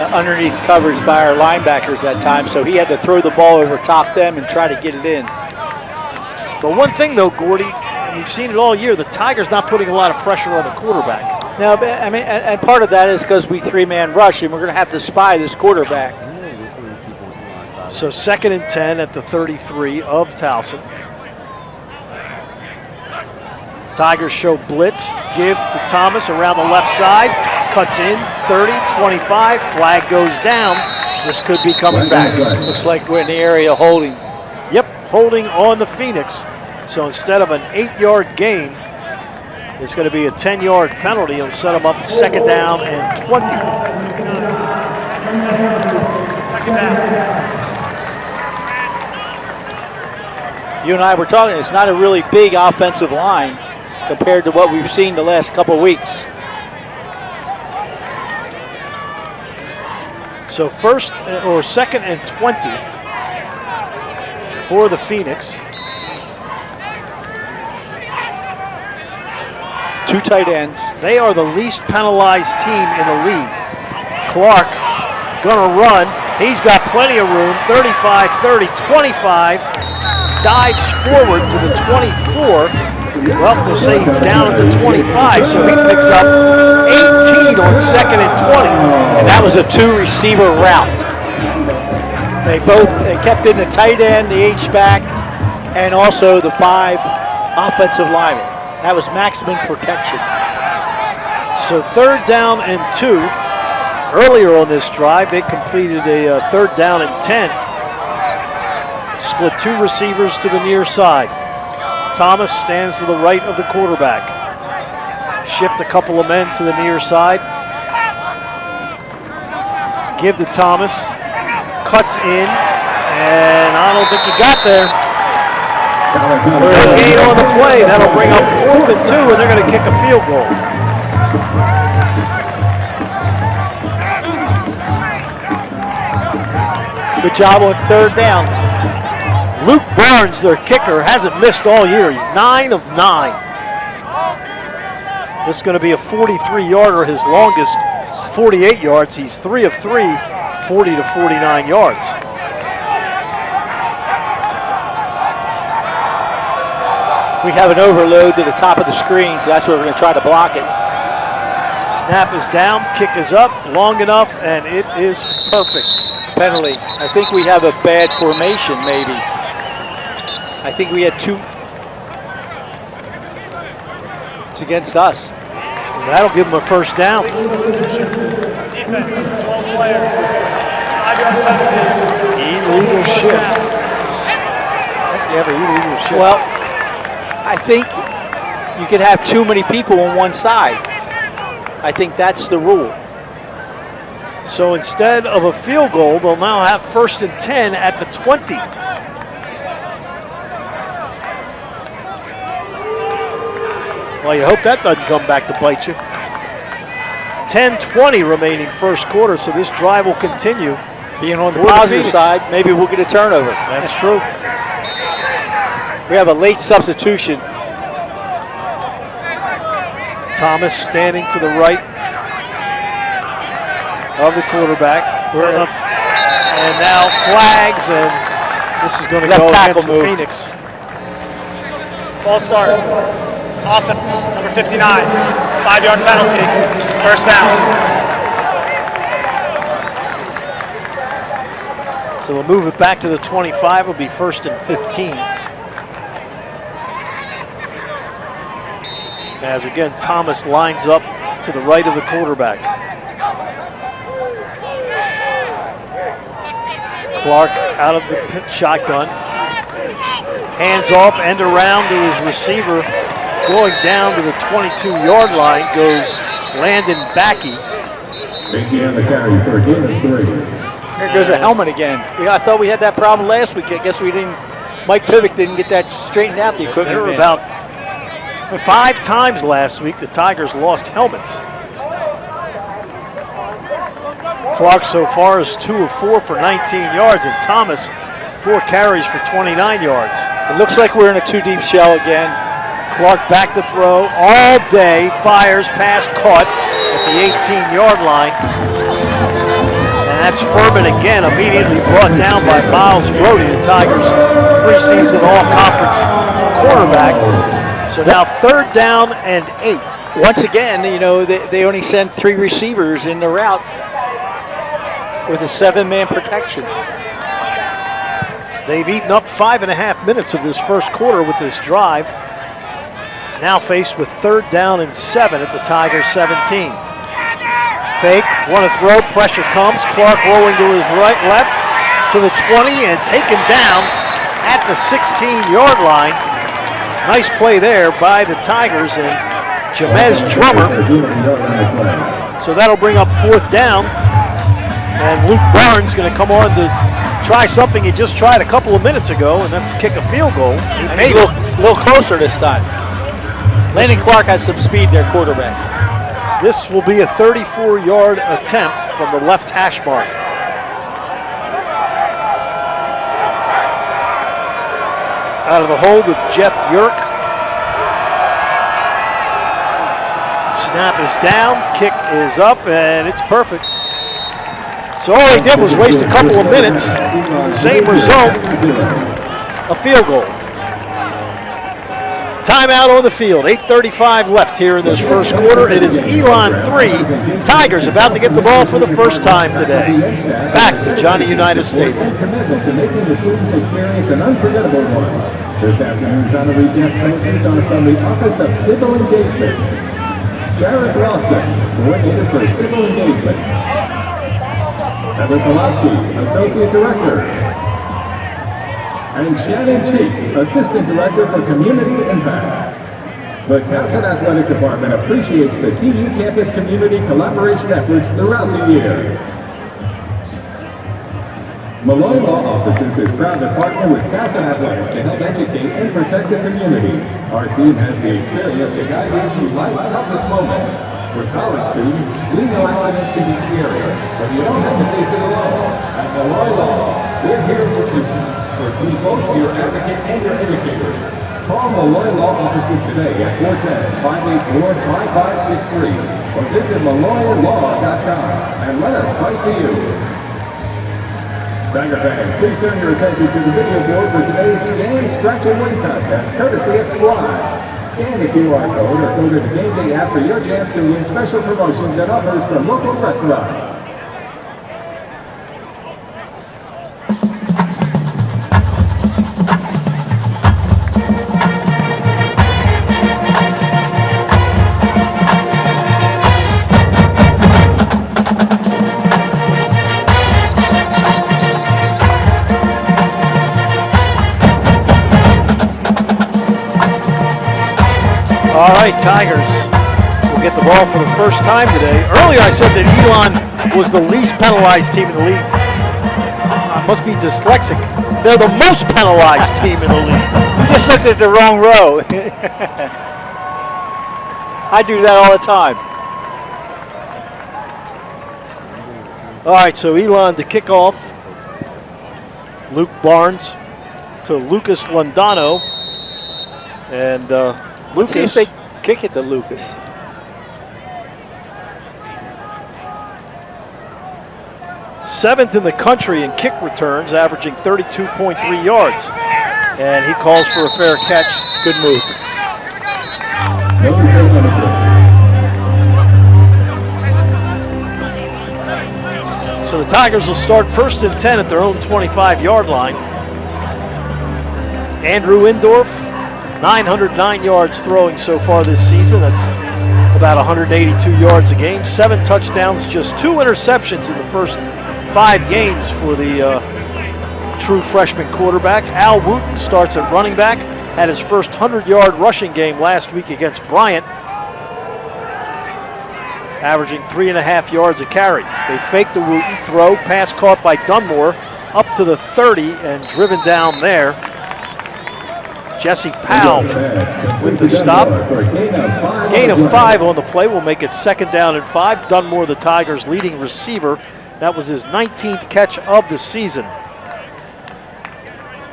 underneath coverage by our linebackers at times, so he had to throw the ball over top them and try to get it in. But one thing though, Gordy, and we've seen it all year, the Tigers not putting a lot of pressure on the quarterback. No, but, I mean, and part of that is because we three-man rush, and we're going to have to spy this quarterback. So 2nd and 10 at the 33 of Towson. Tigers show blitz, give to Thomas around the left side, cuts in, 30, 25, flag goes down. This could be coming back. Looks like we're in the area holding. Yep, holding on the Phoenix. So instead of an 8-yard gain, it's going to be a 10-yard penalty. It'll set them up 2nd down and 20. 2nd down. You and I were talking, it's not a really big offensive line compared to what we've seen the last couple of weeks. So 2nd and 20 for the Phoenix. 2 tight ends. They are the least penalized team in the league. Clark gonna run. He's got plenty of room. 35, 30, 25. Dives forward to the 24. Well, they'll say he's down at the 25, so he picks up 18 on 2nd and 20. And that was a 2-receiver route. They kept in the tight end, the H-back, and also the 5 offensive linemen. That was maximum protection. So 3rd down and 2. Earlier on this drive, they completed a 3rd down and 10. Split 2 receivers to the near side. Thomas stands to the right of the quarterback. Shift a couple of men to the near side. Give to Thomas. Cuts in, and I don't think he got there. No gain on the play. That'll bring up 4th and 2, and they're going to kick a field goal. Good job on 3rd down. Luke Barnes, their kicker, hasn't missed all year. He's 9 of 9. This is going to be a 43-yarder, his longest 48 yards. He's 3 of 3, 40 to 49 yards. We have an overload to the top of the screen, so that's where we're going to try to block it. Snap is down, kick is up, long enough, and it is perfect. Penalty. I think we have a bad formation, maybe. I think we had 2. It's against us. And that'll give them a 1st down. Substitution. Defense, 12 players. 5-yard penalty. Illegal shift. You have an illegal shift. Well, I think you could have too many people on one side. I think that's the rule. So instead of a field goal, they'll now have 1st and 10 at the 20. Well, you hope that doesn't come back to bite you. 10:20 remaining 1st quarter, so this drive will continue. Being on the positive side, maybe we'll get a turnover. That's true. We have a late substitution. Thomas standing to the right of the quarterback. And now flags, and this is going to go against the Phoenix. False start. Offense, number 59. 5-yard penalty. 1st down. So we'll move it back to the 25. It'll be 1st and 15. As again, Thomas lines up to the right of the quarterback. Clark out of the shotgun. Hands off, end around to his receiver. Going down to the 22-yard line goes Landon Backey. Backey on the carry for a gain of 3. There goes a helmet again. I thought we had that problem last week. I guess we didn't. Mike Pivick didn't get that straightened out, the equipment. There were about 5 times last week the Tigers lost helmets. Clark so far is 2 of 4 for 19 yards, and Thomas 4 carries for 29 yards. It looks like we're in a 2-deep shell again. Clark back to throw all day, fires, pass caught at the 18-yard line. that's Furman again, immediately brought down by Miles Brody, the Tigers' preseason all-conference quarterback. So now 3rd down and 8. Once again, they only sent 3 receivers in the route with a 7-man protection. They've eaten up 5.5 minutes of this first quarter with this drive. Now faced with 3rd down and 7 at the Tigers 17. Fake, want to throw, pressure comes. Clark rolling to his left to the 20 and taken down at the 16-yard line. Nice play there by the Tigers and Jamez Drummer. So that'll bring up 4th down. And Luke Barnes going to come on to try something he just tried a couple of minutes ago, and that's kick a field goal. He made it a little closer this time. Landon Clark has some speed there, quarterback. This will be a 34-yard attempt from the left hash mark. Out of the hold with Jeff Yerk. Snap is down, kick is up, and it's perfect. So all he did was waste a couple of minutes. Same result, a field goal. Timeout on the field, 8:35 left here in this first quarter. It is Elon 3, Tigers about to get the ball for the first time today. Back to Johnny Unitas Stadium. Commitment to making the students' experience an unforgettable one. This afternoon's honorary guest coaches are from the Office of Civil Engagement. Jared Lawson, coordinator for Civil Engagement. Heather Pulaski, Associate Director. And Shannon Cheek, Assistant Director for Community Impact. The Towson Athletic Department appreciates the TU campus community collaboration efforts throughout the year. Malloy Law Offices is proud to partner with Towson Athletics to help educate and protect the community. Our team has the experience to guide you through life's toughest moments. For college students, we know accidents can be scary, but you don't have to face it alone. At Malloy Law, we're here to be both your advocate and your educator. Call Malloy Law Offices today at 410-584-5563 or visit MalloyLaw.com and let us fight for you. Tiger fans, please turn your attention to the video board for today's Scan, Scratch, and Win contest, courtesy of Squad. Scan the QR code or go to the Game Day app for your chance to win special promotions and offers from local restaurants. All right, Tigers will get the ball for the first time today. Earlier I said that Elon was the least penalized team in the league. I must be dyslexic. They're the most penalized team in the league. You just looked at the wrong row. I do that all the time. All right, so Elon to kick off. Luke Barnes to Lucas Londano. And Let's see Lucas, if they kick it to Lucas. seventh in the country in kick returns, averaging 32.3 yards. And he calls for a fair catch. Good move. So the Tigers will start 1st and 10 at their own 25-yard line. Andrew Indorf, 909 yards throwing so far this season. That's about 182 yards a game. 7 touchdowns, just 2 interceptions in the first 5 games for the true freshman quarterback. Al Wooten starts at running back. Had his first 100-yard rushing game last week against Bryant, averaging 3.5 yards a carry. They fake the Wooten throw, pass caught by Dunmore up to the 30 and driven down there. Jesse Powell with the stop. Gain of 5 on the play will make it 2nd down and 5. Dunmore, the Tigers' leading receiver. That was his 19th catch of the season.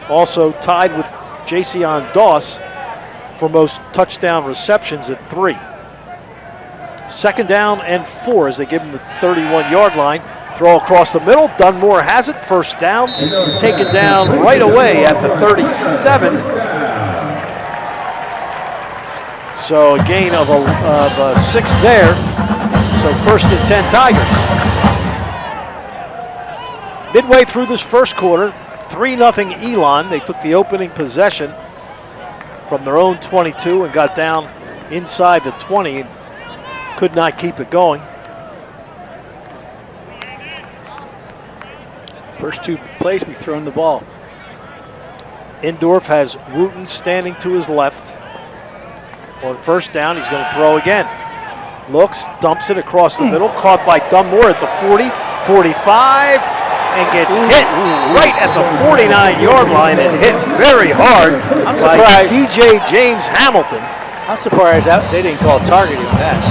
Also tied with Jason Doss for most touchdown receptions at 3. 2nd down and 4 as they give him the 31-yard line. Throw across the middle. Dunmore has it. First down. Taken down right away at the 37. So a gain of a 6 there. So 1st and 10 Tigers. Midway through this first quarter, 3-0 Elon. They took the opening possession from their own 22 and got down inside the 20 and could not keep it going. First 2 plays, we've thrown the ball. Indorf has Wooten standing to his left. On first down, he's going to throw again. Looks, dumps it across the middle, caught by Dunmore at the 40, 45, and gets hit right at the 49-yard line and hit very hard by DJ James Hamilton. I'm surprised that they didn't call targeting on that.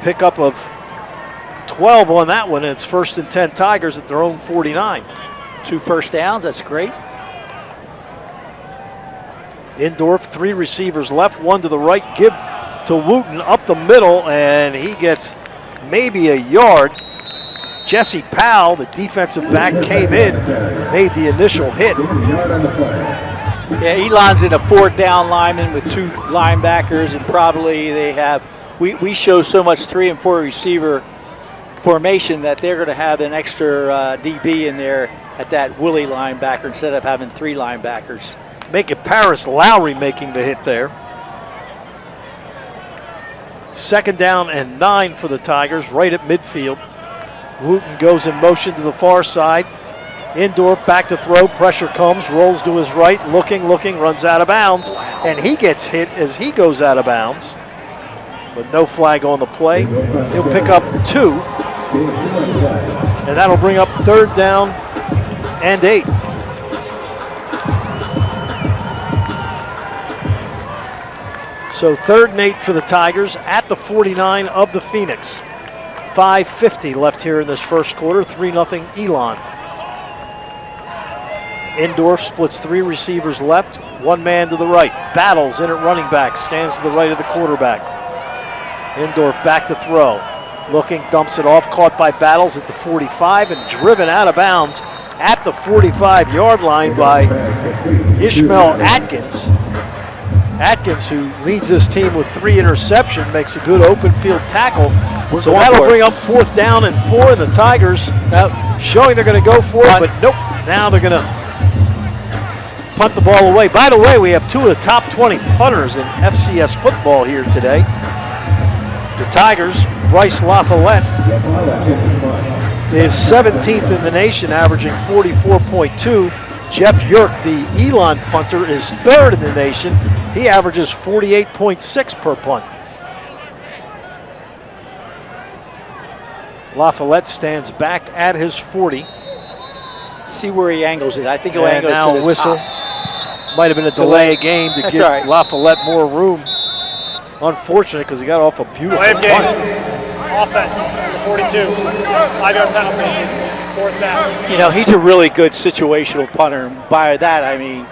Pickup of 12 on that one, and it's 1st and 10 Tigers at their own 49. 2 first downs, that's great. Indorf, 3 receivers left, 1 to the right, give to Wooten up the middle, and he gets maybe a yard. Jesse Powell, the defensive back, came in, made the initial hit. Yeah, Elon's in a 4th down lineman with 2 linebackers, and probably they have, we show so much 3 and 4 receiver formation that they're going to have an extra DB in there at that Willie linebacker instead of having 3 linebackers. Make it Paris Lowry making the hit there. 2nd down and 9 for the Tigers, right at midfield. Wooten goes in motion to the far side. Indorf back to throw, pressure comes, rolls to his right, looking, runs out of bounds, and he gets hit as he goes out of bounds. But no flag on the play. He'll pick up 2, and that'll bring up 3rd down and 8. So 3rd and 8 for the Tigers at the 49 of the Phoenix. 5:50 left here in this first quarter, 3-0 Elon. Indorf splits 3 receivers left, 1 man to the right. Battles in at running back, stands to the right of the quarterback. Indorf back to throw. Looking, dumps it off, caught by Battles at the 45 and driven out of bounds at the 45-yard line by Ishmael Atkins. Atkins, who leads this team with 3 interceptions, makes a good open field tackle. So that'll bring up 4th down and 4, and the Tigers showing they're going to go for it, but nope. Now they're going to punt the ball away. By the way, we have 2 of the top 20 punters in FCS football here today. The Tigers, Bryce LaFollette, is 17th in the nation, averaging 44.2. Jeff Yerk, the Elon punter, is 3rd in the nation. He averages 48.6 per punt. LaFollette stands back at his 40. See where he angles it. I think he'll And angle now it to the whistle. top. Might have been a delay game to That's give all right. LaFollette more room. Unfortunate because he got off a beautiful Play of game. punt. Offense, 42. 5-yard penalty. 4th down. You know, he's a really good situational punter. And by that, I mean,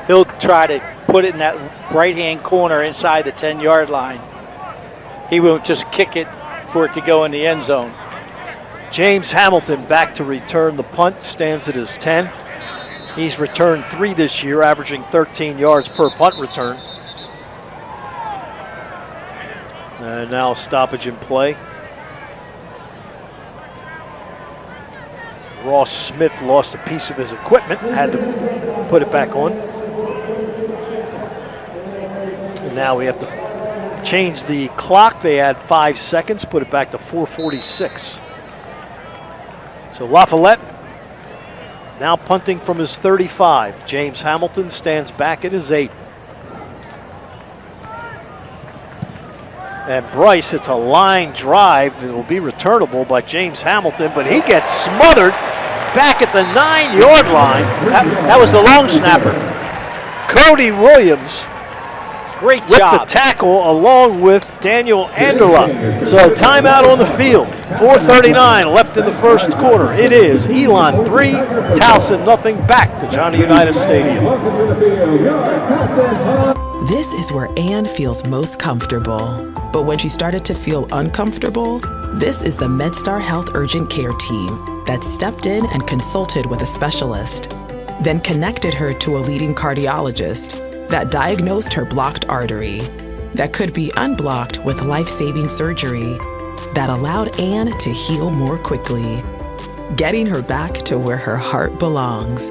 he'll try to put it in that right-hand corner inside the 10-yard line. He won't just kick it for it to go in the end zone. James Hamilton back to return the punt, stands at his 10. He's returned 3 this year, averaging 13 yards per punt return. And now a stoppage in play. Ross Smith lost a piece of his equipment, had to put it back on. And now we have to change the clock. They add 5 seconds, put it back to 4:46. So LaFollette now punting from his 35. James Hamilton stands back at his 8. And Bryce, it's a line drive that will be returnable by James Hamilton, but he gets smothered back at the 9-yard line. That was the long snapper. Cody Williams Great with job. the tackle along with Daniel Anderla. So timeout on the field. 4:39 left in the first quarter. It is Elon 3, Towson nothing, back to Johnny Unitas Stadium. This is where Anne feels most comfortable. But when she started to feel uncomfortable, this is the MedStar Health Urgent Care team that stepped in and consulted with a specialist, then connected her to a leading cardiologist that diagnosed her blocked artery that could be unblocked with life-saving surgery that allowed Anne to heal more quickly, getting her back to where her heart belongs.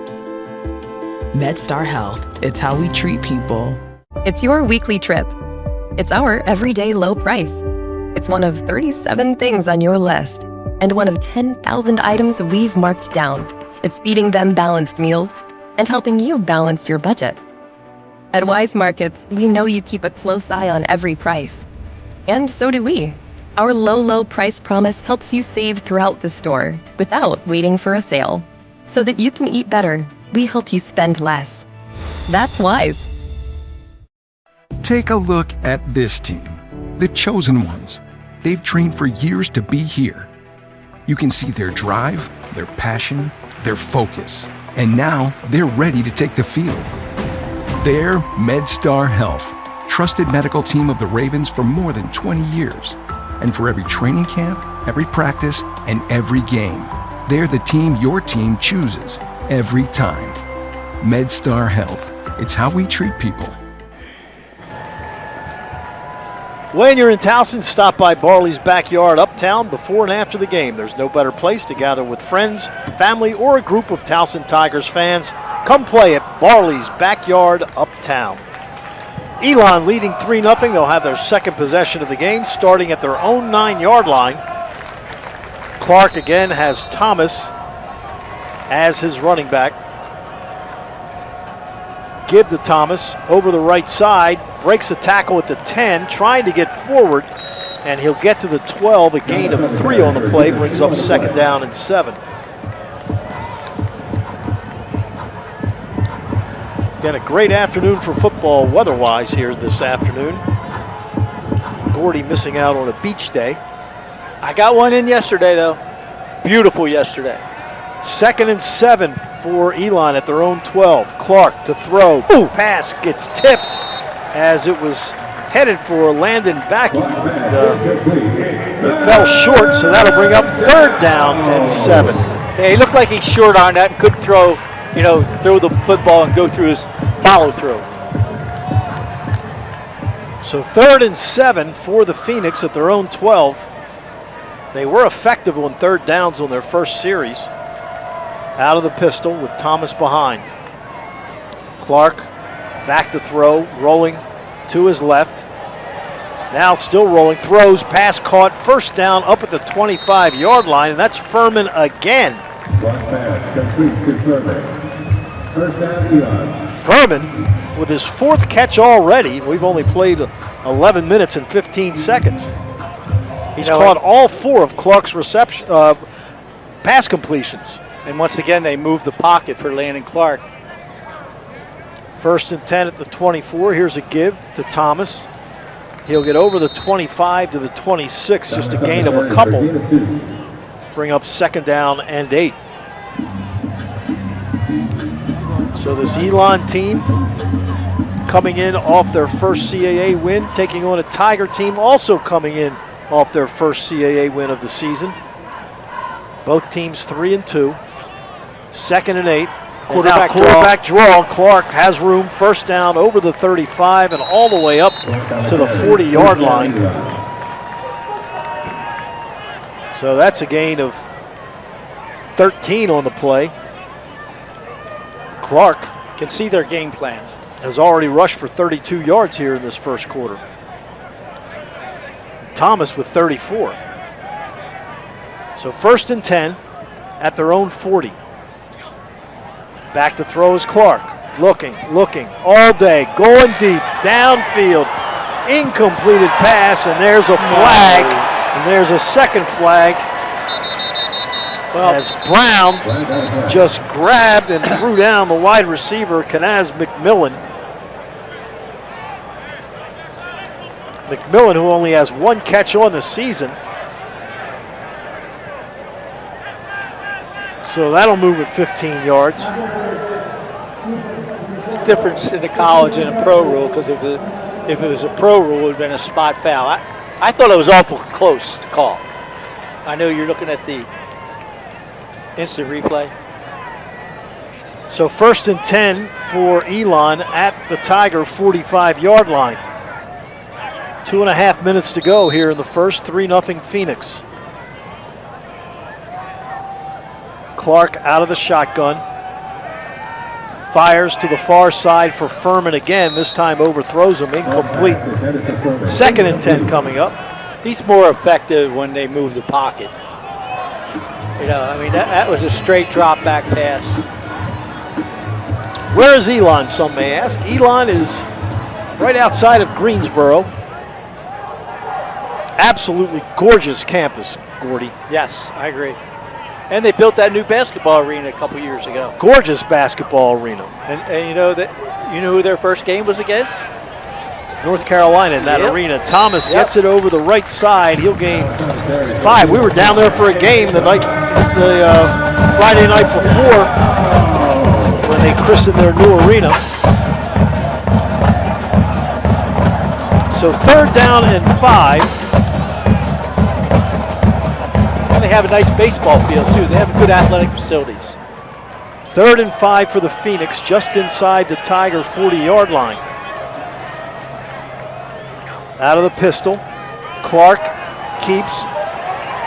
MedStar Health, it's how we treat people. It's your weekly trip. It's our everyday low price. It's one of 37 things on your list and one of 10,000 items we've marked down. It's feeding them balanced meals and helping you balance your budget. At Wise Markets, we know you keep a close eye on every price. And so do we. Our low price promise helps you save throughout the store without waiting for a sale. So that you can eat better, we help you spend less. That's Wise. Take a look at this team, the chosen ones. They've trained for years to be here. You can see their drive, their passion, their focus, and now they're ready to take the field. They're MedStar Health, trusted medical team of the Ravens for more than 20 years. And for every training camp, every practice, and every game, they're the team your team chooses every time. MedStar Health, it's how we treat people. When you're in Towson, stop by Barley's Backyard Uptown before and after the game. There's no better place to gather with friends, family, or a group of Towson Tigers fans. Come play at Barley's Backyard Uptown. Elon leading 3-0. They'll have their second possession of the game starting at their own 9-yard line. Clark again has Thomas as his running back. Give to Thomas over the right side, breaks a tackle at the 10, trying to get forward, and he'll get to the 12. A gain of 3 on the play brings up 2nd down and 7. Again, a great afternoon for football weather-wise here this afternoon. Gordy missing out on a beach day. I got one in yesterday, though. Beautiful yesterday. 2nd and 7 for Elon at their own 12. Clark to throw. Ooh, pass gets tipped as it was headed for Landon Backey. It fell short, so that'll bring up 3rd down and 7. Yeah, he looked like he's short on that and couldn't throw, throw the football and go through his follow-through. So 3rd and 7 for the Phoenix at their own 12. They were effective on 3rd downs on their first series. Out of the pistol with Thomas behind. Clark back to throw, rolling to his left. Now still rolling, throws, pass caught, 1st down up at the 25-yard line, and that's Furman again. Furman with his 4th catch already. We've only played 11 minutes and 15 seconds. He's caught all 4 of Clark's reception pass completions. And once again, they move the pocket for Landon Clark. 1st and 10 at the 24. Here's a give to Thomas. He'll get over the 25 to the 26, just a gain of a couple. Bring up 2nd down and 8. So this Elon team coming in off their first CAA win, taking on a Tiger team also coming in off their first CAA win of the season. Both teams 3-2. 2nd and 8. Quarterback draw. Clark has room. 1st down over the 35 and all the way up to the 40-yard line. So that's a gain of 13 on the play. Clark can see their game plan. Has already rushed for 32 yards here in this first quarter. Thomas with 34. So 1st and 10 at their own 40. Back to throw is Clark. Looking all day, going deep, downfield, incompleted pass, and there's a flag, and there's a 2nd flag. As Brown just grabbed and threw down the wide receiver, Kanaz McMillan. McMillan, who only has 1 catch on the season. So that'll move at 15 yards. big difference in the college and the pro rule, because if it was a pro rule, it would have been a spot foul. I thought it was awful close to call. I know you're looking at the instant replay. So 1st and 10 for Elon at the Tiger 45-yard line. 2.5 minutes to go here in the first. 3-0 Phoenix. Clark out of the shotgun. Fires to the far side for Furman again. This time overthrows him, incomplete. 2nd and 10 coming up. He's more effective when they move the pocket. You know, I mean, that was a straight drop back pass. Where is Elon, some may ask? Elon is right outside of Greensboro. Absolutely gorgeous campus, Gordy. Yes, I agree. And they built that new basketball arena a couple years ago. Gorgeous basketball arena. And you know who their first game was against? North Carolina in that arena. Thomas gets it over the right side. He'll gain 5. We were down there for a game the Friday night before when they christened their new arena. So 3rd down and 5. And they have a nice baseball field too. They have good athletic facilities. 3rd and 5 for the Phoenix, just inside the Tiger 40-yard line. Out of the pistol, Clark keeps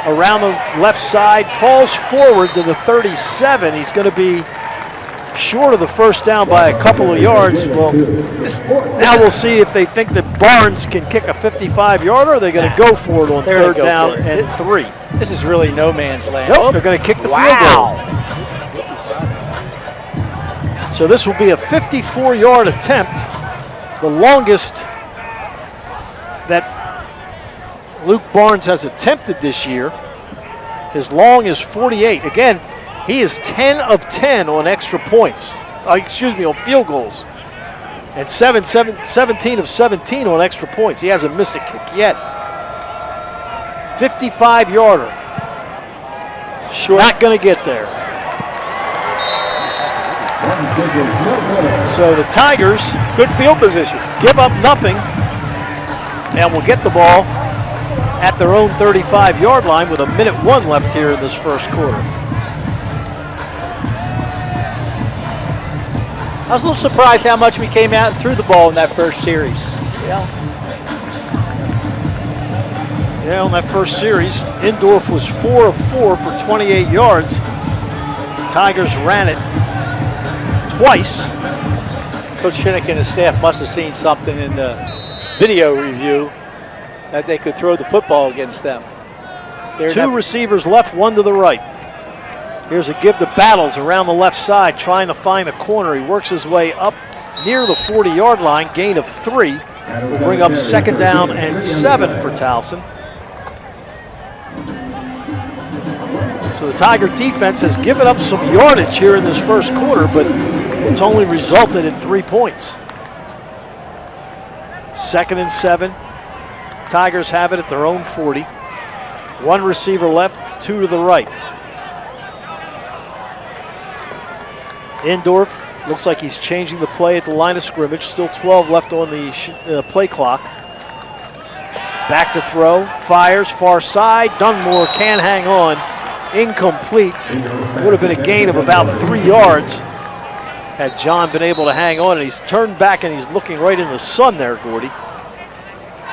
around the left side, falls forward to the 37. He's going to be short of the first down by a couple of yards. Well, now we'll see if they think that Barnes can kick a 55-yarder, or are they going to go for it on 3rd down and 3? This is really no man's land. Nope, they're going to kick the field goal. So this will be a 54-yard attempt, the longest that Luke Barnes has attempted this year. As long as 48. Again, he is 10 of 10 on extra points. On field goals. And 17 of 17 on extra points. He hasn't missed a kick yet. 55-yarder. Sure. Not going to get there. So the Tigers, good field position, give up nothing and will get the ball at their own 35-yard line with 1:01 left here in this first quarter. I was a little surprised how much we came out and threw the ball in that first series. Yeah, on that first series, Indorf was 4 of 4 for 28 yards. Tigers ran it twice. Coach Shinnick and his staff must have seen something in the video review that they could throw the football against them. 2 receivers left, 1 to the right. Here's a give to Battles around the left side, trying to find a corner. He works his way up near the 40-yard line, gain of 3. Will bring up 2nd down and 7 for Towson. So the Tiger defense has given up some yardage here in this first quarter, but it's only resulted in 3 points. 2nd and 7. Tigers have it at their own 40. 1 receiver left, 2 to the right. Indorf looks like he's changing the play at the line of scrimmage. Still 12 left on the play clock. Back to throw, fires, far side. Dunmore can hang on. Incomplete. Would have been a gain of about 3 yards had John been able to hang on. And he's turned back and he's looking right in the sun there, Gordy.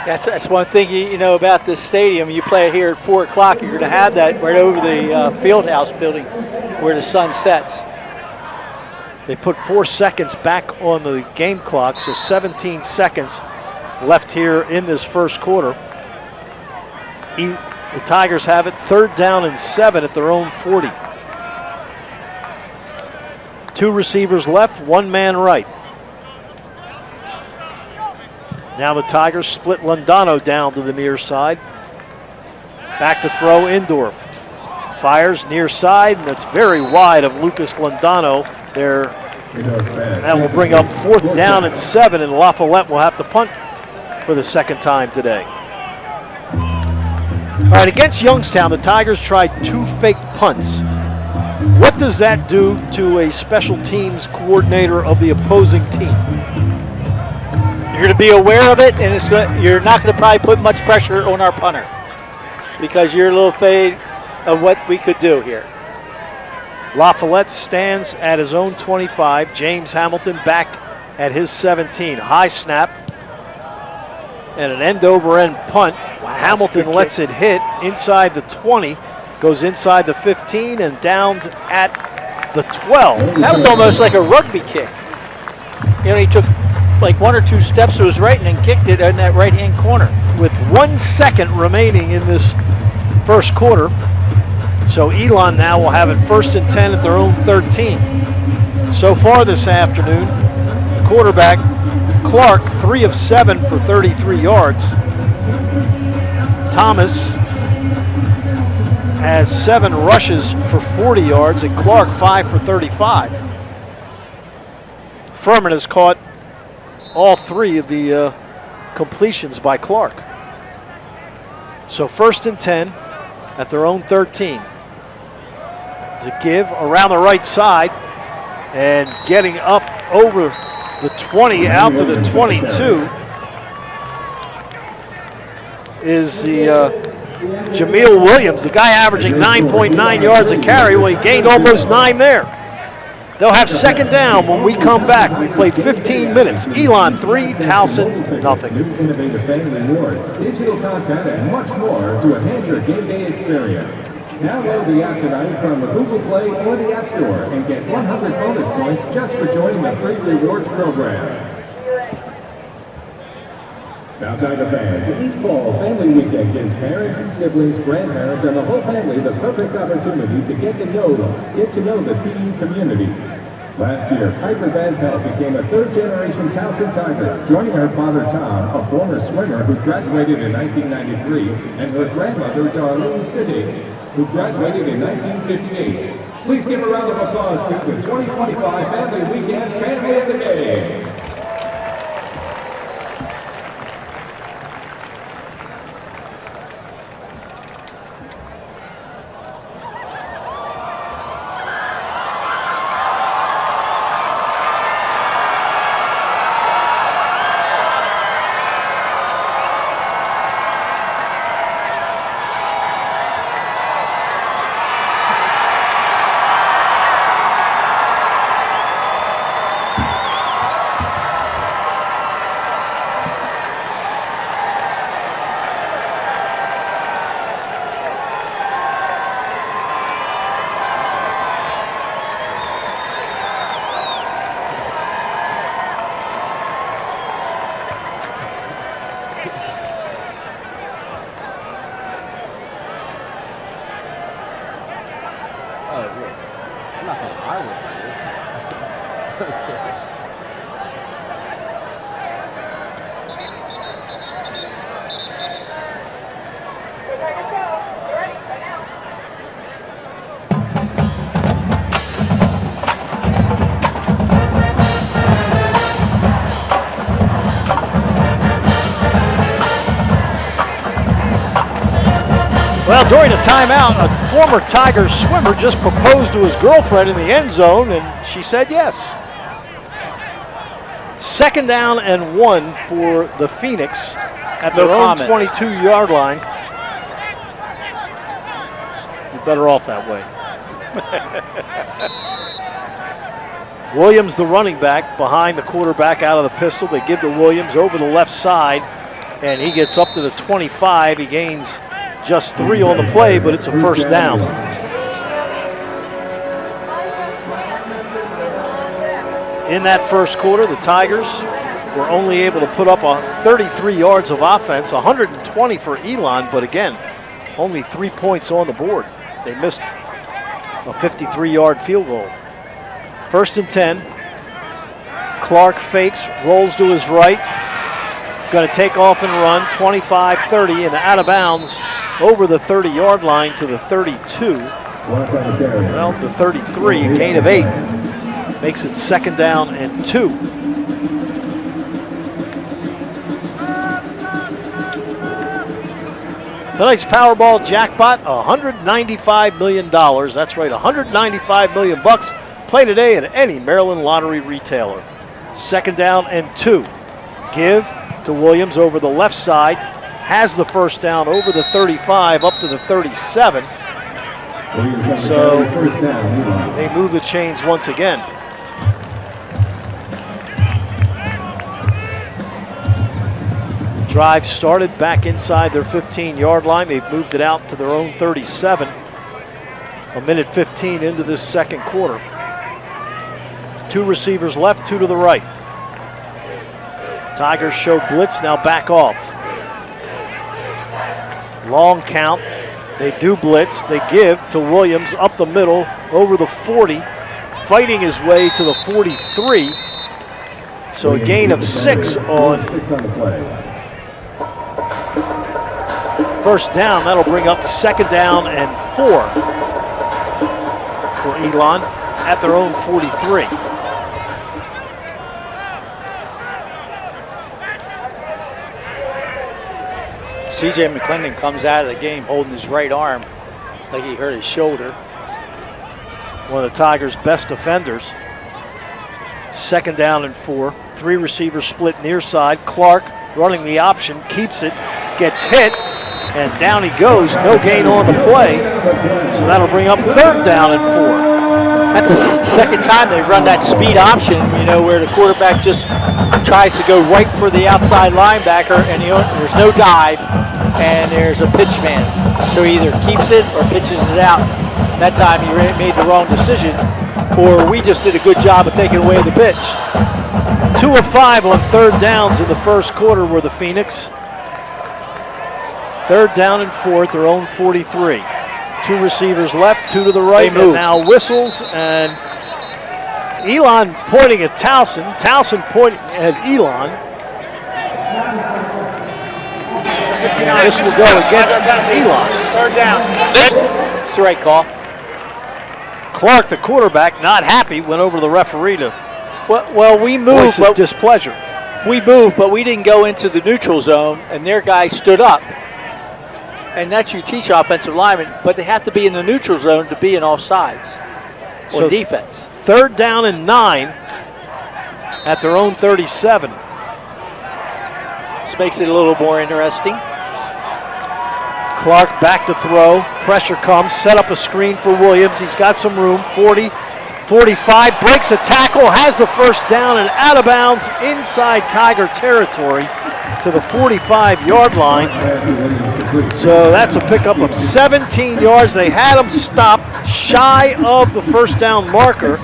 That's one thing you know about this stadium. You play it here at 4 o'clock, you're going to have that right over the field house building where the sun sets. They put 4 seconds back on the game clock, so 17 seconds left here in this first quarter. The Tigers have it 3rd down and 7 at their own 40. 2 receivers left, 1 man right. Now the Tigers split Londano down to the near side. Back to throw, Indorf. Fires near side, and that's very wide of Lucas Londano. There, that will bring up 4th down and 7, and LaFollette will have to punt for the 2nd time today. All right, against Youngstown, the Tigers tried 2 fake punts. What does that do to a special teams coordinator of the opposing team? You're going to be aware of it, and you're not going to probably put much pressure on our punter because you're a little afraid of what we could do here. LaFollette stands at his own 25. James Hamilton back at his 17. High snap and an end-over-end punt. Wow, Hamilton lets it hit inside the 20, goes inside the 15 and down at the 12. That was almost like a rugby kick. You know, he took like 1 or 2 steps to his right and then kicked it in that right-hand corner. With 1 second remaining in this first quarter. So Elon now will have it 1st and 10 at their own 13. So far this afternoon, the quarterback, Clark, 3 of 7 for 33 yards. Thomas has 7 rushes for 40 yards, and Clark 5 for 35. Furman has caught all 3 of the completions by Clark. So 1st and 10 at their own 13. There's a give around the right side and getting up over the 20 out to the 22 is the Jameel Williams, the guy averaging 9.9 yards a carry. Well, he gained almost 9 there. They'll have 2nd down when we come back. We've played 15 minutes. Elon 3, Towson nothing. New innovative fan rewards, digital content, and much more to enhance your game day experience. Download the app tonight from the Google Play or the App Store and get 100 bonus points just for joining the free rewards program. Now, Tiger fans, each fall, Family Weekend gives parents and siblings, grandparents, and the whole family the perfect opportunity to get to know the TU community. Last year, Piper Van Pelt became a 3rd-generation Towson Tiger, joining her father Tom, a former swimmer who graduated in 1993, and her grandmother Darlene City, who graduated in 1958. Please give a round of applause to the 2025 Family Weekend Family of the Day. Well, during a timeout, a former Tiger swimmer just proposed to his girlfriend in the end zone, and she said yes. 2nd down and 1 for the Phoenix at their own 22-yard line. You're better off that way. Williams, the running back, behind the quarterback out of the pistol. They give to Williams over the left side, and he gets up to the 25. He gains just 3 on the play, but it's a 1st down. In that first quarter, the Tigers were only able to put up 33 yards of offense, 120 for Elon, but again, only 3 points on the board. They missed a 53-yard field goal. 1st and 10. Clark fakes, rolls to his right. Going to take off and run, 25-30 and out of bounds over the 30-yard line to the 32. Well, the 33, a gain of 8. Makes it 2nd down and 2. Tonight's Powerball jackpot, $195 million. That's right, $195 million bucks. Play today at any Maryland lottery retailer. Second down and 2. Give to Williams over the left side. Has the first down over the 35 up to the 37. So they move the chains once again. Drive started back inside their 15-yard line. They've moved it out to their own 37. A minute 15 into this second quarter. 2 receivers left, 2 to the right. Tigers show blitz, now back off. Long count. They do blitz. They give to Williams up the middle over the 40, fighting his way to the 43. So a gain of 6 on first down. That'll bring up second down and 4 for Elon at their own 43. CJ McClendon comes out of the game holding his right arm like he hurt his shoulder. One of the Tigers' best defenders. Second down and 4. 3 receivers split near side. Clark running the option, keeps it, gets hit, and down he goes. No gain on the play. So that'll bring up third down and 4. That's the second time they've run that speed option, you know, where the quarterback just tries to go right for the outside linebacker, and there's no dive, and there's a pitch man. So he either keeps it or pitches it out. That time he made the wrong decision, or we just did a good job of taking away the pitch. 2 of 5 on third downs in the first quarter were the Phoenix. Third down and 4 at their own 43. 2 receivers left, 2 to the right, and now whistles, and Elon pointing at Towson. Towson pointing at Elon. This will go against Elon. Third down. It's the right call. Clark, the quarterback, not happy, went over to the referee to Well, we moved, voice his displeasure. We moved, but we didn't go into the neutral zone, and their guy stood up. And that's you teach offensive linemen, but they have to be in the neutral zone to be in offsides on defense. Third down and 9 at their own 37. This makes it a little more interesting. Clark back to throw. Pressure comes. Set up a screen for Williams. He's got some room. 40, 45. Breaks a tackle. Has the first down and out of bounds inside Tiger territory to the 45-yard line. So that's a pickup of 17 yards. They had him stopped shy of the first down marker,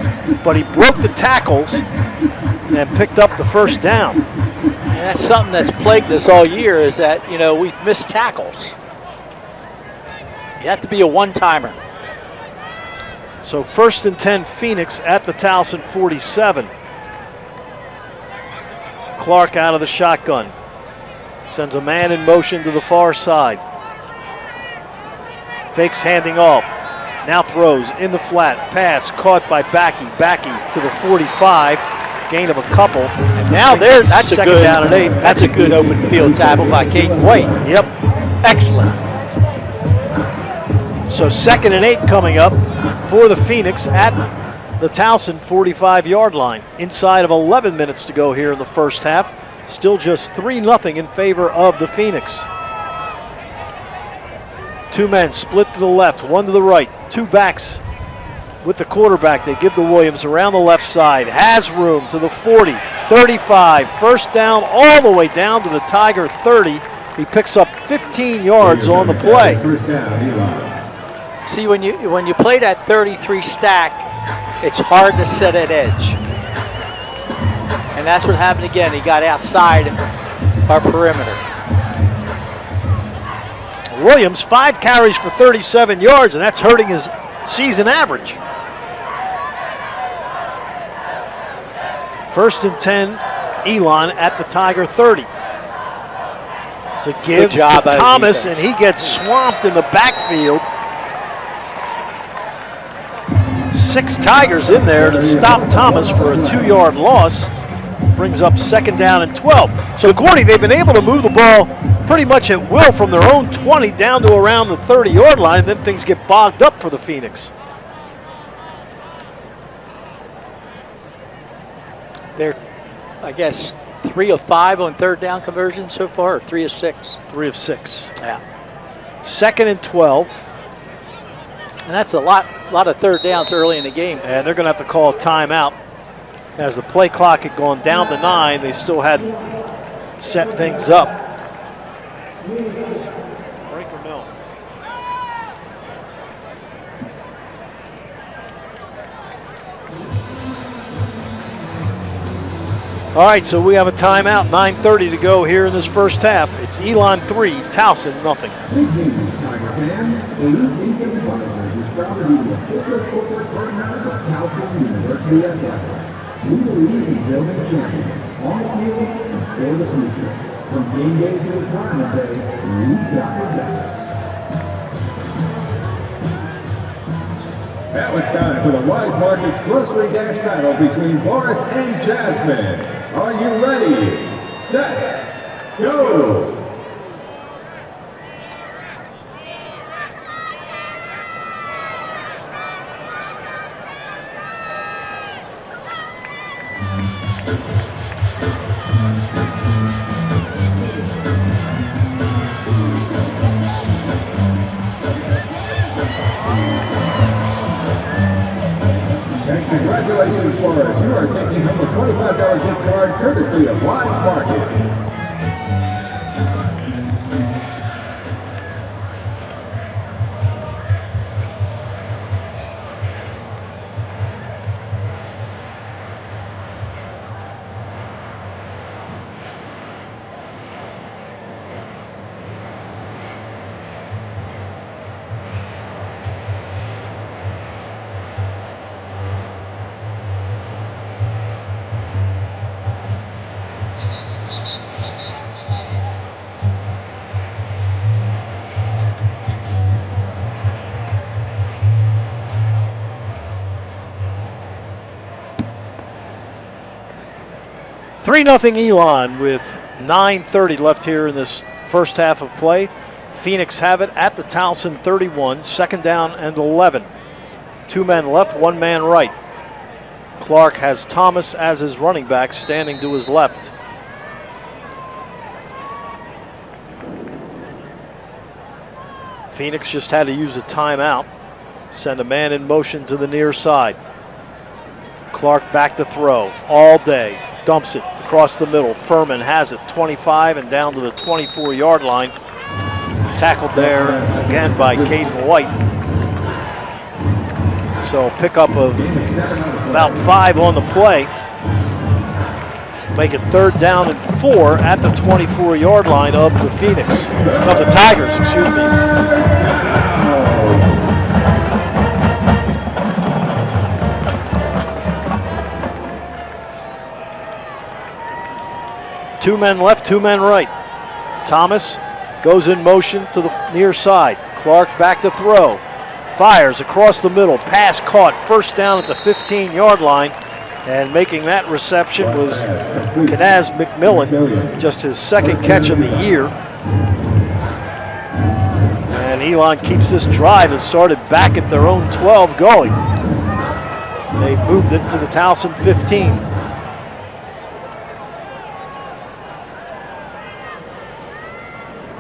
but he broke the tackles and picked up the first down. And that's something that's plagued us all year, is that, you know, we've missed tackles. You have to be a one-timer. So first and 10 Phoenix at the Towson 47. Clark out of the shotgun. Sends a man in motion to the far side. Fakes handing off. Now throws in the flat. Pass caught by Backey. Backey to the 45. Gain of a couple. And now that's a good down and 8. That's a good open field tackle by Caden White. Yep. Excellent. So second and 8 coming up for the Phoenix at the Towson 45-yard line. Inside of 11 minutes to go here in the first half. Still just 3-0 in favor of the Phoenix. 2 men split to the left, 1 to the right. 2 backs with the quarterback. They give to Williams around the left side. Has room to the 40, 35. First down all the way down to the Tiger 30. He picks up 15 yards on the play. See, when you play that 33 stack, it's hard to set at edge. And that's what happened again. He got outside our perimeter. Williams, 5 carries for 37 yards, and that's hurting his season average. First and 10, Elon at the Tiger 30. So give to Thomas, and he gets swamped in the backfield. 6 Tigers in there to stop Thomas for a 2-yard loss. Brings up 2nd down and 12. So, Gordy, they've been able to move the ball pretty much at will from their own 20 down to around the 30-yard line, and then things get bogged up for the Phoenix. They're, I guess, 3 of 5 on 3rd down conversion so far, or 3 of 6? 3 of 6. Yeah. 2nd and 12. And that's a lot of 3rd downs early in the game. And they're going to have to call a timeout. As the play clock had gone down to 9, they still had set things up. Breaker Mill. All right, so we have a timeout, 9:30 to go here in this first half. It's Elon 3, Towson nothing. Big news, Tiger fans. Elite Income Advisors is proud to be the official corporate partner of Towson University Athletics. We believe in building champions on the field and for the future. From game day to retirement day, we've got your back. Now it's time for the Wise Markets Grocery Dash battle between Boris and Jasmine. Are you ready? Set. Go! Congratulations, Boris. You are taking home a $25 gift card courtesy of Wise Markets. Three 0 Elon with 9:30 left here in this first half of play. Phoenix have it at the Towson 31, 2nd down and 11. 2 men left, 1 man right. Clark has Thomas as his running back, standing to his left. Phoenix just had to use a timeout. Send a man in motion to the near side. Clark back to throw all day. Dumps it across the middle. Furman has it, 25 and down to the 24-yard line. Tackled there again by Caden White. So pickup of about 5 on the play. Make it 3rd down and 4 at the 24-yard line of the Phoenix, of the Tigers, excuse me. Two men left, 2 men right. Thomas goes in motion to the near side. Clark back to throw. Fires across the middle. Pass caught. 1st down at the 15-yard line. And making that reception was Kanaz McMillan, just his 2nd catch of the year. And Elon keeps this drive that started back at their own 12 going. They moved it to the Towson 15.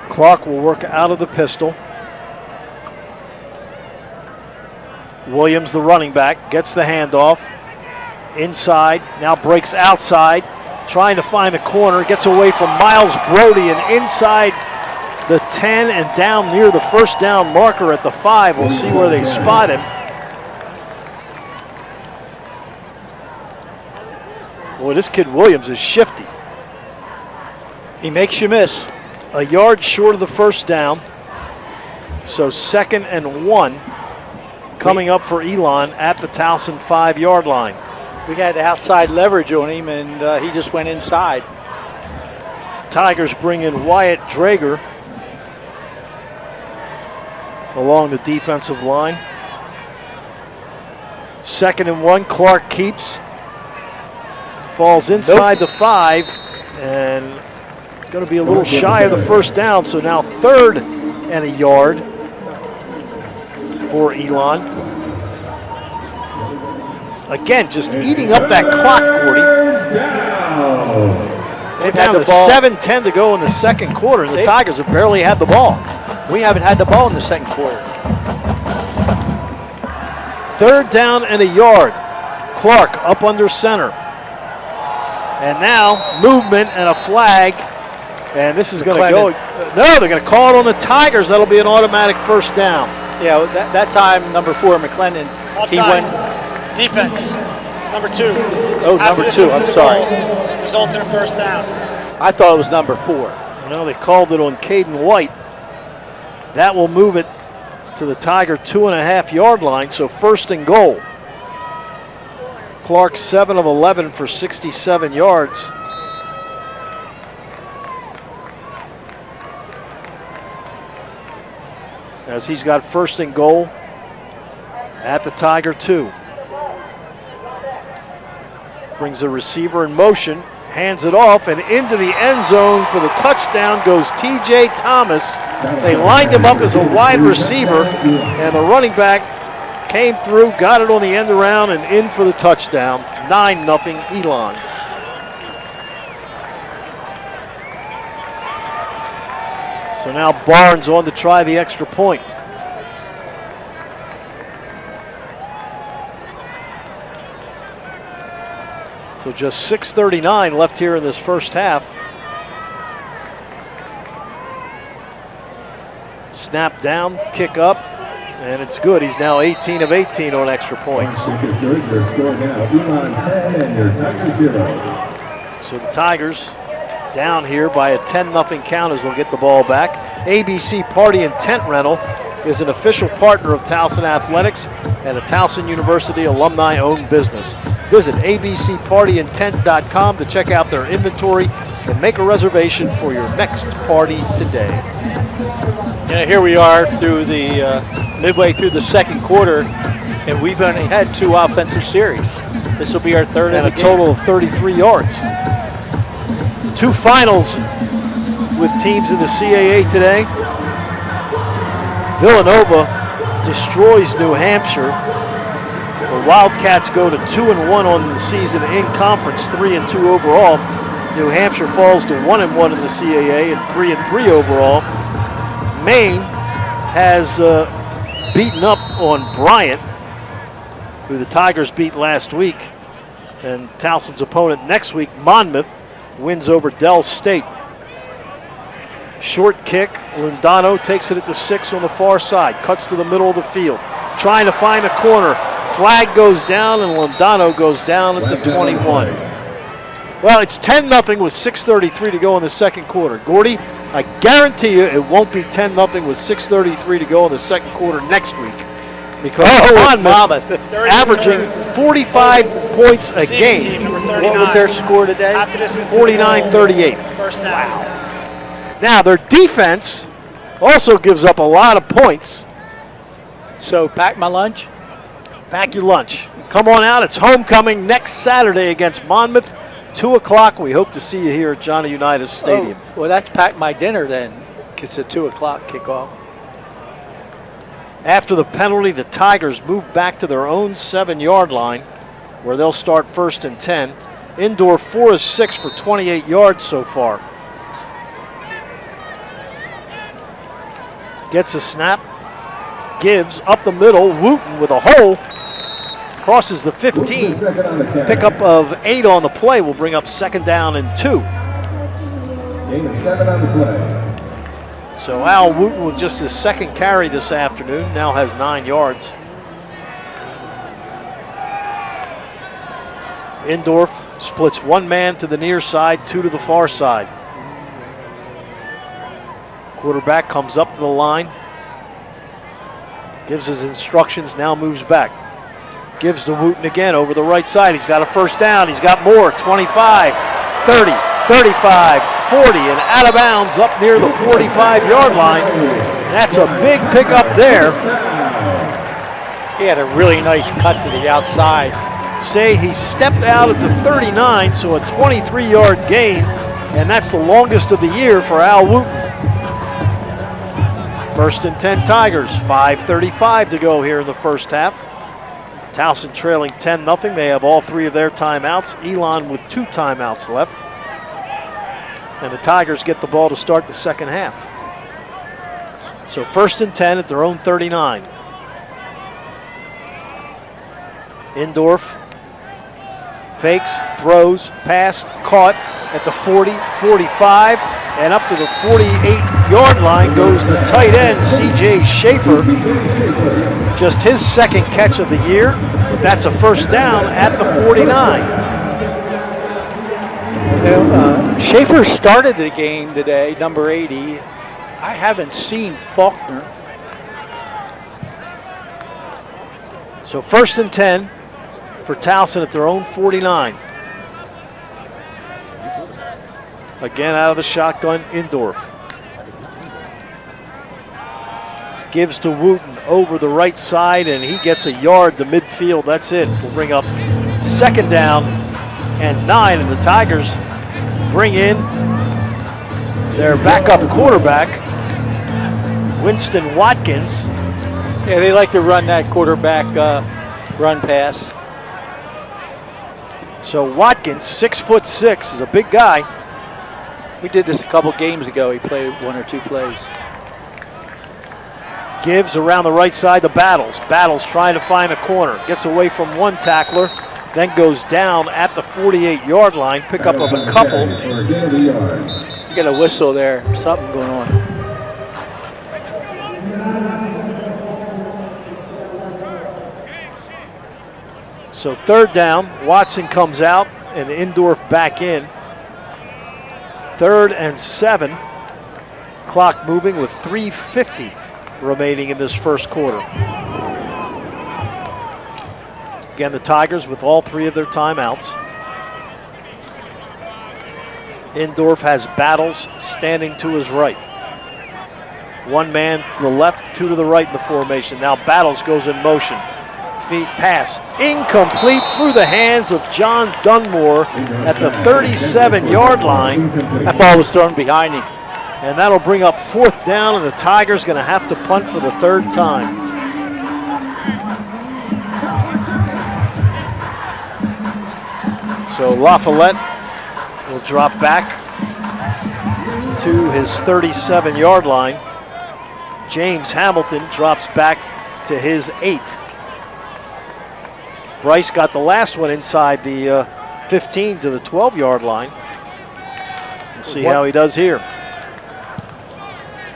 Clark will work out of the pistol. Williams, the running back, gets the handoff. Inside, now breaks outside, trying to find the corner, gets away from Miles Brody and inside the 10 and down near the 1st down marker at the 5. We'll see where they spot him. Boy, this kid Williams is shifty. He makes you miss. A yard short of the 1st down. So 2nd and 1 coming up for Elon at the Towson 5-yard line. We had outside leverage on him, and he just went inside. Tigers bring in Wyatt Drager along the defensive line. 2nd and 1, Clark keeps. falls inside the 5, and it's going to be a little shy of the first down. So now 3rd and a yard for Elon. Again, just eating up that clock, Gordy. They've down to 7:10 to go in the second quarter, and the Tigers have barely had the ball. We haven't had the ball in the second quarter. 3rd down and a yard. Clark up under center. And now movement and a flag. And this is going to go. No, they're going to call it on the Tigers. That'll be an automatic first down. Yeah, that time, number 4, McClendon, he went. Defense, number 2. Oh, number 2, I'm sorry. Results in a first down. I thought it was number 4. No, they called it on Caden White. That will move it to the Tiger 2.5-yard line, so 1st and goal. Clark 7 of 11 for 67 yards. As he's got 1st and goal at the Tiger 2. Brings the receiver in motion, hands it off, and into the end zone for the touchdown goes T.J. Thomas. They lined him up as a wide receiver, and the running back came through, got it on the end around, and in for the touchdown. 9-0 Elon. So now Barnes on to try the extra point. So just 6:39 left here in this first half. Snap down, kick up, and it's good. He's now 18 of 18 on extra points. Your score now, Elon 10 and your Tigers 0. So the Tigers down here by a 10-0 count as they'll get the ball back. ABC Party and Tent Rental is an official partner of Towson Athletics and a Towson University alumni-owned business. Visit abcpartyandtent.com to check out their inventory and make a reservation for your next party today. Yeah, here we are through the midway through the second quarter, and we've only had 2 offensive series. This will be our 3rd and of a the total of 33 yards. 2 finals with teams in the CAA today. Villanova destroys New Hampshire. The Wildcats go to 2-1 on the season in conference, 3-2 overall. New Hampshire falls to 1-1 in the CAA and 3-3 overall. Maine has beaten up on Bryant, who the Tigers beat last week. And Towson's opponent next week, Monmouth, wins over Dell State. Short kick, Lindano takes it at the 6 on the far side, cuts to the middle of the field, trying to find a corner. Flag goes down, and Lindano goes down at the 21. Well, it's 10-0 with 6:33 to go in the second quarter. Gordy, I guarantee you it won't be 10-0 with 6:33 to go in the second quarter next week, because Monmouth averaging 45 points a game. What was their score today? 49-38. First down. Wow. Now, their defense also gives up a lot of points. So pack my lunch. Pack your lunch. Come on out. It's homecoming next Saturday against Monmouth, 2 o'clock. We hope to see you here at Johnny Unitas Stadium. Oh, well, that's pack my dinner then. It's a 2 o'clock kickoff. After the penalty, the Tigers move back to their own 7-yard line, where they'll start 1st and 10. Indoor 4 of 6 for 28 yards so far. Gets a snap. Gives up the middle. Wooten with a hole. Crosses the 15. Pickup of 8 on the play will bring up 2nd down and 2. Gain of 7 on the play. So Al Wooten with just his 2nd carry this afternoon now has 9 yards. Indorf splits 1 man to the near side, 2 to the far side. Quarterback comes up to the line. Gives his instructions, now moves back. Gives to Wooten again over the right side. He's got a 1st down. He's got more. 25, 30, 35, 40, and out of bounds up near the 45-yard line. That's a big pickup there. He had a really nice cut to the outside. say he stepped out at the 39, so a 23-yard gain, and that's the longest of the year for Al Wooten. 1st and 10 Tigers, 5:35 to go here in the first half. Towson trailing 10-0. They have all 3 of their timeouts. Elon with 2 timeouts left. And the Tigers get the ball to start the second half. So 1st and 10 at their own 39. Indorf fakes, throws, pass, caught at the 40, 45, and up to the 48-yard line goes the tight end, C.J. Schaefer. Just his 2nd catch of the year, but that's a first down at the 49. Schaefer started the game today, number 80. I haven't seen Faulkner. So 1st and 10 for Towson at their own 49. Again out of the shotgun, Indorf. Gives to Wooten over the right side, and he gets a yard to midfield. That's it. We'll bring up 2nd down and 9, and the Tigers bring in their backup quarterback, Winston Watkins. Yeah, they like to run that quarterback run pass. So Watkins, 6'6", is a big guy. We did this a couple games ago. He played 1 or 2 plays. Gives around the right side to Battles. Battles trying to find a corner. Gets away from 1 tackler, then goes down at the 48-yard line. Pickup of a couple. You got a whistle there. Something going on. So 3rd down. Watson comes out and Indorf back in. 3rd and 7. Clock moving with 3:50 remaining in this first quarter. Again, the Tigers with all 3 of their timeouts. Indorf has Battles standing to his right. 1 man to the left, 2 to the right in the formation. Now Battles goes in motion. Feet pass incomplete through the hands of John Dunmore at the 37-yard line. That ball was thrown behind him. And that'll bring up 4th down, and the Tigers going to have to punt for the 3rd time. So LaFollette will drop back to his 37-yard line. James Hamilton drops back to his 8. Bryce got the last one inside the 15 to the 12-yard line. We'll see how he does here.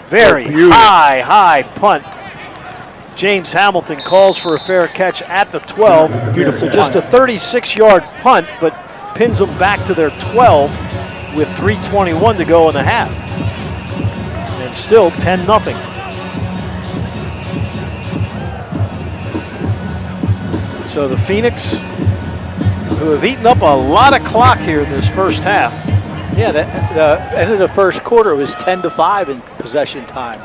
Very high punt. James Hamilton calls for a fair catch at the 12. Beautiful. Just a 36-yard punt, but pins them back to their 12 with 3:21 to go in the half. And still 10-0. So the Phoenix, who have eaten up a lot of clock here in this first half. Yeah, the end of the first quarter was 10-5 in possession time.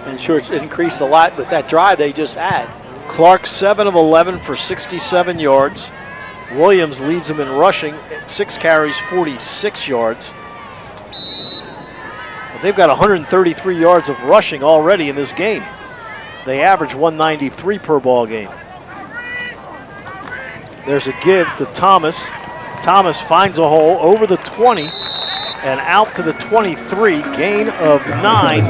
And sure, it's increased a lot with that drive they just had. Clark 7 of 11 for 67 yards. Williams leads them in rushing at 6 carries, 46 yards. But they've got 133 yards of rushing already in this game. They average 193 per ball game. There's a give to Thomas. Thomas finds a hole over the 20 and out to the 23. Gain of 9.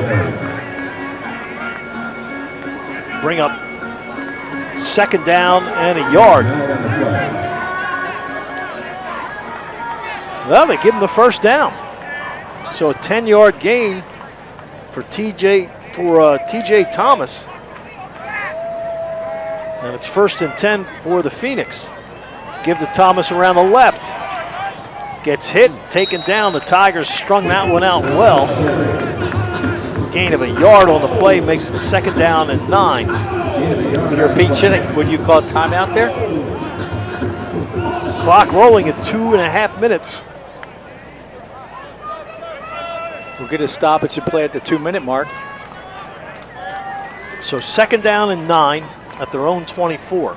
Bring up 2nd down and a yard. Well, they give him the first down. So a 10-yard gain for TJ Thomas. And it's 1st and 10 for the Phoenix. Give to Thomas around the left. Gets hit, taken down. The Tigers strung that one out well. Gain of a yard on the play makes it 2nd down and 9. If you're Pete Shinnick, would you call timeout there? Clock rolling at 2.5 minutes. We'll get a stoppage and play at the 2-minute mark. So 2nd down and 9 at their own 24.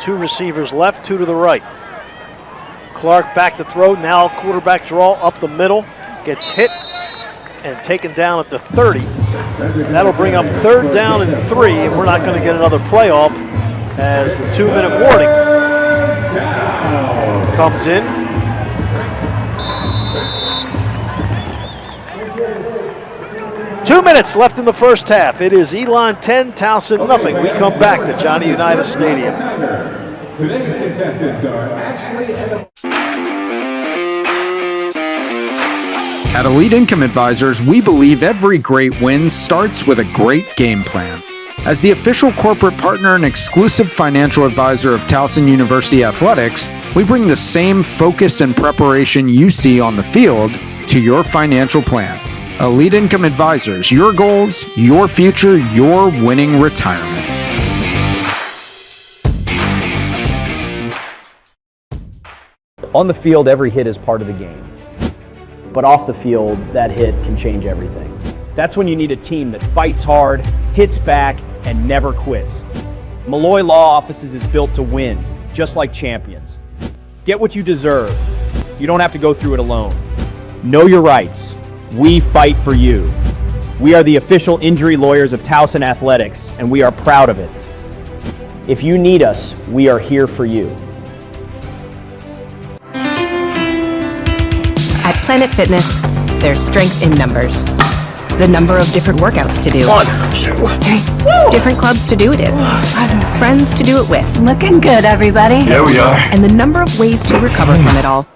2 receivers left, 2 to the right. Clark back to throw, now quarterback draw up the middle, gets hit and taken down at the 30. That'll bring up 3rd down and 3, and we're not going to get another playoff as the 2-minute warning comes in. Two minutes left in the first half. It is Elon 10, Towson nothing. We come back to Johnny Unitas Stadium. Today's contestants are Ashley and At Elite Income Advisors, we believe every great win starts with a great game plan. As the official corporate partner and exclusive financial advisor of Towson University Athletics, we bring the same focus and preparation you see on the field to your financial plan. Elite Income Advisors, your goals, your future, your winning retirement. On the field, every hit is part of the game. But off the field, that hit can change everything. That's when you need a team that fights hard, hits back, and never quits. Malloy Law Offices is built to win, just like champions. Get what you deserve. You don't have to go through it alone. Know your rights. We fight for you. We are the official injury lawyers of Towson Athletics, and we are proud of it. If you need us, we are here for you. At Planet Fitness, there's strength in numbers. The number of different workouts to do. 1, 2, 3. Different clubs to do it in. Friends to do it with. Looking good, everybody. Here we are. And the number of ways to recover from it all.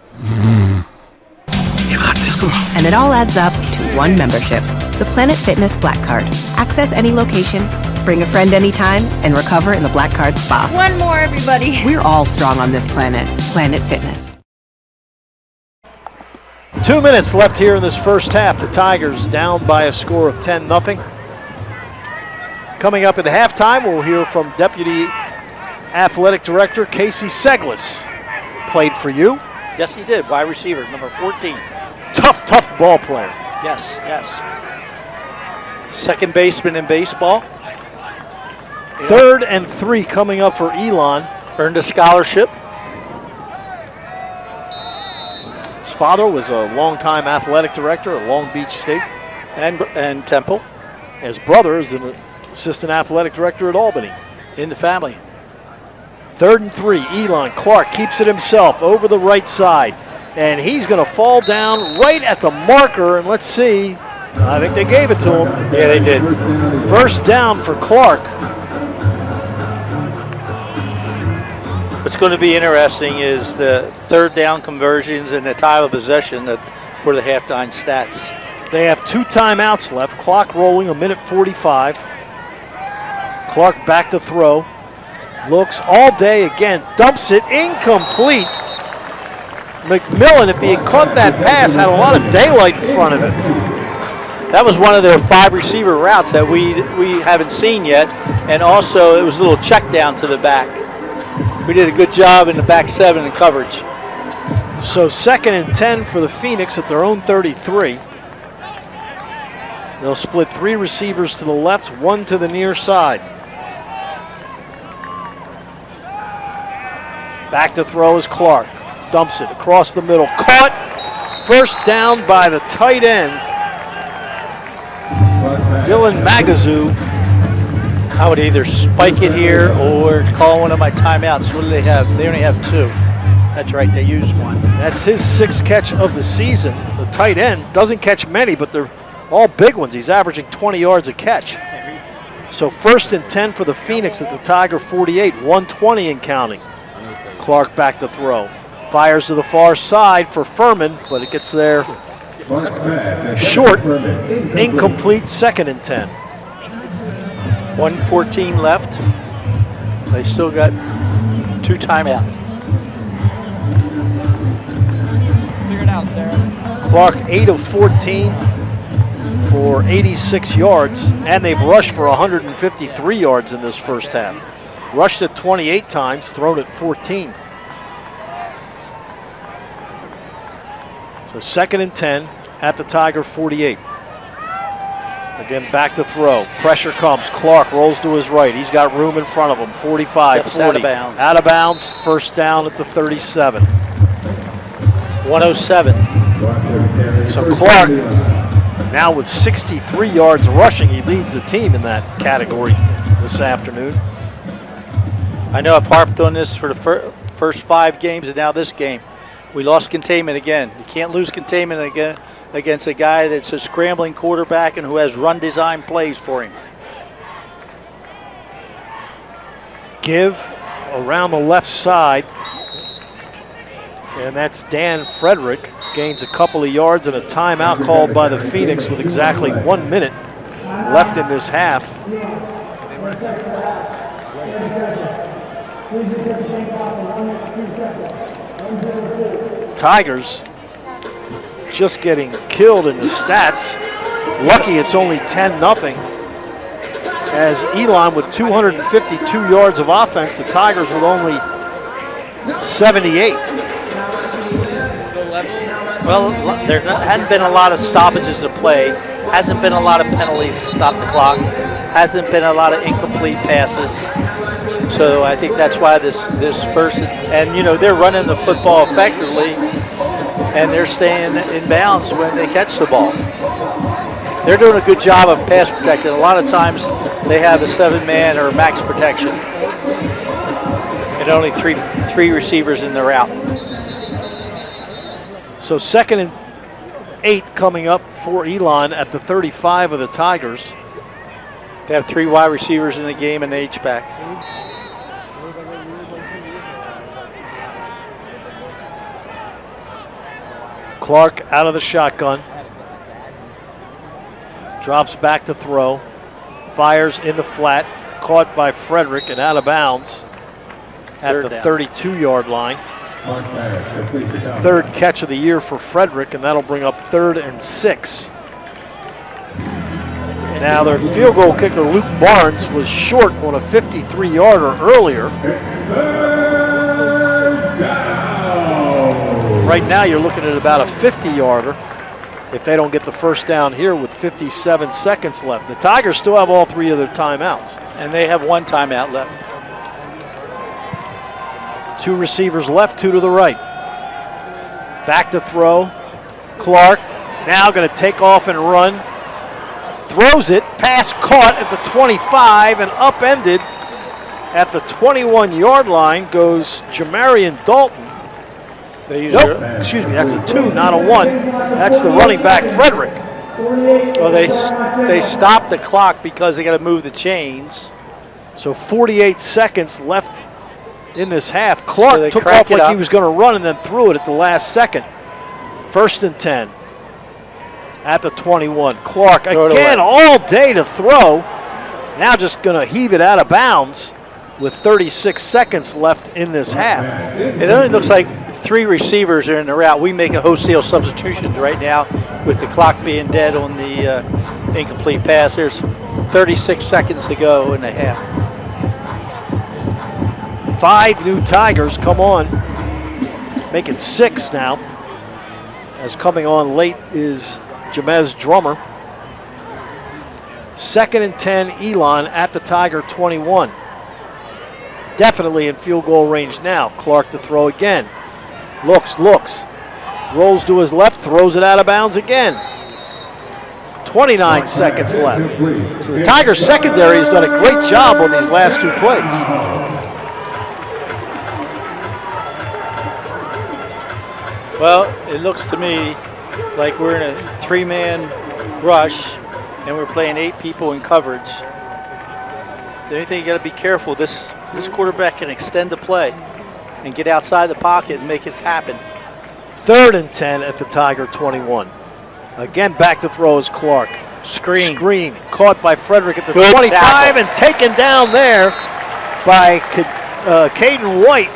You got this, come on. And it all adds up to one membership. The Planet Fitness Black Card. Access any location, bring a friend anytime, and recover in the Black Card Spa. One more, everybody. We're all strong on this planet. Planet Fitness. 2 minutes left here in this first half. The Tigers down by a score of 10-0. Coming up at halftime, we'll hear from Deputy Athletic Director Casey Seglis. Played for you. Yes, he did. Wide receiver, number 14. Tough ball player. Yes, yes. Second baseman in baseball. 3rd and 3 coming up for Elon. Earned a scholarship. His father was a longtime athletic director at Long Beach State. And Temple. His brother is an assistant athletic director at Albany. In the family. 3rd and 3, Elon. Clark keeps it himself over the right side. And he's going to fall down right at the marker. And let's see. I think they gave it to him. Yeah, they did. First down for Clark. What's going to be interesting is the 3rd down conversions and the time of possession for the halftime stats. They have 2 timeouts left. Clock rolling, 1:45. Clark back to throw. Looks all day again. Dumps it. Incomplete. McMillan, if he had caught that pass, had a lot of daylight in front of him. That was one of their 5 receiver routes that we haven't seen yet. And also, it was a little check down to the back. We did a good job in the back 7 in coverage. So 2nd and 10 for the Phoenix at their own 33. They'll split 3 receivers to the left, 1 to the near side. Back to throw is Clark. Dumps it across the middle. Caught. First down by the tight end. Dylan Magazoo. I would either spike it here or call one of my timeouts. What do they have? They only have 2. That's right, they used 1. That's his 6th catch of the season. The tight end doesn't catch many, but they're all big ones. He's averaging 20 yards a catch. So 1st and 10 for the Phoenix at the Tiger 48, 1:20 and counting. Clark back to throw. Fires to the far side for Furman, but it gets there short. Incomplete, 2nd and 10. 1:14 left. They still got 2 timeouts. Figure it out, Sarah. Clark 8 of 14 for 86 yards, and they've rushed for 153 yards in this first half. Rushed it 28 times, thrown it 14. So 2nd and 10 at the Tiger 48. Again, back to throw. Pressure comes. Clark rolls to his right. He's got room in front of him. 45, Steps 40. out of bounds. Out of bounds. First down at the 37. 107. So Clark now with 63 yards rushing. He leads the team in that category this afternoon. I know I've harped on this for the first 5 games and now this game. We lost containment again. You can't lose containment again against a guy that's a scrambling quarterback and who has run design plays for him. Give around the left side. And that's Dan Frederick. Gains a couple of yards and a timeout called by the Phoenix with exactly 1 minute left in this half. Tigers just getting killed in the stats. Lucky it's only 10-0. As Elon with 252 yards of offense, the Tigers with only 78. Well, there hadn't been a lot of stoppages of play. Hasn't been a lot of penalties to stop the clock. Hasn't been a lot of incomplete passes. So I think that's why this first, and you know, they're running the football effectively and they're staying in bounds when they catch the ball. They're doing a good job of pass protecting. A lot of times they have a 7-man or max protection and only three receivers in the route. So 2nd and 8 coming up for Elon at the 35 of the Tigers. They have 3 wide receivers in the game and the H-back. Clark out of the shotgun. Drops back to throw. Fires in the flat. Caught by Frederick and out of bounds at the 32-yard line. 3rd catch of the year for Frederick, and that'll bring up 3rd and 6. Now their field goal kicker, Luke Barnes, was short on a 53-yarder earlier. Right now you're looking at about a 50-yarder if they don't get the first down here with 57 seconds left. The Tigers still have all 3 of their timeouts. And they have 1 timeout left. 2 receivers left, 2 to the right. Back to throw. Clark now going to take off and run. Throws it, pass caught at the 25 and upended at the 21-yard line goes Jamarian Dalton. Excuse me, that's a 2, not a 1. That's the running back, Frederick. Well, they stopped the clock because they got to move the chains. So 48 seconds left in this half. Clark So took off like he was going to run and then threw it at the last second. 1st and 10 at the 21. Clark again all day to throw. Now just going to heave it out of bounds with 36 seconds left in this half. It only looks like 3 receivers are in the route. We make a wholesale substitutions right now with the clock being dead on the incomplete pass. There's 36 seconds to go in the half. 5 new Tigers come on, make it 6 now. As coming on late is Jamez Drummer. 2nd and 10, Elon at the Tiger 21. Definitely in field goal range now. Clark to throw again. Looks, rolls to his left, throws it out of bounds again. 29 seconds left. So the Tigers secondary has done a great job on these last 2 plays. Well, it looks to me like we're in a 3-man rush and we're playing 8 people in coverage. The only thing you got to be careful, this quarterback can extend the play and get outside the pocket and make it happen. 3rd and 10 at the Tiger 21. Again, back to throw is Clark. Screen caught by Frederick at the 25 tackle. And taken down there by Caden White.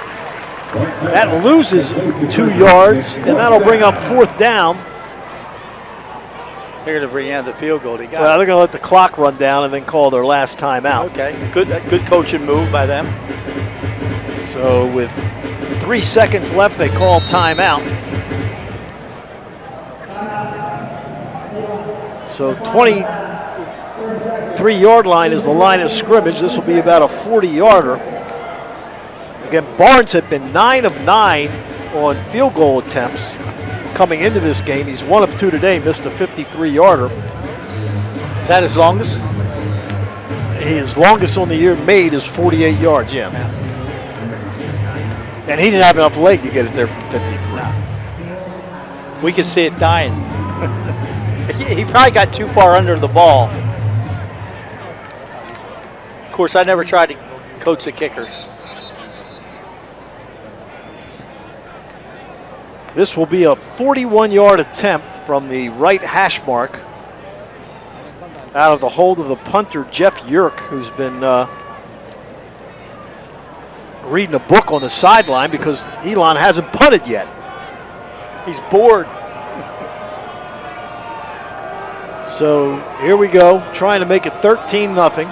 That loses 2 yards, and that'll bring up 4th down. They're going to bring out the field goal. They're going to let the clock run down and then call their last timeout. Okay, good coaching move by them. So with 3 seconds left, they call timeout. So 53-yard line is the line of scrimmage. This will be about a 40-yarder. Again, Barnes had been 9 of 9 on field goal attempts coming into this game. He's 1 of 2 today, missed a 53-yarder. Is that his longest? His longest on the year made is 48 yards, yeah. And he didn't have enough leg to get it there from 53. We could see it dying. He probably got too far under the ball. Of course, I never tried to coach the kickers. This will be a 41-yard attempt from the right hash mark out of the hold of the punter, Jeff Yerk, who's been reading a book on the sideline because Elon hasn't punted yet. He's bored. So here we go, trying to make it 13-0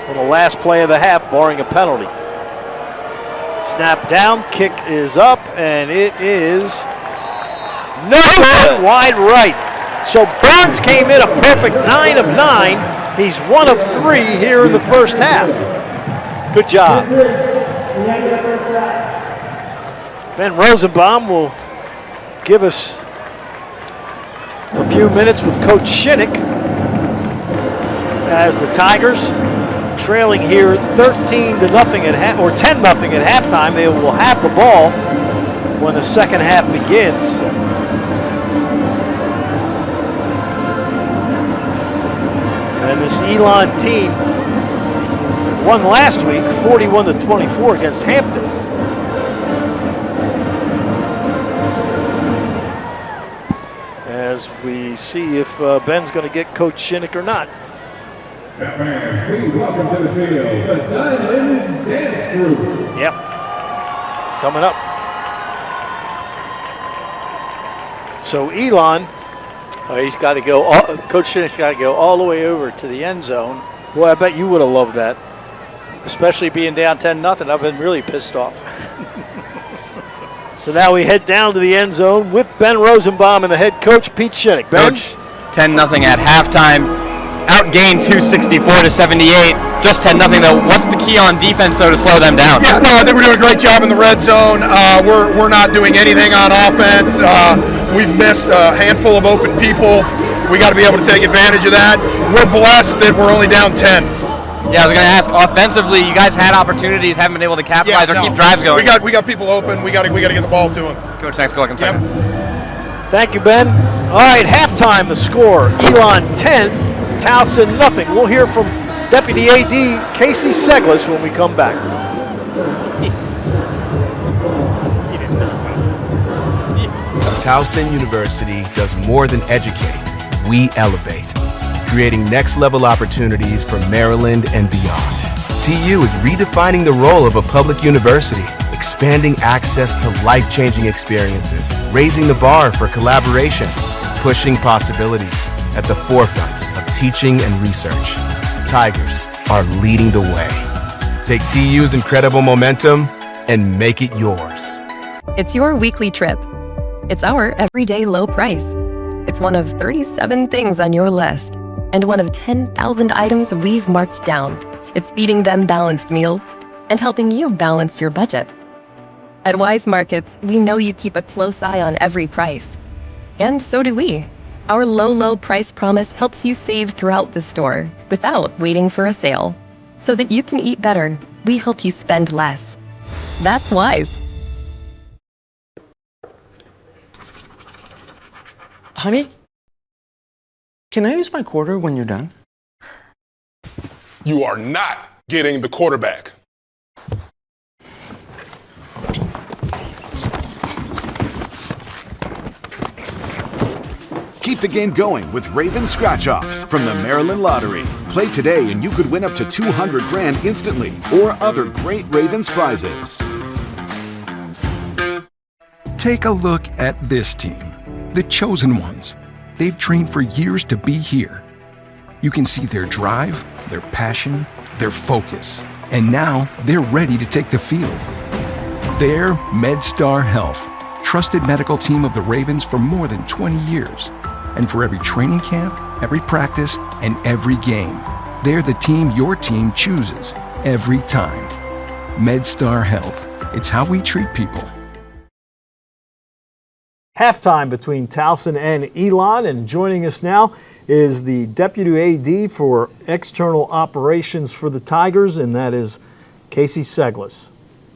on the last play of the half, barring a penalty. Snap down, kick is up, and it is no good, wide right. So Burns came in a perfect 9 of 9. He's 1 of 3 here in the first half. Good job. Ben Rosenbaum will give us a few minutes with Coach Shinnick as the Tigers trailing here 13-0 at or 10-0 at halftime. They will have the ball when the second half begins. And this Elon team won last week 41-24 against Hampton. As we see if Ben's going to get Coach Shinnick or not. Please welcome to the field, the Diamonds Dance Group. Yep, coming up. So Elon, he's got to go. Coach Shinnick's got to go all the way over to the end zone. Boy, I bet you would have loved that. Especially being down 10-0. I've been really pissed off. So now we head down to the end zone with Ben Rosenbaum and the head coach, Pete Shinnick. Ben? Coach, 10-0 at halftime. Outgained 264-78. Just 10-0 though. What's the key on defense though to slow them down? Yeah, no, I think we're doing a great job in the red zone. We're not doing anything on offense. We've missed a handful of open people. We got to be able to take advantage of that. We're blessed that we're only down 10. Yeah, I was going to ask, offensively, you guys had opportunities, haven't been able to capitalize or keep drives going. We got people open. We got to get the ball to them. Coach, thanks. Go ahead. Yep. Thank you, Ben. All right, halftime, the score: Elon 10, Towson 0. We'll hear from Deputy AD Casey Seglis when we come back. Towson University does more than educate. We elevate, creating next-level opportunities for Maryland and beyond. TU is redefining the role of a public university, expanding access to life-changing experiences, raising the bar for collaboration, pushing possibilities at the forefront of teaching and research. Tigers are leading the way. Take TU's incredible momentum and make it yours. It's your weekly trip. It's our everyday low price. It's one of 37 things on your list and one of 10,000 items we've marked down. It's feeding them balanced meals and helping you balance your budget. At Wise Markets, we know you keep a close eye on every price. And so do we. Our low price promise helps you save throughout the store without waiting for a sale. So that you can eat better, we help you spend less. That's Wise. Honey, can I use my quarter when you're done? You are not getting the quarterback. Keep the game going with Raven Scratch-Offs from the Maryland Lottery. Play today and you could win up to $200 grand instantly or other great Ravens prizes. Take a look at this team, the chosen ones. They've trained for years to be here. You can see their drive, their passion, their focus, and now they're ready to take the field. They're MedStar Health, trusted medical team of the Ravens for more than 20 years. And for every training camp, every practice, and every game, They're the team your team chooses every time. MedStar Health. It's how we treat people. Halftime between Towson and Elon, and joining us now is the Deputy AD for External Operations for the Tigers, and that is Casey Seglis,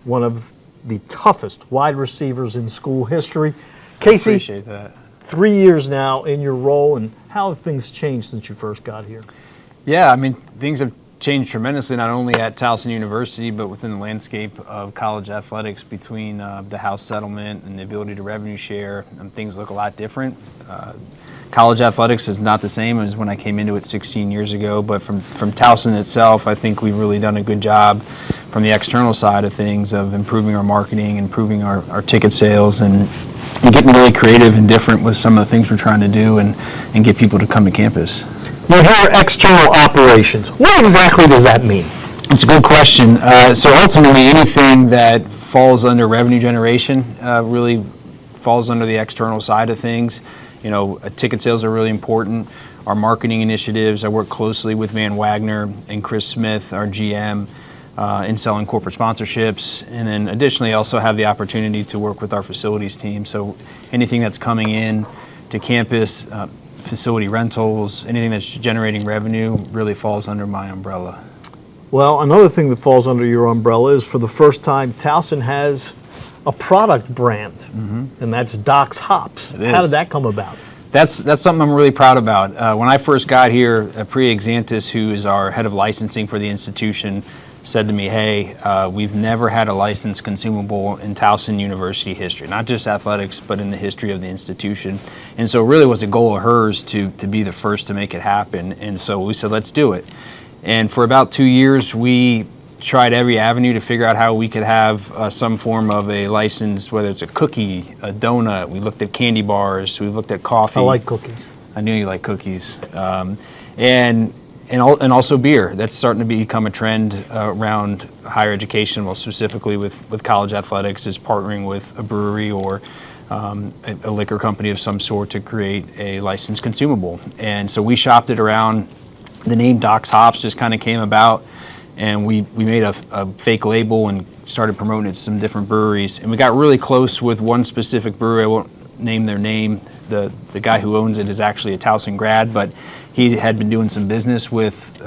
one of the toughest wide receivers in school history. Casey, Appreciate that. 3 years now in your role, and how have things changed since you first got here? Yeah, I mean, things have changed tremendously, not only at Towson University, but within the landscape of college athletics between the House settlement and the ability to revenue share. Things look a lot different. College athletics is not the same as when I came into it 16 years ago, but from Towson itself, I think we've really done a good job from the external side of things of improving our marketing, improving our ticket sales, and getting really creative and different with some of the things we're trying to do and get people to come to campus. You hear external operations. What exactly does that mean? It's a good question. So ultimately, anything that falls under revenue generation really falls under the external side of things. You know, ticket sales are really important. Our marketing initiatives, I work closely with Van Wagner and Chris Smith, our GM, in selling corporate sponsorships. And then additionally, I also have the opportunity to work with our facilities team. So anything that's coming in to campus, facility rentals, anything that's generating revenue really falls under my umbrella. Well, another thing that falls under your umbrella is for the first time, Towson has a product brand, and that's Doc's Hops. How did that come about? That's something I'm really proud about. When I first got here, Priya Xantis, who is our head of licensing for the institution, said to me, hey, we've never had a licensed consumable in Towson University history, not just athletics, but in the history of the institution. And so it really was a goal of hers to be the first to make it happen. And so we said, let's do it. And for about 2 years, we tried every avenue to figure out how we could have some form of a license, whether it's a cookie, a donut. We looked at candy bars. We looked at coffee. I like cookies. I knew you like cookies. And also beer. That's starting to become a trend around higher education, well, specifically with college athletics, is partnering with a brewery or a liquor company of some sort to create a licensed consumable. And so we shopped it around. The name Doc's Hops just kind of came about, and we made a fake label and started promoting it to some different breweries. And we got really close with one specific brewery. I won't name their name. The guy who owns it is actually a Towson grad, but he had been doing some business with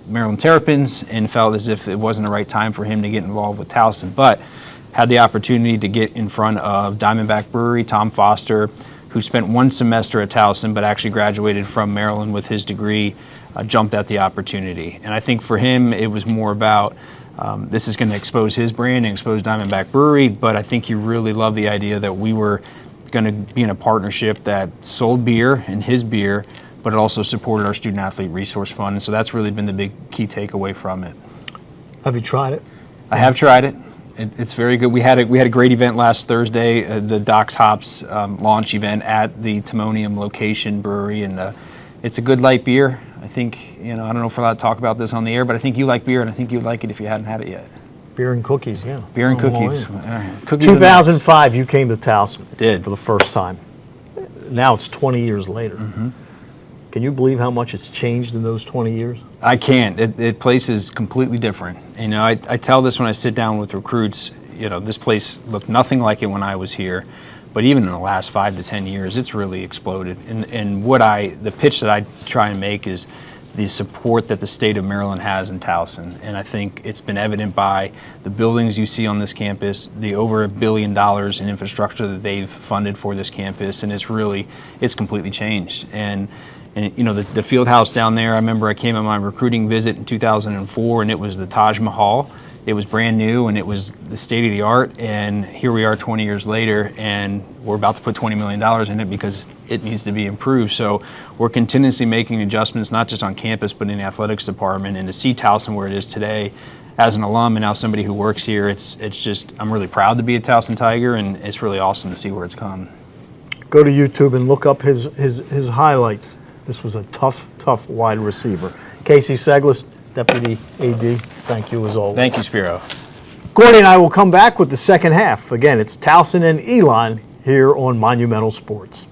Maryland Terrapins and felt as if it wasn't the right time for him to get involved with Towson, but had the opportunity to get in front of Diamondback Brewery, Tom Foster, who spent one semester at Towson but actually graduated from Maryland with his degree, jumped at the opportunity. And I think for him it was more about this is going to expose his brand and expose Diamondback Brewery, but I think he really loved the idea that we were going to be in a partnership that sold beer and his beer, but it also supported our Student Athlete Resource Fund. And so that's really been the big key takeaway from it. Have you tried it? I have tried it. It's very good. We had a great event last Thursday, the Doc's Hops launch event at the Timonium location brewery, and it's a good light beer. I think, I don't know if we're allowed to talk about this on the air, but I think you like beer, and I think you'd like it if you hadn't had it yet. Beer and cookies, yeah. Beer and cookies. Cookies 2005, you came to Towson. I did. For the first time. Now it's 20 years later. Can you believe how much it's changed in those 20 years? I can't. The place is completely different. I tell this when I sit down with recruits. This place looked nothing like it when I was here, but even in the last 5 to 10 years, it's really exploded. And the pitch that I try and make is the support that the state of Maryland has in Towson. And I think it's been evident by the buildings you see on this campus, the over $1 billion in infrastructure that they've funded for this campus, and it's completely changed. And the field house down there, I remember I came on my recruiting visit in 2004, and it was the Taj Mahal. It was brand new, and it was the state of the art, and here we are 20 years later, and we're about to put $20 million in it because it needs to be improved. So we're continuously making adjustments, not just on campus, but in the athletics department. And to see Towson where it is today, as an alum and now somebody who works here, it's just, I'm really proud to be a Towson Tiger, and it's really awesome to see where it's come. Go to YouTube and look up his highlights. This was a tough wide receiver. Casey Seglis, Deputy AD, thank you as always. Thank you, Spiro. Gordy and I will come back with the second half. Again, it's Towson and Elon here on Monumental Sports.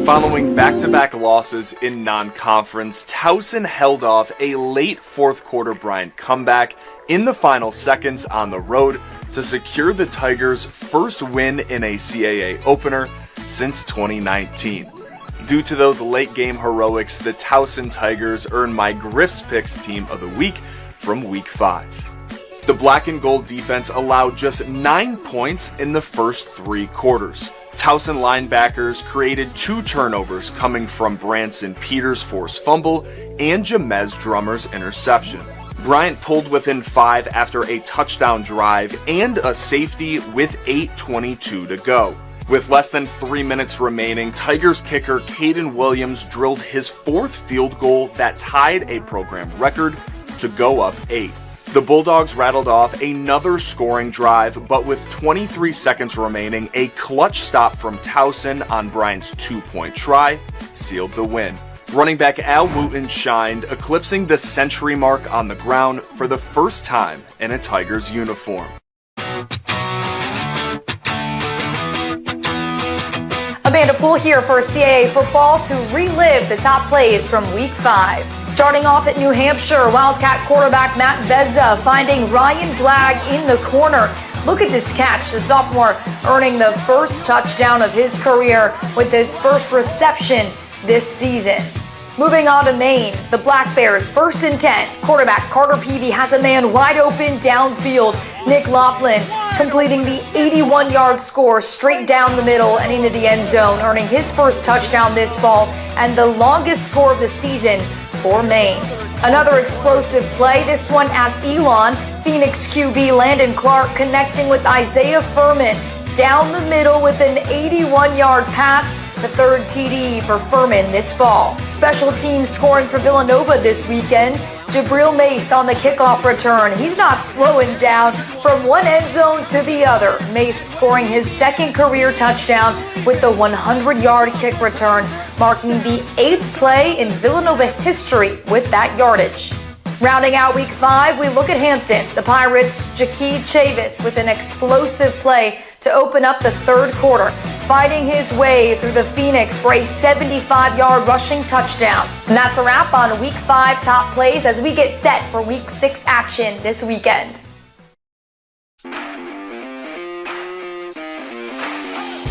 Following back-to-back losses in non-conference, Towson held off a late fourth quarter Bryant comeback in the final seconds on the road to secure the Tigers' first win in a CAA opener since 2019. Due to those late game heroics, the Towson Tigers earned my Griff's Picks Team of the Week from Week 5. The black and gold defense allowed just 9 points in the first 3 quarters. Towson linebackers created 2 turnovers coming from Branson Peters' forced fumble and Jamez Drummer's interception. Bryant pulled within 5 after a touchdown drive and a safety with 8:22 to go. With less than 3 minutes remaining, Tigers kicker Caden Williams drilled his 4th field goal that tied a program record to go up 8. The Bulldogs rattled off another scoring drive, but with 23 seconds remaining, a clutch stop from Towson on Bryant's 2-point try sealed the win. Running back Al Wooten shined, eclipsing the century mark on the ground for the first time in a Tigers uniform. Amanda Poole here for CAA football to relive the top plays from Week 5. Starting off at New Hampshire, Wildcat quarterback Matt Vezza finding Ryan Blagg in the corner. Look at this catch, the sophomore earning the first touchdown of his career with his first reception this season. Moving on to Maine, the Black Bears 1st and 10. Quarterback Carter Peavy has a man wide open downfield. Nick Laughlin completing the 81-yard score straight down the middle and into the end zone, earning his first touchdown this fall and the longest score of the season for Maine. Another explosive play, this one at Elon. Phoenix QB Landon Clark connecting with Isaiah Furman down the middle with an 81-yard pass, the 3rd TD for Furman this fall. Special teams scoring for Villanova this weekend. Jabril Mace on the kickoff return. He's not slowing down from one end zone to the other. Mace scoring his 2nd career touchdown with the 100-yard kick return, marking the 8th play in Villanova history with that yardage. Rounding out Week 5, we look at Hampton. The Pirates' Jakeed Chavis with an explosive play to open up the 3rd quarter, fighting his way through the Phoenix for a 75-yard rushing touchdown. And that's a wrap on Week 5 top plays as we get set for Week 6 action this weekend.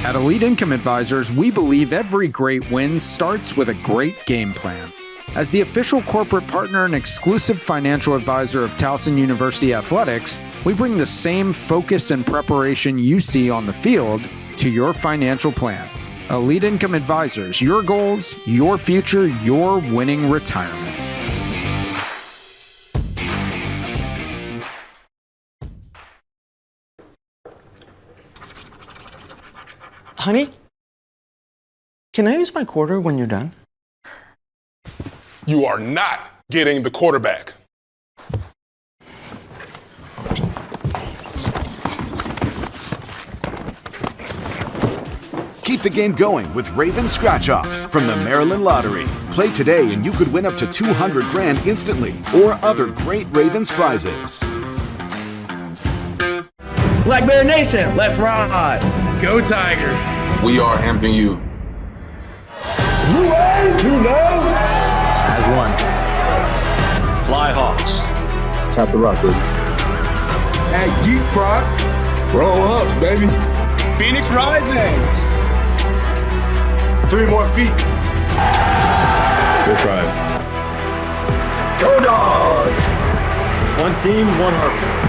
At Elite Income Advisors, we believe every great win starts with a great game plan. As the official corporate partner and exclusive financial advisor of Towson University Athletics, we bring the same focus and preparation you see on the field to your financial plan. Elite Income Advisors, your goals, your future, your winning retirement. Honey, can I use my quarter when you're done? You are not getting the quarterback. Keep the game going with Raven Scratch-Offs from the Maryland Lottery. Play today and you could win up to $200,000 instantly or other great Ravens prizes. Black Bear Nation, let's ride. Go Tigers. We are Hampton U. You ready to go? As one. Fly Hawks. Tap the rock, baby. Hey, Geek Prod. Roll ups, baby. Phoenix Rising. 3 more feet. Good try. Go Dogs. One team, one heart.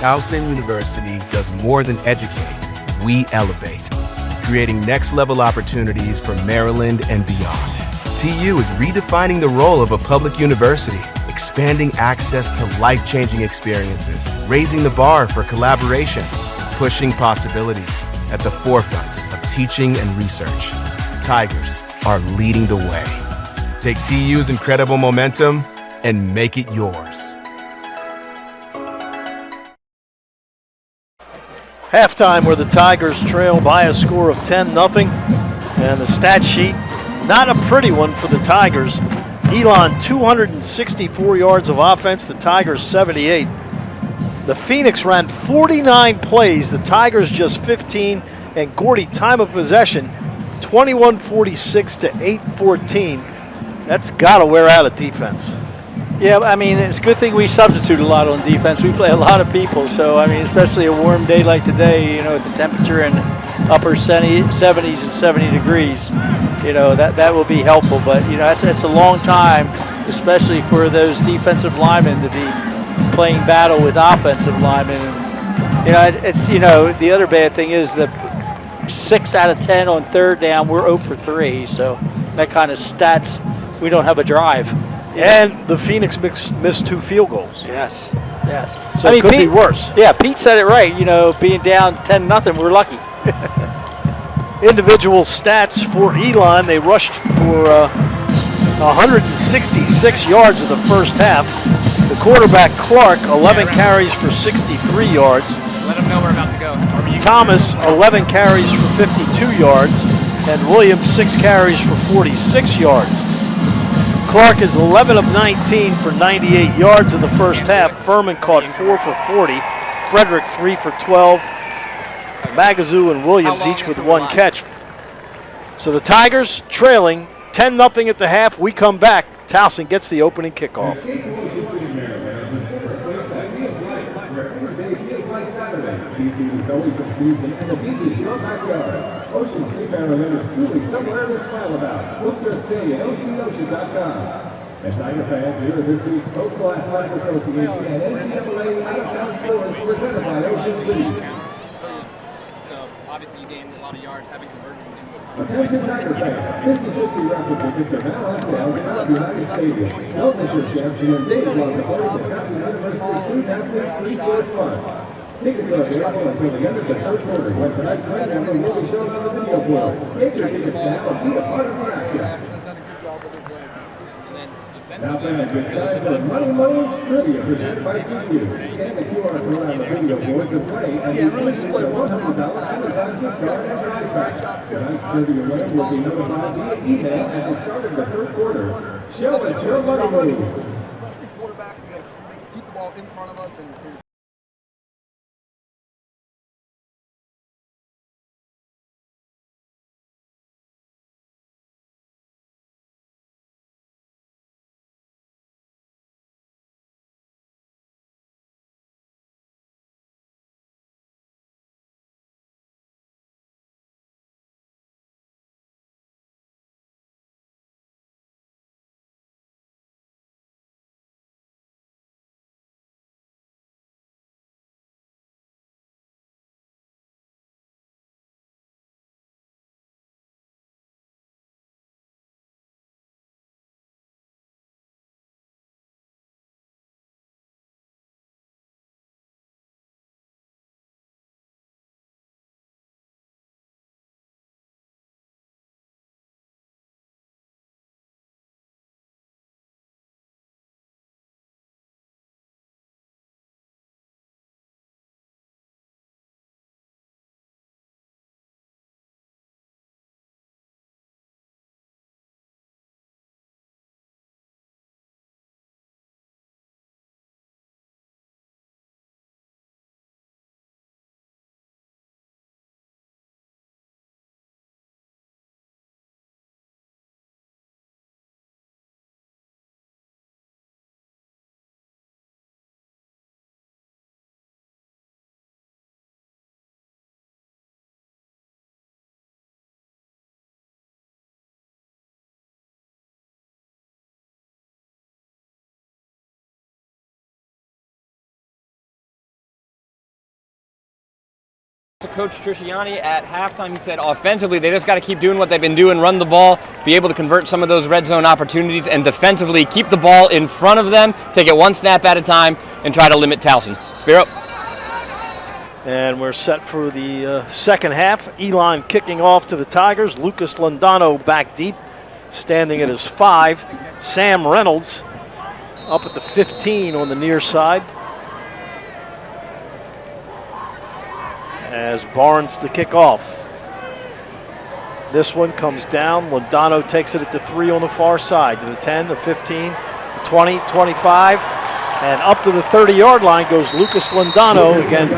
Towson University does more than educate. We elevate, creating next-level opportunities for Maryland and beyond. TU is redefining the role of a public university, expanding access to life-changing experiences, raising the bar for collaboration, pushing possibilities at the forefront of about teaching and research, Tigers are leading the way. Take TU's incredible momentum and make it yours. Halftime where the Tigers trail by a score of 10-0. And the stat sheet, not a pretty one for the Tigers. Elon, 264 yards of offense, the Tigers 78. The Phoenix ran 49 plays, the Tigers just 15, and Gordy, time of possession, 21:46 to 8:14. That's got to wear out a defense. Yeah, I mean, it's a good thing we substitute a lot on defense. We play a lot of people, so, I mean, especially a warm day like today, you know, with the temperature in upper 70s and 70 degrees, you know, that will be helpful. But, you know, it's a long time, especially for those defensive linemen to be playing battle with offensive linemen. And, you know, it's you know, the other bad thing is that 6 out of 10 on third down, we're 0 for 3. So that kind of stats, we don't have a drive. And the Phoenix missed 2 field goals. Yes. So I mean, it could be worse. Yeah, Pete said it right. You know, being down 10-0, we're lucky. Individual stats for Elon, they rushed for 166 yards in the first half. The quarterback, Clark, 11 carries for 63 yards. Let them know we're about to go. Thomas, 11 carries for 52 yards. And Williams, 6 carries for 46 yards. Clark is 11 of 19 for 98 yards in the first half. Furman caught 4 for 40. Frederick 3 for 12. Magazoo and Williams each with 1 catch. So the Tigers trailing 10-0 at the half. We come back. Towson gets the opening kickoff. Seafood is always in season, and the beach is your backyard. Ocean City, Maryland is truly somewhere to smile about. Book your stay at OCOcean.com. And Tiger fans, here are this week's Coastal Athletic Association and NCAA out-of-town stores presented by Ocean City. So obviously you gained a lot of yards having converted. Attention Tiger fans, 50-50 raffle tickets are now on sale at United Stadium. Don't miss your chance to win big ones aboard the Towson University Student Athlete Resource Fund. Tickets are available until the end of the third quarter, when tonight's red number will be shown on the video board. Get your tickets now and be a part of the action. Now fans, it's time for Money Moves Trivia presented by CQ. Scan the QR code on the video board to play and you really just play $100 Amazon gift card and prize back. Tonight's trivia winner will be notified via email at the start of the third quarter. Show us your Money Moves. Quarterback, we got to keep the ball in front of us and Coach Trisciani at halftime, he said offensively they just got to keep doing what they've been doing, run the ball, be able to convert some of those red zone opportunities, and defensively keep the ball in front of them, take it one snap at a time, and try to limit Towson. Spiro? And we're set for the second half. Elon kicking off to the Tigers. Lucas Londano back deep, standing at his 5. Sam Reynolds up at the 15 on the near side. As Barnes to kick off. This one comes down. Londano takes it at the 3 on the far side. To the 10, the 15, the 20, 25. And up to the 30-yard line goes Lucas Londano. Again,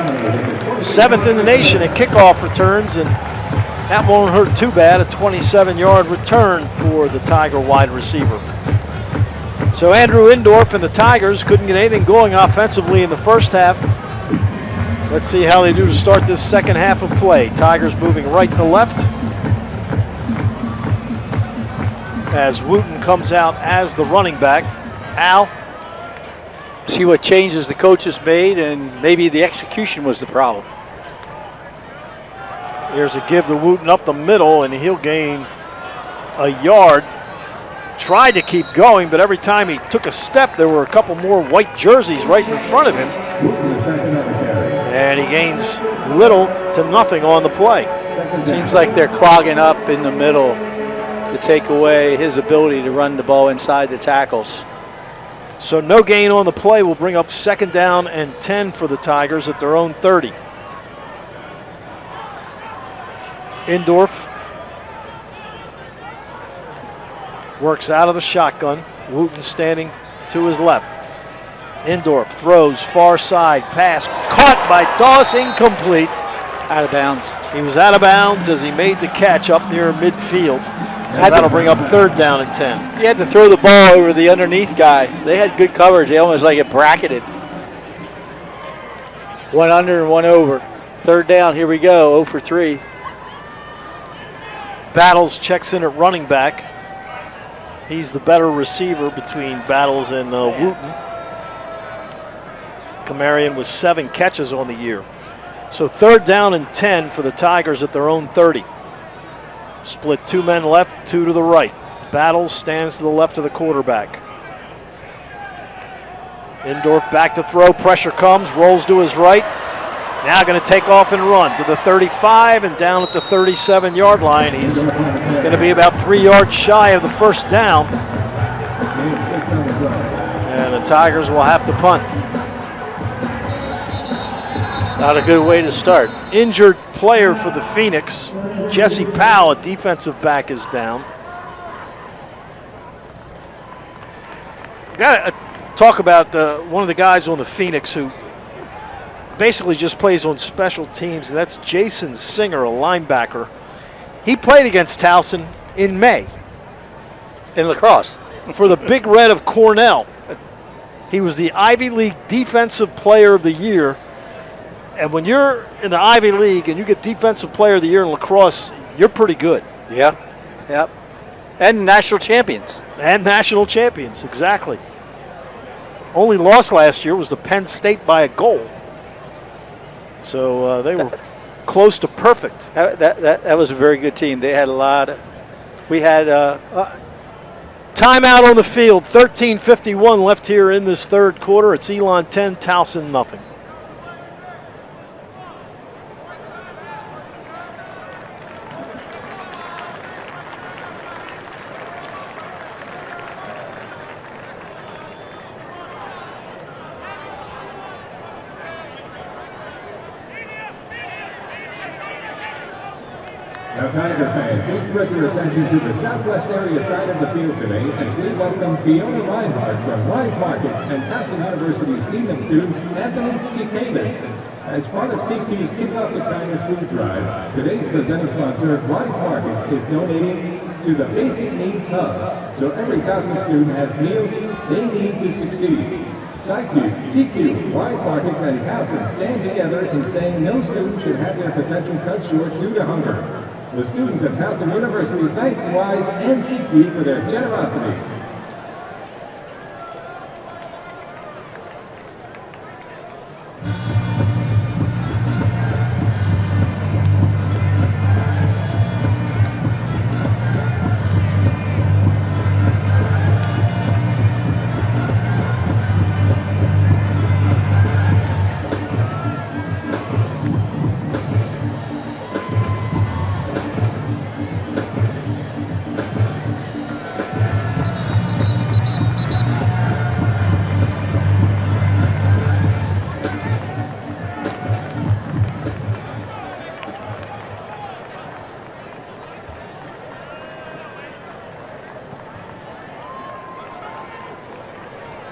7th in the nation at kickoff returns. And that won't hurt too bad. A 27-yard return for the Tiger wide receiver. So Andrew Indorf and the Tigers couldn't get anything going offensively in the first half. Let's see how they do to start this second half of play. Tigers moving right to left. As Wooten comes out as the running back. Al? See what changes the coaches made, and maybe the execution was the problem. Here's a give to Wooten up the middle, and he'll gain a yard. Tried to keep going, but every time he took a step, there were a couple more white jerseys right in front of him. And he gains little to nothing on the play. Seems like they're clogging up in the middle to take away his ability to run the ball inside the tackles. So no gain on the play will bring up 2nd down and 10 for the Tigers at their own 30. Indorf works out of the shotgun. Wooten standing to his left. Indorf throws far side, pass caught by Doss, incomplete. Out of bounds. He was out of bounds as he made the catch up near midfield. So that'll bring up 3rd down and 10. He had to throw the ball over the underneath guy. They had good coverage. They almost like it bracketed. One under and one over. 3rd down, here we go, 0 for 3. Battles checks in at running back. He's the better receiver between Battles and Wooten. Kamarian with 7 catches on the year. So 3rd down and 10 for the Tigers at their own 30. Split 2 men left, 2 to the right. Battles stands to the left of the quarterback. Indorf back to throw, pressure comes, rolls to his right. Now going to take off and run to the 35 and down at the 37-yard line. He's going to be about 3 yards shy of the 1st down. And the Tigers will have to punt. Not a good way to start. Injured player for the Phoenix. Jesse Powell, a defensive back, is down. Got to talk about one of the guys on the Phoenix who basically just plays on special teams, and that's Jason Singer, a linebacker. He played against Towson in May. In lacrosse. For the Big Red of Cornell. He was the Ivy League Defensive Player of the Year. And when you're in the Ivy League and you get Defensive Player of the Year in lacrosse, you're pretty good. Yeah. Yep. And national champions. And national champions, exactly. Only loss last year was to Penn State by a goal. So they were close to perfect. That was a very good team. They had a lot of, we had timeout on the field. 13:51 left here in this 3rd quarter. It's Elon 10, Towson nothing. Now, Tiger fans, please direct your attention to the southwest area side of the field today as we welcome Fiona Reinhardt from Wise Markets and Towson University's Dean of Students, Anthony Skikavis. As part of CQ's Kickoff to Kindness food drive, today's presenting sponsor, Wise Markets, is donating to the Basic Needs Hub, so every Towson student has meals they need to succeed. CQ, Wise Markets, and Towson stand together in saying no student should have their potential cut short due to hunger. The students at Towson University thank Wise and CQ for their generosity.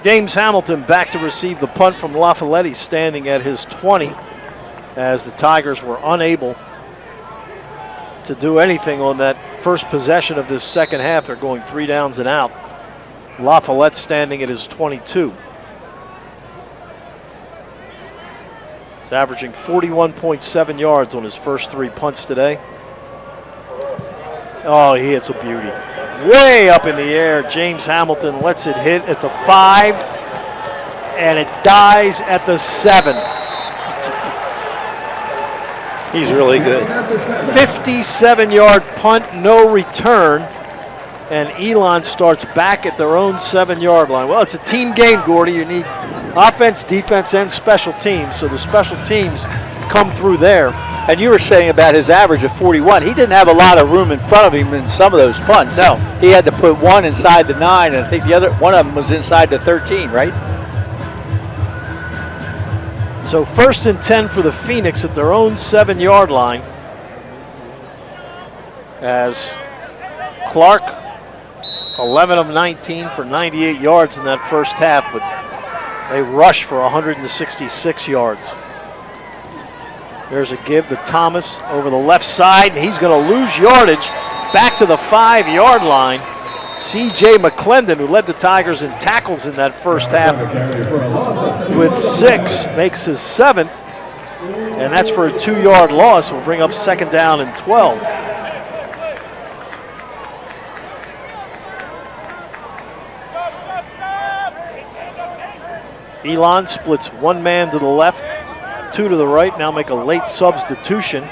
James Hamilton back to receive the punt from LaFollette, standing at his 20, as the Tigers were unable to do anything on that first possession of this second half. They're going 3 downs and out. LaFollette standing at his 22. He's averaging 41.7 yards on his first 3 punts today. Oh, he hits a beauty. Way up in the air. James Hamilton lets it hit at the 5, and it dies at the 7. He's really good. 57-yard punt, no return. And Elon starts back at their own 7-yard line. Well, it's a team game, Gordy. You need offense, defense, and special teams. So the special teams come through there. And you were saying about his average of 41. He didn't have a lot of room in front of him in some of those punts. No. He had to put one inside the 9, and I think the other one of them was inside the 13, right? So 1st and 10 for the Phoenix at their own 7-yard line. As Clark, 11 of 19 for 98 yards in that first half, but they rush for 166 yards. There's a give to Thomas over the left side, and he's going to lose yardage back to the 5-yard line. C.J. McClendon, who led the Tigers in tackles in that first half with 6, makes his 7th, and that's for a 2-yard loss. We'll bring up 2nd down and 12. Elon splits 1 man to the left, 2 to the right. Now make a late substitution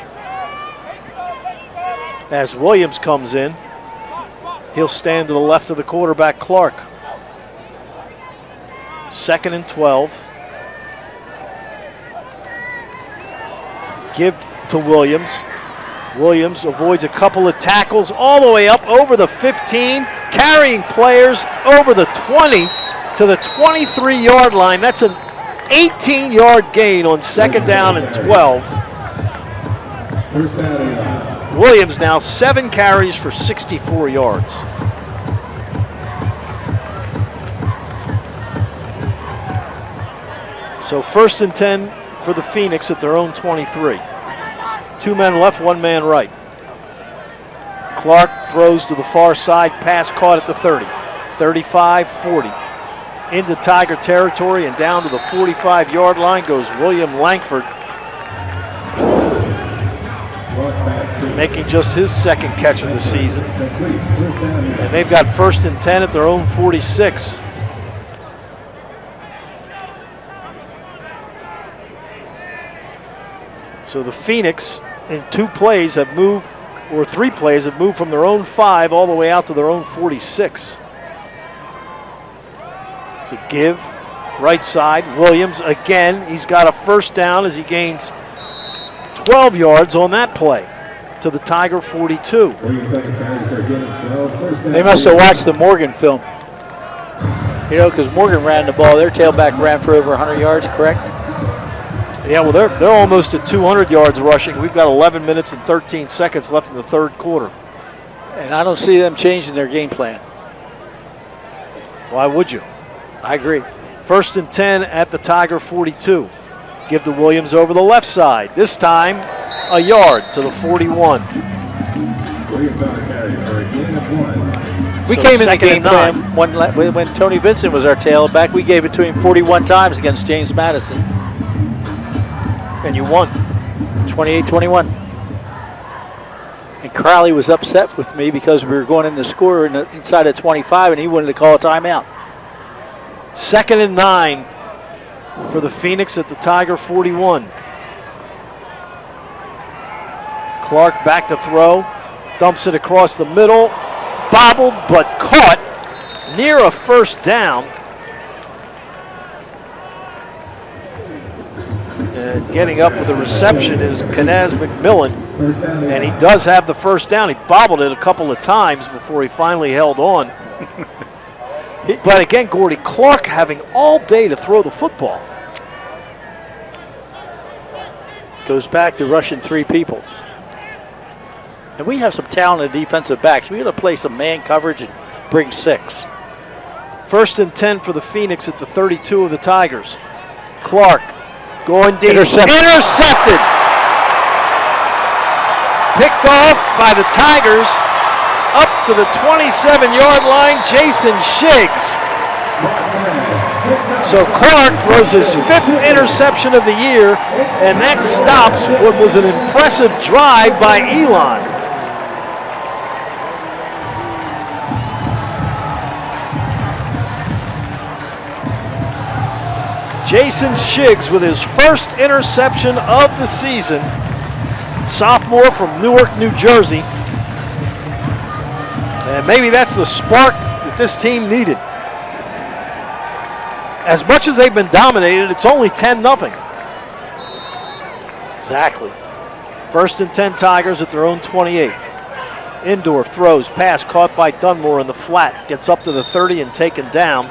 as Williams comes in. He'll stand to the left of the quarterback, Clark. 2nd and 12. Give to Williams. Williams avoids a couple of tackles all the way up over the 15, carrying players over the 20 to the 23-yard line. That's an 18-yard gain on 2nd down and 12. Williams now 7 carries for 64 yards. So 1st and 10 for the Phoenix at their own 23. 2 men left, 1 man right. Clark throws to the far side, pass caught at the 30, 35, 40. Into Tiger territory and down to the 45-yard line goes William Langford, making just his 2nd catch of the season. And they've got 1st and 10 at their own 46. So the Phoenix in 2 plays have moved, or 3 plays have moved from their own 5 all the way out to their own 46. So give, right side, Williams again. He's got a 1st down as he gains 12 yards on that play to the Tiger 42. They must have watched the Morgan film. You know, because Morgan ran the ball. Their tailback ran for over 100 yards, correct? Yeah, well, they're almost at 200 yards rushing. We've got 11 minutes and 13 seconds left in the 3rd quarter. And I don't see them changing their game plan. Why would you? I agree. 1st and 10 at the Tiger 42. Give to Williams over the left side. This time, a yard to the 41. We came in the game plan when Tony Vincent was our tailback. We gave it to him 41 times against James Madison. And you won. 28-21. And Crowley was upset with me because we were going in to score inside of 25, and he wanted to call a timeout. 2nd and 9 for the Phoenix at the Tiger 41. Clark back to throw, dumps it across the middle, bobbled but caught near a 1st down. And getting up with the reception is Kanaz McMillan, and he does have the 1st down. He bobbled it a couple of times before he finally held on. But again, Gordy, Clark having all day to throw the football. Goes back to rushing 3 people. And we have some talented defensive backs. We got to play some man coverage and bring 6. First and 10 for the Phoenix at the 32 of the Tigers. Clark going deep. Intercepted. Picked off by the Tigers up to the 27-yard line, Jason Shiggs. So Clark throws his 5th interception of the year, and that stops what was an impressive drive by Elon. Jason Shiggs with his first interception of the season. Sophomore from Newark, New Jersey. And maybe that's the spark that this team needed. As much as they've been dominated, it's only 10-0. Exactly. First and 10 Tigers at their own 28. Indorf throws, pass caught by Dunmore in the flat. Gets up to the 30 and taken down.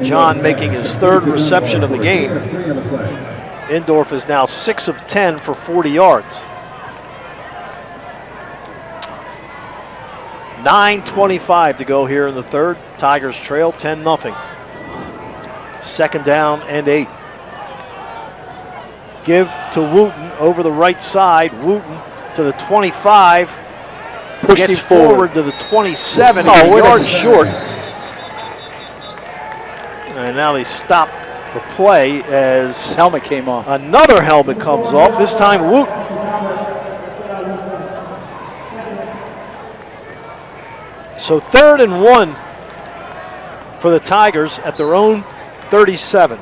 John making his 3rd reception of the game. Indorf is now 6 of 10 for 40 yards. 9:25 to go here in the 3rd. Tigers trail 10-0. 2nd down and 8. Give to Wooten over the right side. Wooten to the 25. Gets forward to the 27. He's a yard short. And now they stop the play as helmet came off. Another helmet comes off, this time Wooten. So 3rd and 1 for the Tigers at their own 37.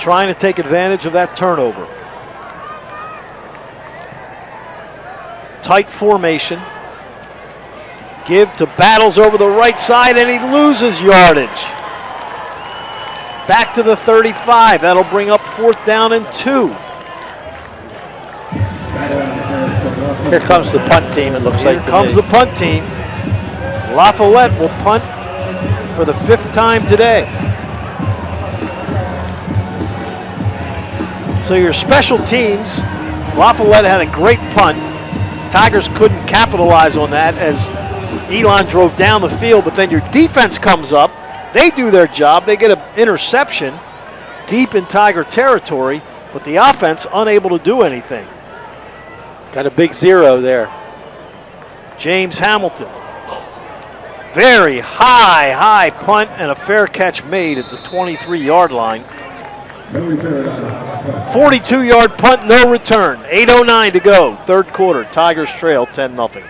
Trying to take advantage of that turnover. Tight formation. Give to Battles over the right side, and he loses yardage. Back to the 35. That'll bring up 4th down and 2. Here comes the punt team, it looks like. Here comes the punt team. LaFollette will punt for the 5th time today. So your special teams, LaFollette had a great punt. Tigers couldn't capitalize on that as Elon drove down the field, but then your defense comes up. They do their job. They get an interception deep in Tiger territory, but the offense unable to do anything. Got a big 0 there. James Hamilton. Very high punt and a fair catch made at the 23-yard line. 42-yard punt, no return. 8:09 to go, 3rd quarter. Tigers trail 10-0.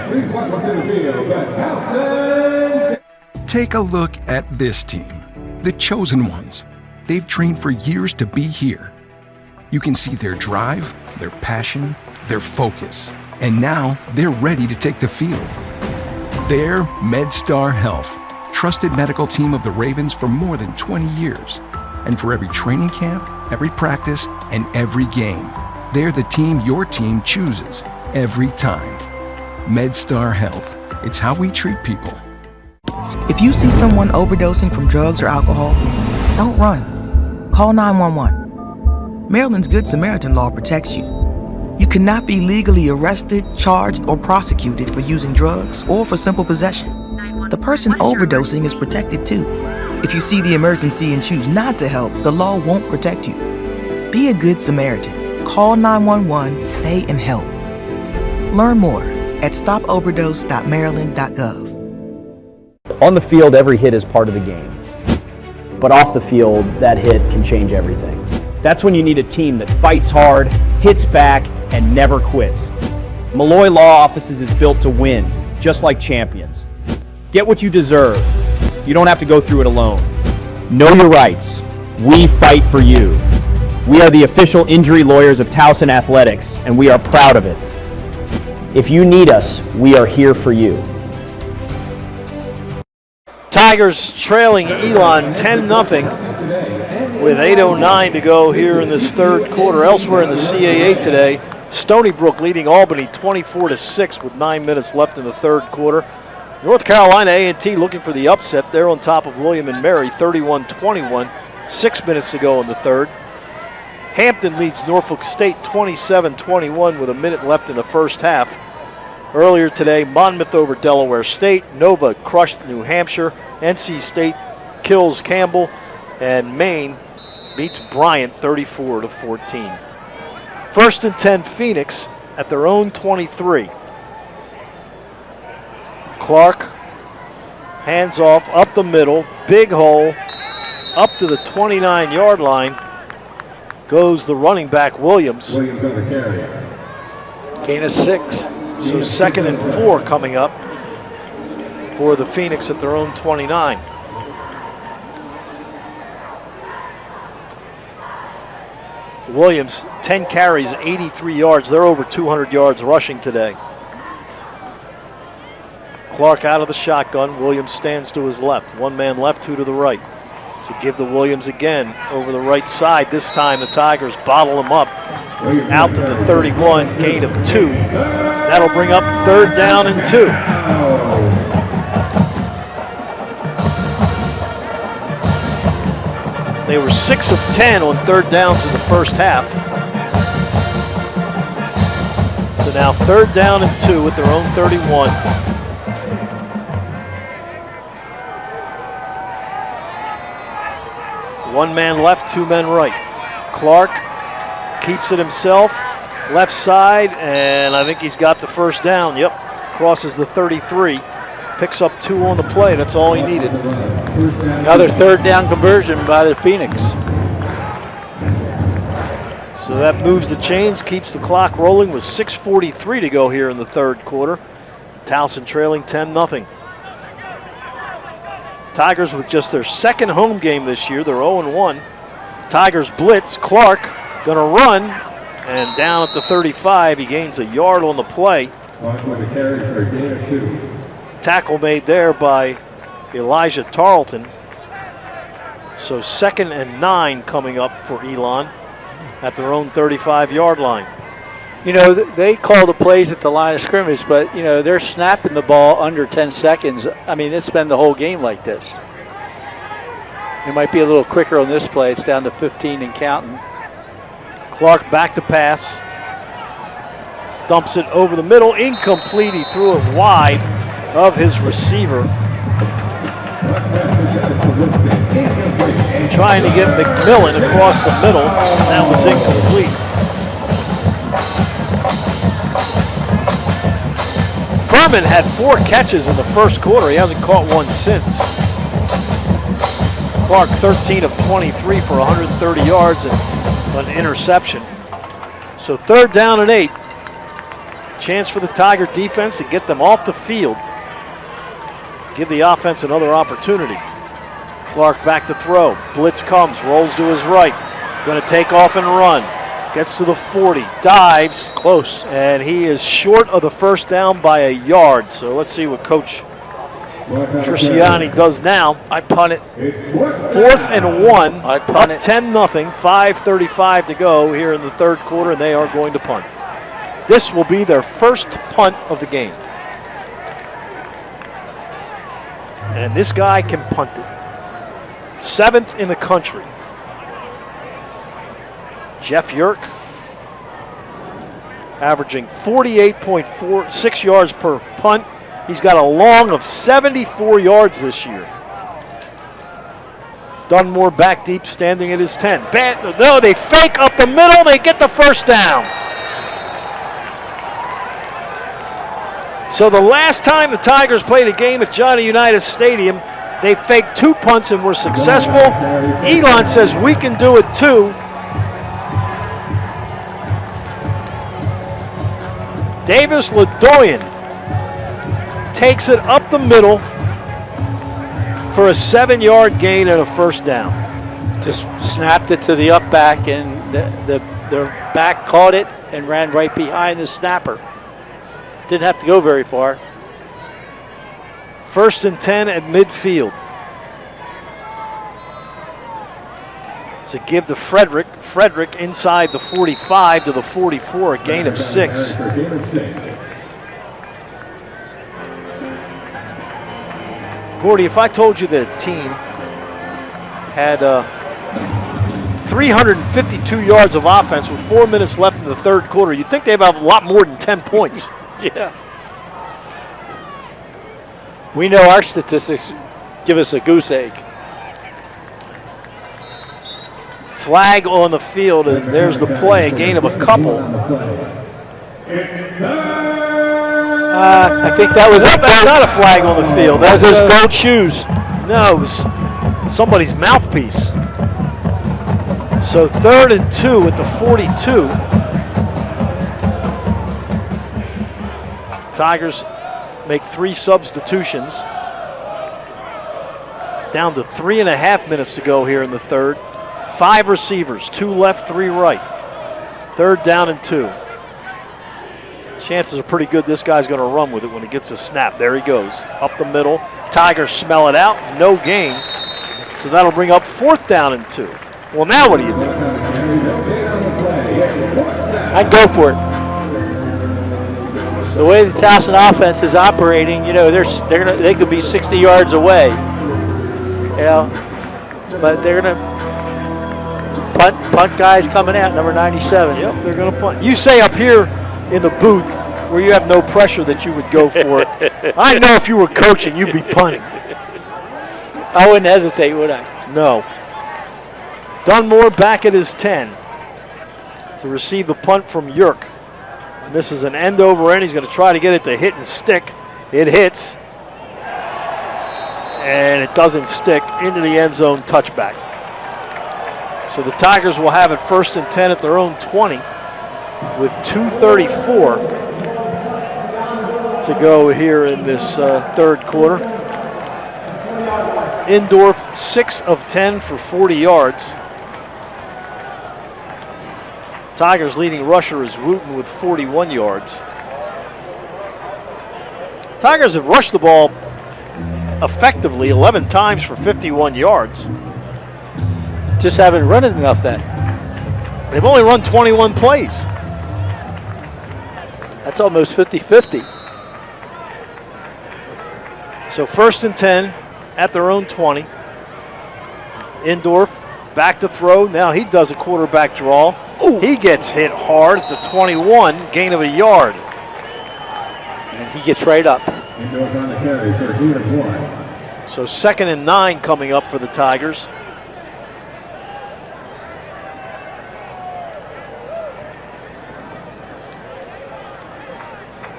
Please welcome to the field, the Towson. Take a look at this team, the chosen ones. They've trained for years to be here. You can see their drive, their passion, their focus, and now they're ready to take the field. They're MedStar Health, trusted medical team of the Ravens for more than 20 years. And for every training camp, every practice, and every game, they're the team your team chooses every time. MedStar Health, it's how we treat people. If you see someone overdosing from drugs or alcohol, don't run. Call 911. Maryland's Good Samaritan law protects you. You cannot be legally arrested, charged, or prosecuted for using drugs or for simple possession. The person overdosing is protected too. If you see the emergency and choose not to help, the law won't protect you. Be a Good Samaritan. Call 911, stay and help. Learn more at stopoverdose.maryland.gov. On the field, every hit is part of the game. But off the field, that hit can change everything. That's when you need a team that fights hard, hits back, and never quits. Malloy Law Offices is built to win, just like champions. Get what you deserve. You don't have to go through it alone. Know your rights. We fight for you. We are the official injury lawyers of Towson Athletics, and we are proud of it. If you need us, we are here for you. Tigers trailing Elon 10-0 with 8:09 to go here in this 3rd quarter. Elsewhere in the CAA today, Stony Brook leading Albany 24-6 with 9 minutes left in the 3rd quarter. North Carolina A&T looking for the upset. They're on top of William & Mary 31-21, 6 minutes to go in the 3rd. Hampton leads Norfolk State 27-21 with a minute left in the 1st half. Earlier today, Monmouth over Delaware State, Nova crushed New Hampshire, NC State kills Campbell, and Maine beats Bryant 34-14. 1st and 10 Phoenix at their own 23. Clark, hands off, up the middle, big hole, up to the 29-yard line goes the running back Williams. Williams on the carry. Gain of 6. So 2nd and 4 coming up for the Phoenix at their own 29. Williams, 10 carries, 83 yards. They're over 200 yards rushing today. Clark out of the shotgun. Williams stands to his left. One man left, two to the right. So give to Williams again over the right side. This time the Tigers bottle him up. Out to the 31, gain of 2. That'll bring up 3rd down and 2. They were 6 of 10 on 3rd downs in the first half. So now 3rd down and 2 at their own 31. One man left, 2 men right. Clark keeps it himself, left side, and I think he's got the 1st down. Yep, crosses the 33, picks up 2 on the play. That's all he needed. Another 3rd down conversion by the Phoenix. So that moves the chains, keeps the clock rolling with 6:43 to go here in the 3rd quarter. Towson trailing 10-0. Tigers with just their 2nd home game this year. They're 0-1. Tigers blitz. Clark gonna run, and down at the 35, he gains a yard on the play. Clark with a carry for a gain of 2. Tackle made there by Elijah Tarleton. So 2nd and 9 coming up for Elon at their own 35-yard line. You know, they call the plays at the line of scrimmage, but, you know, they're snapping the ball under 10 seconds. I mean, it's been the whole game like this. It might be a little quicker on this play. It's down to 15 and counting. Clark back to pass. Dumps it over the middle. Incomplete. He threw it wide of his receiver. Trying to get McMillan across the middle. That was incomplete. Furman had 4 catches in the 1st quarter. He hasn't caught one since. Clark 13 of 23 for 130 yards and an interception. So 3rd down and 8. Chance for the Tiger defense to get them off the field. Give the offense another opportunity. Clark back to throw. Blitz comes, rolls to his right. Going to take off and run. Gets to the 40, dives. Close. And he is short of the 1st down by a yard. So let's see what Coach Trisciani does now. I punt it. 4th and 1. I punt up 10-0. 5:35 to go here in the 3rd quarter, and they are going to punt. This will be their 1st punt of the game. And this guy can punt it. 7th in the country. Jeff Yerk averaging 48.46 yards per punt. He's got a long of 74 yards this year. Dunmore back deep, standing at his 10. No, they fake up the middle. They get the 1st down. So the last time the Tigers played a game at Johnny Unitas Stadium, they faked 2 punts and were successful. Elon says we can do it too. Davis Ledoyen takes it up the middle for a 7-yard gain and a 1st down. Just snapped it to the up back, and the back caught it and ran right behind the snapper. Didn't have to go very far. 1st and 10 at midfield. So give to Frederick. Frederick inside the 45 to the 44, a gain of 6. Gordy, if I told you that a team had 352 yards of offense with 4 minutes left in the 3rd quarter, you'd think they'd have a lot more than 10 points. Yeah. We know our statistics give us a goose egg. Flag on the field, and there's the play, a gain of a couple. I think that was that's not a flag on the field. That's those gold shoes. No, it was somebody's mouthpiece. So 3rd and 2 at the 42. Tigers make 3 substitutions. Down to 3.5 minutes to go here in the third. 5 receivers, 2 left, 3 right. 3rd down and 2. Chances are pretty good this guy's going to run with it when he gets a snap. There he goes, up the middle. Tigers smell it out, no gain. So that'll bring up 4th down and 2. Well, now what do you do? I'd go for it. The way the Towson offense is operating, you know, they could be 60 yards away. You know, but they're going to punt guys coming out, number 97. Yep, they're going to punt. You say up here in the booth where you have no pressure that you would go for it. I know if you were coaching, you'd be punting. I wouldn't hesitate, would I? No. Dunmore back at his 10 to receive the punt from Yerk. And this is an end over end. He's going to try to get it to hit and stick. It hits. And it doesn't stick into the end zone, touchback. So the Tigers will have it 1st and 10 at their own 20 with 2:34 to go here in this third quarter. Indorf 6 of 10 for 40 yards. Tigers' leading rusher is Wooten with 41 yards. Tigers have rushed the ball effectively 11 times for 51 yards. Just haven't run it enough then. They've only run 21 plays. That's almost 50-50. So 1st and 10 at their own 20. Indorf back to throw. Now he does a quarterback draw. Ooh. He gets hit hard at the 21, gain of a yard. And he gets right up. Indorf on the carry for a gain of 1. So 2nd and 9 coming up for the Tigers.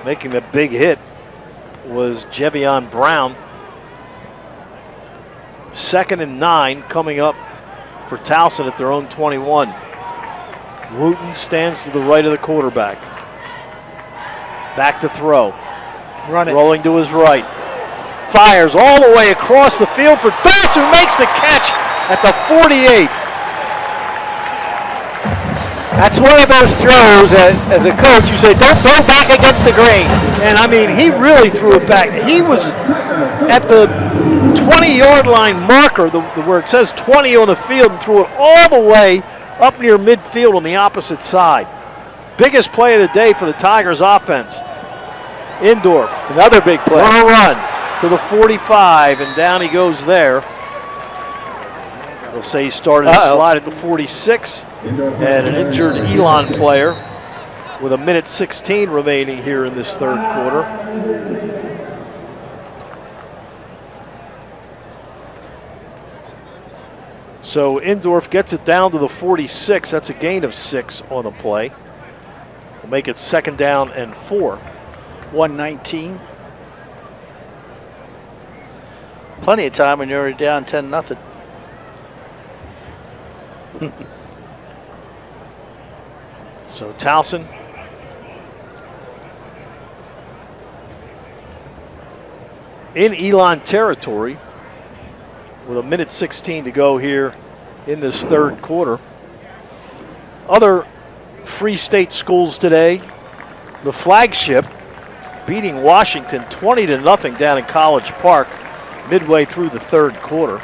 Making the big hit was Jevion Brown. 2nd and 9 coming up for Towson at their own 21. Wooten stands to the right of the quarterback. Back to throw. Run it. Rolling to his right. Fires all the way across the field for Towson, who makes the catch at the 48. That's one of those throws that, as a coach, you say, don't throw back against the grain. And, I mean, he really threw it back. He was at the 20-yard line marker, where it says 20 on the field, and threw it all the way up near midfield on the opposite side. Biggest play of the day for the Tigers offense. Indorf. Another big play. On a run to the 45, and down he goes there. They'll say he started to slide at the 46, and an injured Elon player with 1:16 remaining here in this third quarter. So Indorf gets it down to the 46. That's a gain of 6 on the play. We'll make it 2nd down and 4. 1:19. Plenty of time when you're already down 10-0. So Towson in Elon territory with 1:16 to go here in this third quarter. Other Free State schools today, the Flagship beating Washington 20-0 down in College Park midway through the third quarter.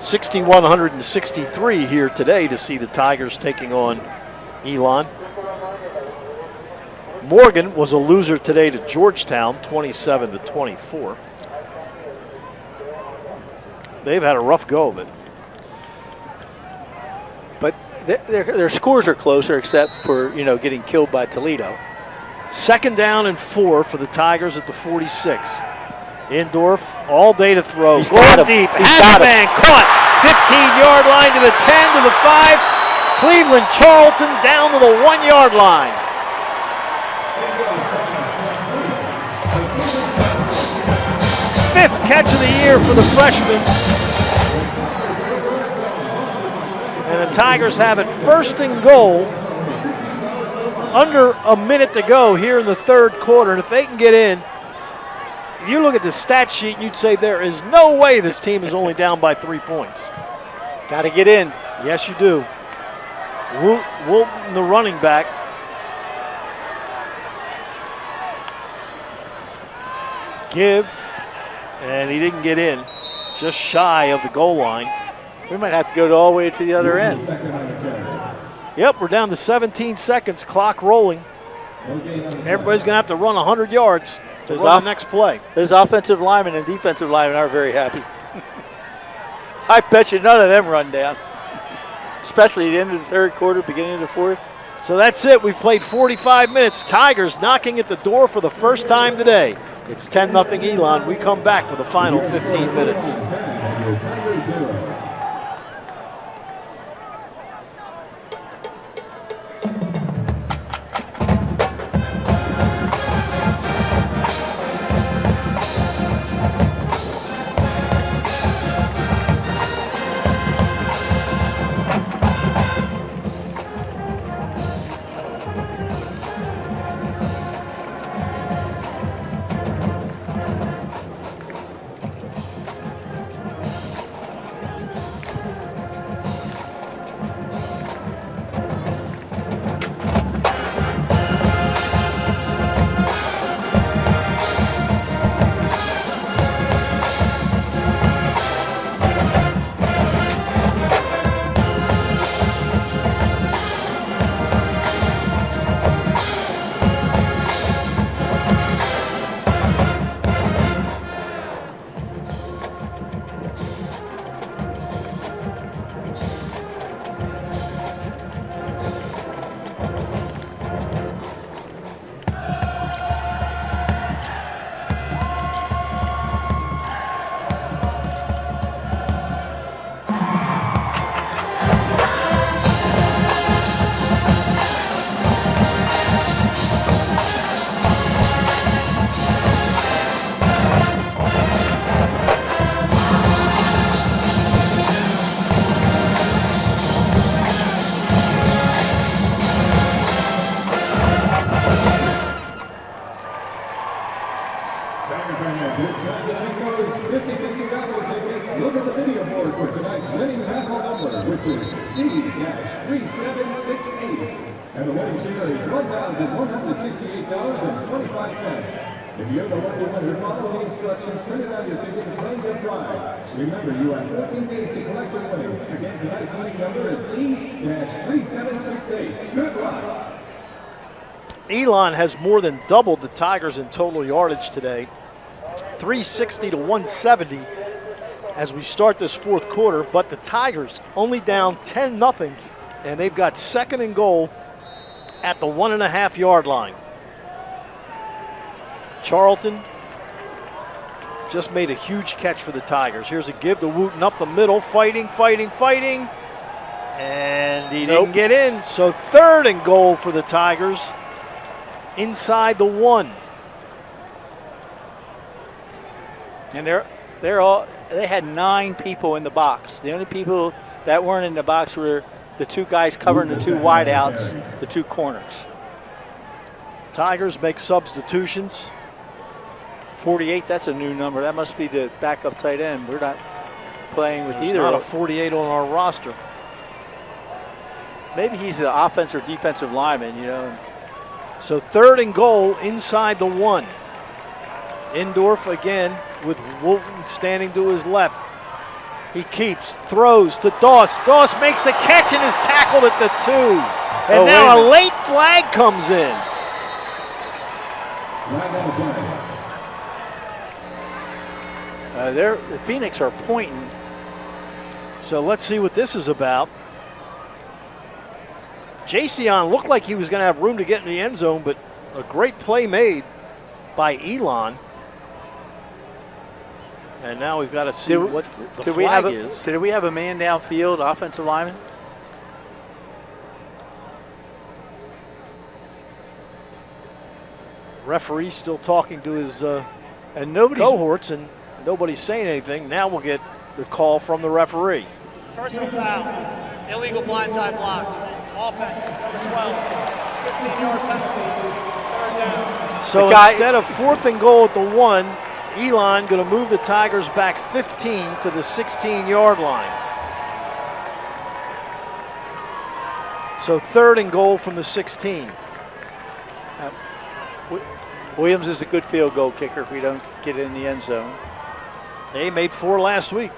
6,163 here today to see the Tigers taking on Elon. Morgan was a loser today to Georgetown, 27-24. They've had a rough go of it. But their scores are closer, except for, getting killed by Toledo. 2nd down and 4 for the Tigers at the 46. Indorf all day to throw. He's got him. Deep. He's got him. Man caught. 15-yard line to the 10 to the 5. Cleveland Charlton down to the 1-yard line. Fifth catch of the year for the freshman. And the Tigers have it 1st and goal. Under a minute to go here in the 3rd quarter. And if they can get in, if you look at the stat sheet, you'd say there is no way this team is only down by 3 points. Got to get in. Yes, you do. Wooten, the running back. Give, and he didn't get in. Just shy of the goal line. We might have to go all the way to the other end. Yep, we're down to 17 seconds, clock rolling. Everybody's going to have to run 100 yards to run the next play. Those offensive linemen and defensive linemen are very happy. I bet you none of them run down, especially at the end of the 3rd quarter, beginning of the 4th. So that's it. We've played 45 minutes. Tigers knocking at the door for the first time today. It's 10-0 Elon. We come back with the final 15 minutes. If you're the lucky winner, follow the instructions printed on your ticket to claim your prize. Remember, you have 14 days to collect your winnings. Again, tonight's winning number is C-3768. Good luck. Elon has more than doubled the Tigers in total yardage today. 360 to 170 as we start this 4th quarter, but the Tigers only down 10-0, and they've got 2nd and goal at the 1.5-yard line. Charlton just made a huge catch for the Tigers. Here's a give to Wooten up the middle, fighting, and he didn't get in. So 3rd and goal for the Tigers inside the 1. And they had 9 people in the box. The only people that weren't in the box were the 2 guys covering the 2 wideouts, the 2 corners. Tigers make substitutions. 48, that's a new number. That must be the backup tight end. We're not playing with There's either. Not a 48 on our roster. Maybe he's an offense or defensive lineman, you know. So 3rd and goal inside the 1. Indorf again with Wooten standing to his left. He keeps, throws to Doss. Doss makes the catch and is tackled at the 2. And now a late flag comes in. The Phoenix are pointing. So let's see what this is about. Jayceon looked like he was going to have room to get in the end zone, but A great play made by Elon. And now we've got to see what the flag is. Did we have a man downfield, offensive lineman? Referee still talking to his and nobody's cohorts, and nobody's saying anything. Now we'll get the call from the referee. Personal foul, illegal blindside block, offense, number 12, 15-yard penalty, 3rd down. So instead of 4th and goal at the 1, Elon going to move the Tigers back 15 to the 16-yard line. So 3rd and goal from the 16. Williams is a good field goal kicker if we don't get in the end zone. He made 4 last week.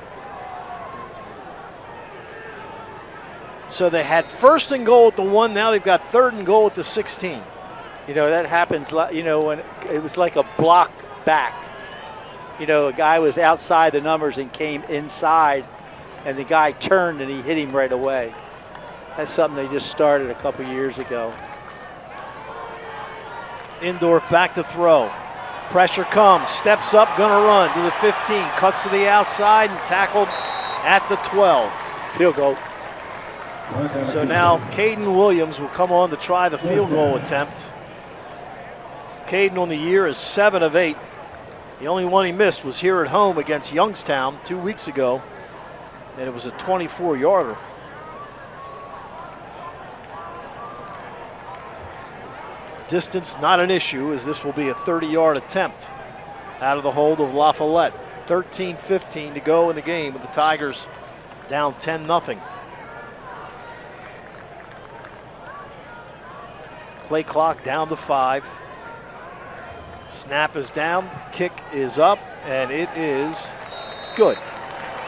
So they had 1st and goal at the 1. Now they've got 3rd and goal at the 16. You know, that happens, you know, when it was like a block back. You know, a guy was outside the numbers and came inside, and the guy turned and he hit him right away. That's something they just started a couple years ago. Indorf back to throw. Pressure comes, steps up, gonna run to the 15, cuts to the outside and tackled at the 12. Field goal. So now Caden Williams will come on to try the field goal attempt. Caden on the year is 7 of 8. The only one he missed was here at home against Youngstown 2 weeks ago, and it was a 24-yarder. Distance not an issue, as this will be a 30-yard attempt out of the hold of La Follette. 13-15 to go in the game with the Tigers down 10-0. Play clock down to 5. Snap is down, kick is up, and it is good.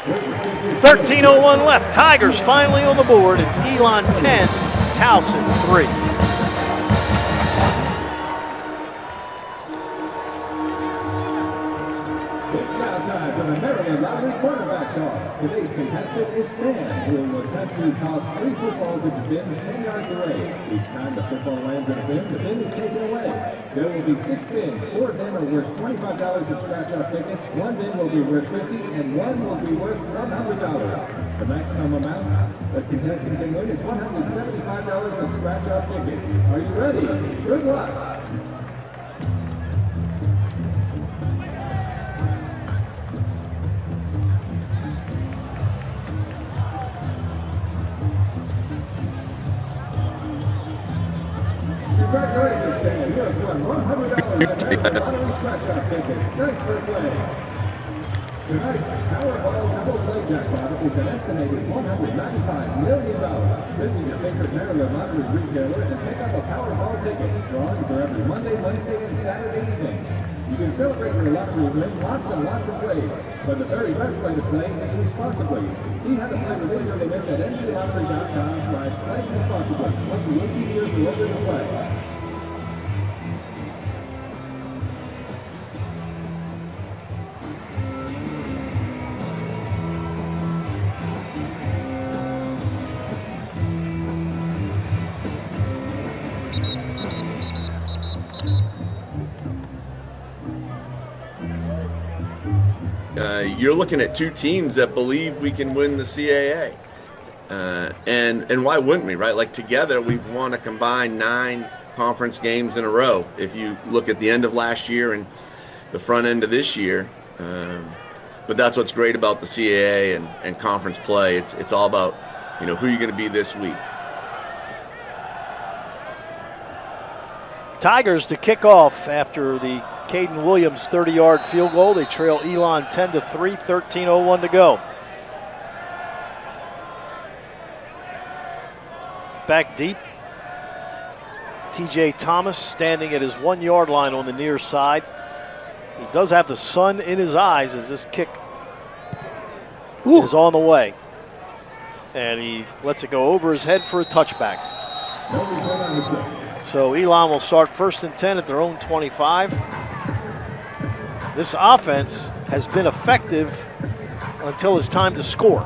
13:01 left. Tigers finally on the board. It's Elon 10, Towson 3. It's now time for the Maryland Lottery quarterback toss. Today's contestant is Sam, who will attempt to toss 3 footballs into bins 10 yards away. Each time the football lands in a bin, the bin is taken away. There will be 6 bins. 4 of them are worth $25 in scratch-off tickets, 1 bin will be worth $50, and 1 will be worth $100. The maximum amount a contestant can win is $175 in scratch-off tickets. Are you ready? Good luck. Congratulations, Sam. You have won $100 in lottery scratch-off tickets. Nice first play. Tonight's Powerball double play jackpot is an estimated $195 million. Visit your favorite Maryland lottery retailer and pick up a Powerball ticket. Drawings are every Monday, Wednesday, and Saturday evenings. You can celebrate your lottery win lots and lots of ways, but the very best way to play is responsibly. See how to play within your limits at nblottery.com/play responsibly. Must be 18 years or older to play. You're looking at 2 teams that believe we can win the CAA. And why wouldn't we, right? Like together, we've won a combined 9 conference games in a row. If you look at the end of last year and the front end of this year. But that's what's great about the CAA and conference play. It's all about, you know, who you're going to be this week. Tigers to kick off after the Caden Williams 30-yard field goal. They trail Elon 10-3, 13:01 to go. Back deep. TJ Thomas standing at his 1-yard line on the near side. He does have the sun in his eyes as this kick is on the way. And he lets it go over his head for a touchback. So Elon will start 1st and 10 at their own 25. This offense has been effective until it's time to score.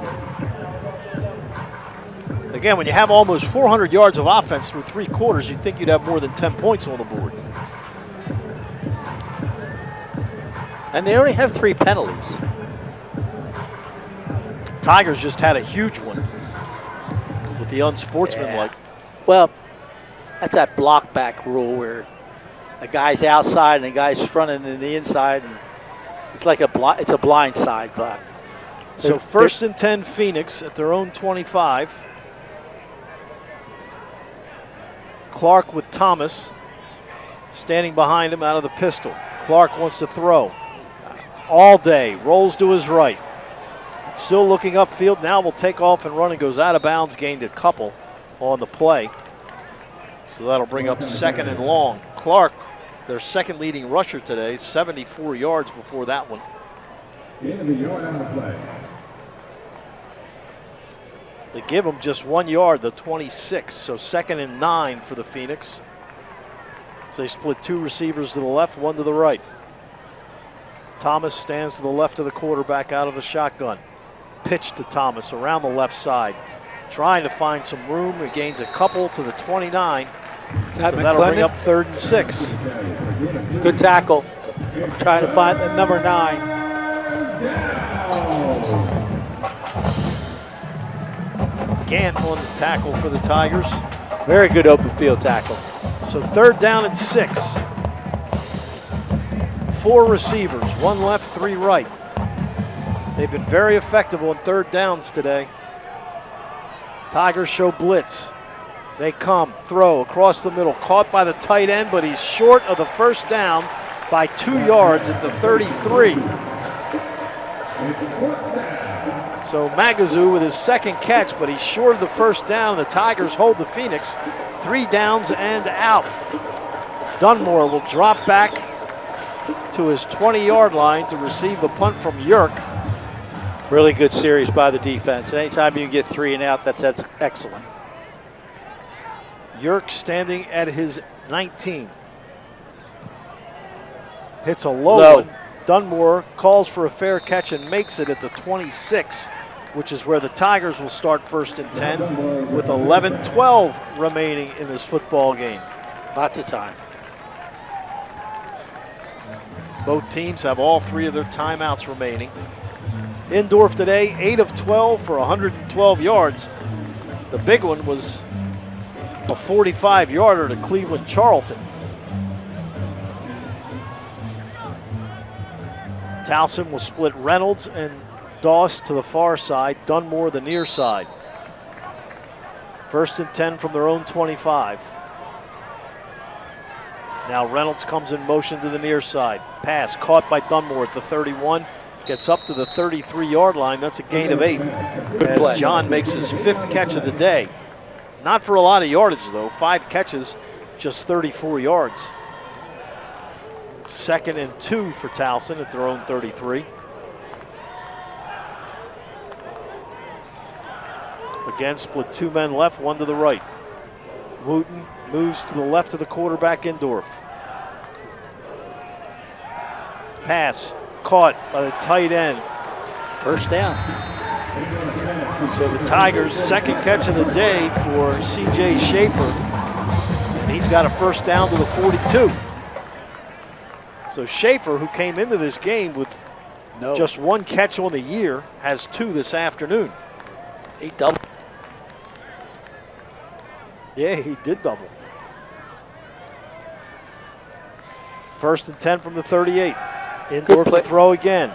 Again, when you have almost 400 yards of offense through 3 quarters, you'd think you'd have more than 10 points on the board. And they only have 3 penalties. Tigers just had a huge one with the unsportsmanlike. Well, that's that block back rule where a guy's outside and a guy's fronting in the inside, and it's like it's a blind side block. So first and 10 Phoenix at their own 25. Clark with Thomas standing behind him out of the pistol. Clark wants to throw. All day, rolls to his right. Still looking upfield, now will take off and run and goes out of bounds, gained a couple on the play. So that'll bring up second and long. Clark, their second leading rusher today, 74 yards before that one. They give him just 1 yard, the 26, so second and 9 for the Phoenix. So they split 2 receivers to the left, 1 to the right. Thomas stands to the left of the quarterback out of the shotgun. Pitch to Thomas around the left side. Trying to find some room. He gains a couple to the 29. So that'll bring up 3rd and 6. Good tackle. Trying to find the number 9. Gant on the tackle for the Tigers. Very good open field tackle. So 3rd down and 6. 4 receivers, 1 left, 3 right. They've been very effective on 3rd downs today. Tigers show blitz. They come, throw across the middle, caught by the tight end, but he's short of the first down by 2 yards at the 33. So Magazoo with his second catch, but he's short of the first down. The Tigers hold the Phoenix 3 downs and out. Dunmore will drop back to his 20-yard line to receive the punt from Yerk. Really good series by the defense. And anytime you can get 3 and out, that's excellent. Yerk standing at his 19. Hits a low one. Dunmore calls for a fair catch and makes it at the 26, which is where the Tigers will start 1st and 10 with 11-12 remaining in this football game. Lots of time. Both teams have all 3 of their timeouts remaining. Indorf today, 8 of 12 for 112 yards. The big one was a 45-yarder to Cleveland Charlton. Towson will split Reynolds and Doss to the far side, Dunmore the near side. 1st and 10 from their own 25. Now Reynolds comes in motion to the near side. Pass caught by Dunmore at the 31. Gets up to the 33-yard line. That's a gain of 8. As John makes his 5th catch of the day. Not for a lot of yardage, though. 5 catches, just 34 yards. 2nd and 2 for Towson at their own 33. Again, split 2 men left, 1 to the right. Wooten moves to the left of the quarterback, Indorf. Pass caught by the tight end. First down. So the Tigers' 2nd catch of the day for C.J. Schaefer. And he's got a first down to the 42. So Schaefer, who came into this game with just 1 catch on the year, has 2 this afternoon. He doubled. Yeah, he did double. 1st and 10 from the 38. Indorf to throw again.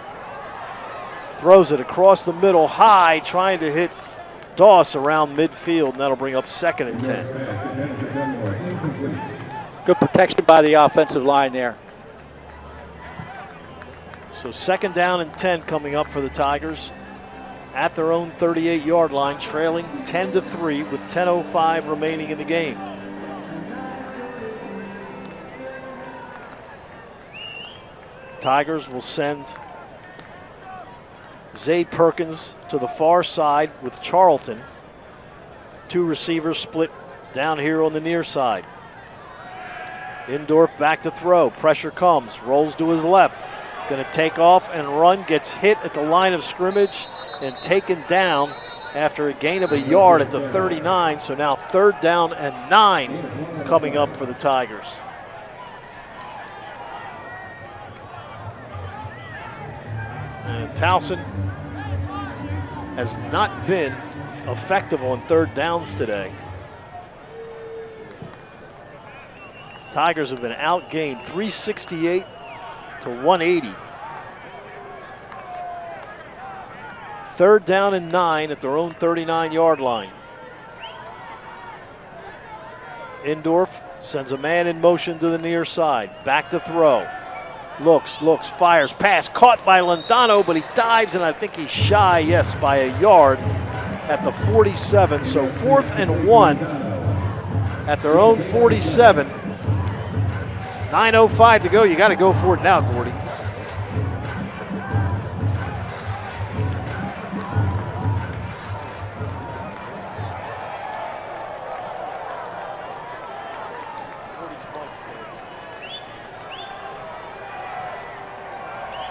Throws it across the middle, high, trying to hit Doss around midfield, and that'll bring up 2nd and 10. Good protection by the offensive line there. So 2nd down and 10 coming up for the Tigers at their own 38-yard line, trailing 10-3 with 10:05 remaining in the game. Tigers will send Zay Perkins to the far side with Charlton. 2 receivers split down here on the near side. Indorf back to throw. Pressure comes. Rolls to his left. Going to take off and run. Gets hit at the line of scrimmage and taken down after a gain of a yard at the 39. So now 3rd down and 9 coming up for the Tigers. And Towson has not been effective on third downs today. Tigers have been outgained 368 to 180. Third down and 9 at their own 39-yard line. Indorf sends a man in motion to the near side. Back to throw. Looks, fires, pass, caught by Londano, but he dives, and I think he's shy, yes, by a yard at the 47. So 4th and 1 at their own 47. 9:05 to go. You got to go for it now, Gordy.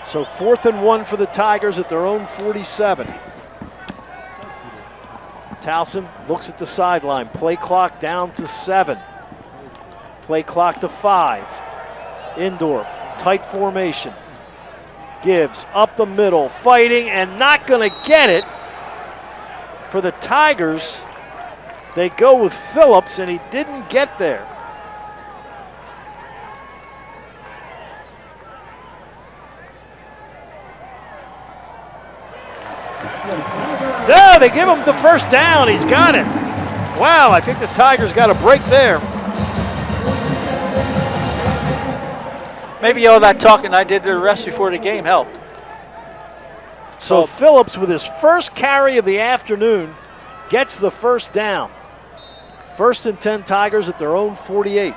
So 4th and 1 for the Tigers at their own 47. Towson looks at the sideline. Play clock down to 7. Play clock to 5. Indorf, tight formation. Gives up the middle, fighting and not going to get it. For the Tigers, they go with Phillips, and he didn't get there. No, they give him the first down. He's got it. Wow, I think the Tigers got a break there. Maybe all that talking I did to the refs before the game helped. So Phillips, with his first carry of the afternoon, gets the first down. 1st and 10 Tigers at their own 48.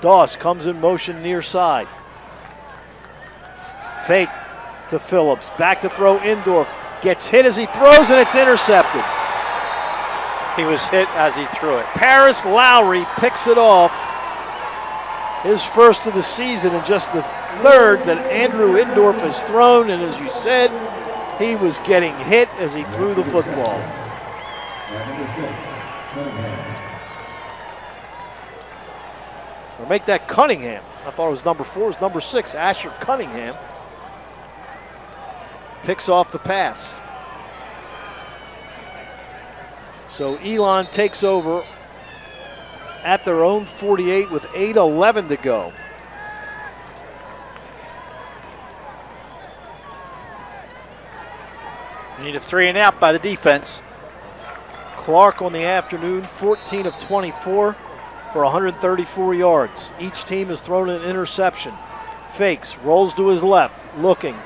Doss comes in motion near side. Fake to Phillips. Back to throw. Indorf gets hit as he throws, and it's intercepted. He was hit as he threw it. Paris Lowry picks it off. His first of the season, and just the third that Andrew Indorf has thrown. And as you said, he was getting hit as he threw the football. Or make that Cunningham. I thought it was number 4. It was number 6, Asher Cunningham. Picks off the pass. So Elon takes over at their own 48 with 8:11 to go. You need a 3 and out by the defense. Clark on the afternoon, 14 of 24 for 134 yards. Each team has thrown an interception. Fakes, rolls to his left, looking.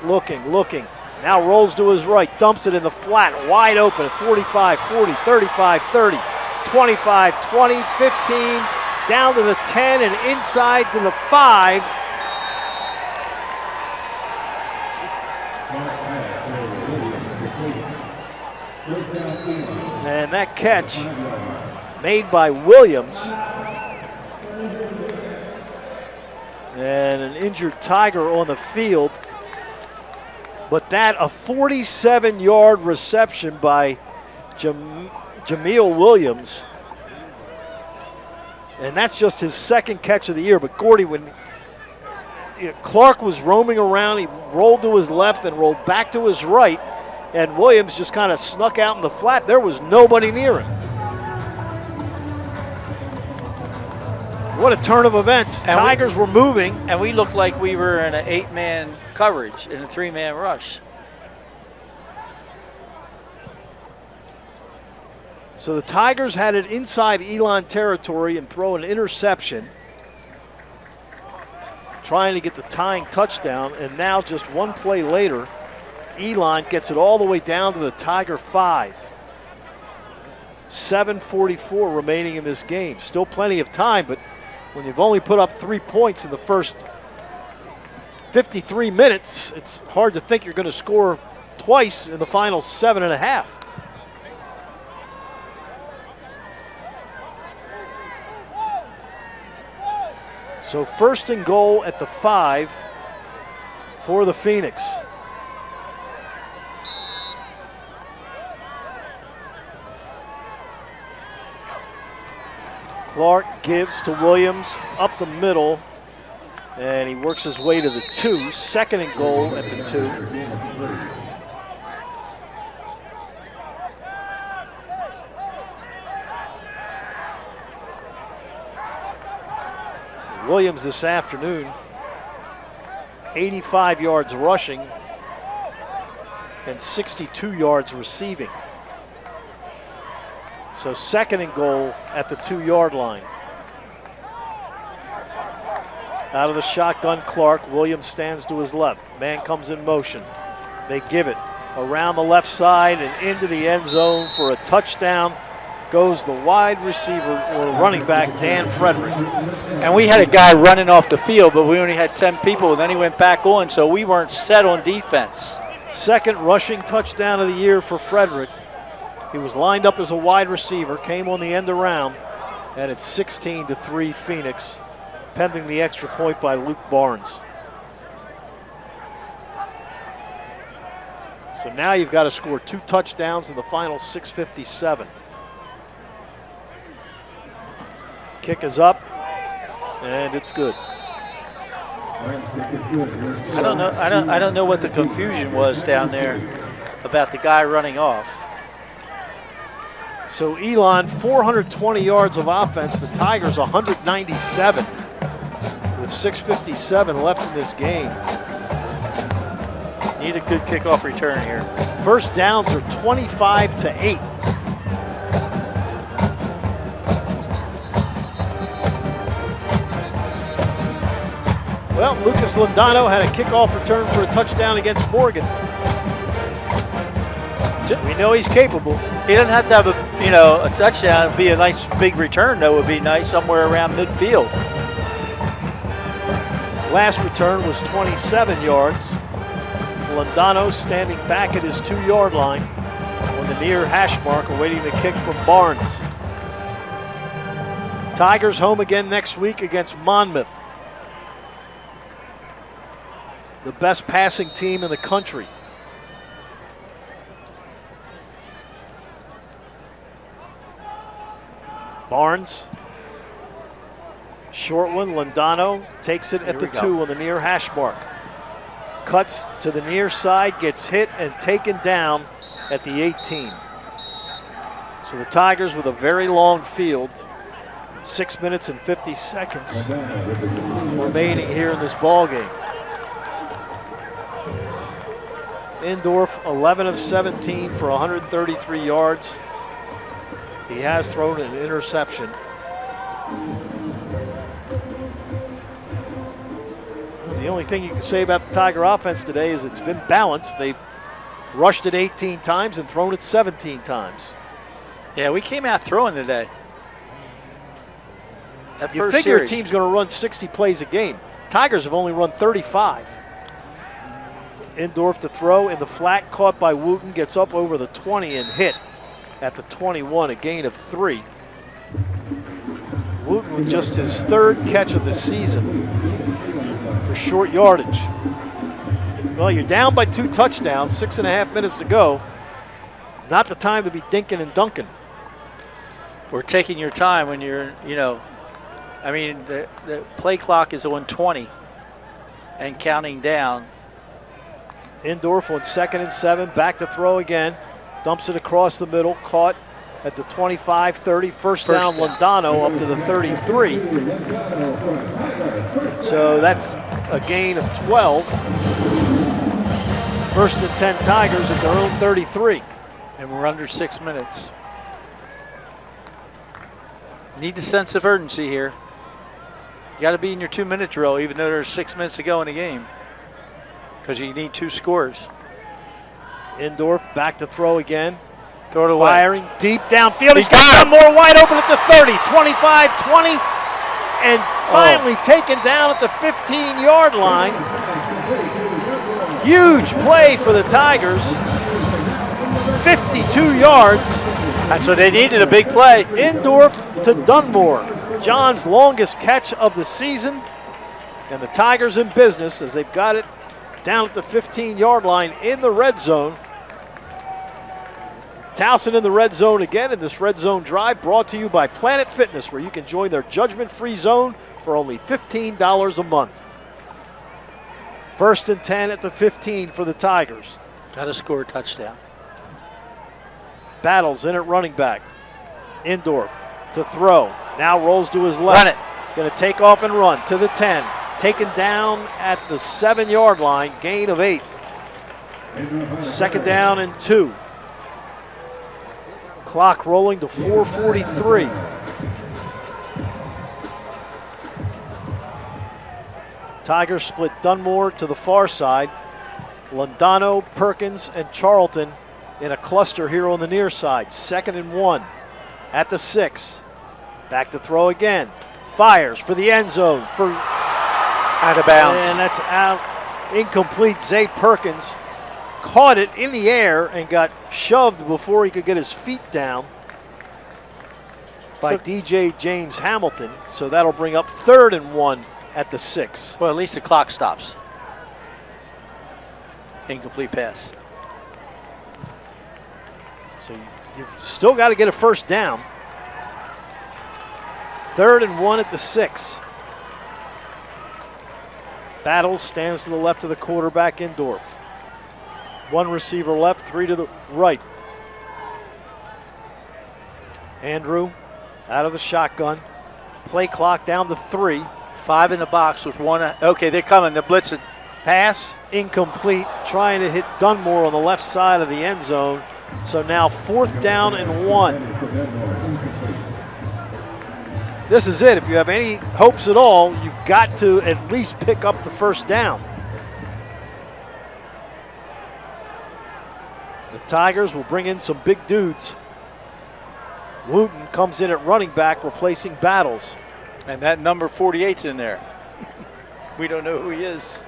Now rolls to his right, dumps it in the flat, wide open at 45, 40, 35, 30, 25, 20, 15, down to the 10 and inside to the 5. And that catch made by Williams. And an injured Tiger on the field. But that, a 47-yard reception by Jameel Williams. And that's just his second catch of the year. But Gordy, when Clark was roaming around, he rolled to his left and rolled back to his right. And Williams just kind of snuck out in the flat. There was nobody near him. What a turn of events. And Tigers were moving. And we looked like we were in an 8-man coverage in a 3-man rush. So the Tigers had it inside Elon territory and throw an interception, trying to get the tying touchdown. And now just one play later, Elon gets it all the way down to the Tiger 5. 7:44 remaining in this game. Still plenty of time, but when you've only put up 3 points in the first 53 minutes, it's hard to think you're going to score twice in the final 7.5. So 1st and goal at the 5 for the Phoenix. Clark gives to Williams up the middle. And he works his way to the 2, second and goal at the 2. Williams this afternoon, 85 yards rushing and 62 yards receiving. So second and goal at the 2-yard line. Out of the shotgun, Clark. Williams stands to his left. Man comes in motion. They give it around the left side and into the end zone for a touchdown. Goes the wide receiver or running back, Dan Frederick. And we had a guy running off the field, but we only had 10 people, and then he went back on, so we weren't set on defense. Second rushing touchdown of the year for Frederick. He was lined up as a wide receiver, came on the end around, and it's 16-3 Phoenix, pending the extra point by Luke Barnes. So now you've got to score 2 touchdowns in the final 6:57. Kick is up, and it's good. I don't know what the confusion was down there about the guy running off. So Elon, 420 yards of offense. The Tigers 197 with 6:57 left in this game. Need a good kickoff return here. First downs are 25-8. Well, Lucas Londano had a kickoff return for a touchdown against Morgan. We know he's capable. He doesn't have to have a touchdown. It'd be a nice big return, though. It would be nice somewhere around midfield. His last return was 27 yards. Londano standing back at his 2-yard line on the near hash mark, awaiting the kick from Barnes. Tigers home again next week against Monmouth, the best passing team in the country. Barnes, short one. Londano takes it at the 2 on the near hash mark. Cuts to the near side, gets hit and taken down at the 18. So the Tigers with a very long field. 6 minutes and 50 seconds remaining here in this ball game. Indorf, 11 of 17 for 133 yards. He has thrown an interception. The only thing you can say about the Tiger offense today is it's been balanced. They've rushed it 18 times and thrown it 17 times. Yeah, we came out throwing today. That You first figure series. a team's going to run 60 plays a game. Tigers have only run 35. Indorf to throw in the flat, caught by Wooten, gets up over the 20 and hit at the 21, a gain of 3. Wooten with just his 3rd catch of the season for short yardage. Well, you're down by 2 touchdowns, 6.5 minutes to go. Not the time to be dinking and dunking. We're taking your time when you're, I mean, the play clock is on 20 and counting down. Indorf on 2nd and 7, back to throw again. Dumps it across the middle, caught at the 25-30. First down, Londano up to the 33. So that's a gain of 12. 1st and 10 Tigers at their own 33. And we're under 6 minutes. Need a sense of urgency here. You got to be in your 2-minute drill, even though there's 6 minutes to go in the game, because you need 2 scores. Indorf back to throw again. Throw it away. Firing deep downfield. He's got some more wide open at the 30, 25, 20, and finally taken down at the 15-yard line. Huge play for the Tigers. 52 yards. That's what they needed, a big play. Indorf to Dunmore. John's longest catch of the season. And the Tigers in business as they've got it down at the 15-yard line in the red zone. Towson in the red zone again in this red zone drive, brought to you by Planet Fitness, where you can join their judgment-free zone for only $15 a month. First and 10 at the 15 for the Tigers. Got to score a touchdown. Battles in at running back. Indorf to throw. Now rolls to his left. Run it. Going to take off and run to the 10. Taken down at the 7-yard line. Gain of 8. Second down and 2. Clock rolling to 4:43. Tigers split Dunmore to the far side. Londano, Perkins, and Charlton in a cluster here on the near side. 2nd and 1 at the 6. Back to throw again. Fires for the end zone. Out of bounds. And that's out. Incomplete. Zay Perkins caught it in the air and got shoved before he could get his feet down by DJ James Hamilton. So that'll bring up 3rd and 1 at the 6. Well, at least the clock stops. Incomplete pass. So you've still got to get a first down. 3rd and 1 at the 6. Battles stands to the left of the quarterback, Indorf. 1 receiver left, 3 to the right. Andrew out of the shotgun. Play clock down to 3. 5 in the box with 1. Okay, they're coming. They're blitzing. Pass incomplete. Trying to hit Dunmore on the left side of the end zone. So now 4th down and 1. This is it. If you have any hopes at all, you've got to at least pick up the first down. The Tigers will bring in some big dudes. Wooten comes in at running back, replacing Battles. And that number 48's in there. We don't know who he is.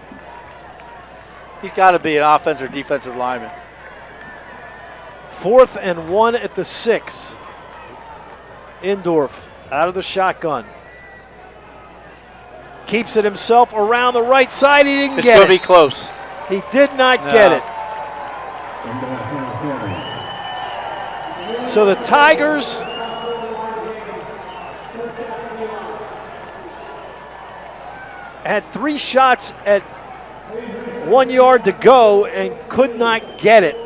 He's got to be an offensive or defensive lineman. 4th and 1 at the 6. Indorf out of the shotgun. Keeps it himself around the right side. He didn't get it. It's going to be close. He did not get it. So the Tigers had 3 shots at 1 yard to go and could not get it.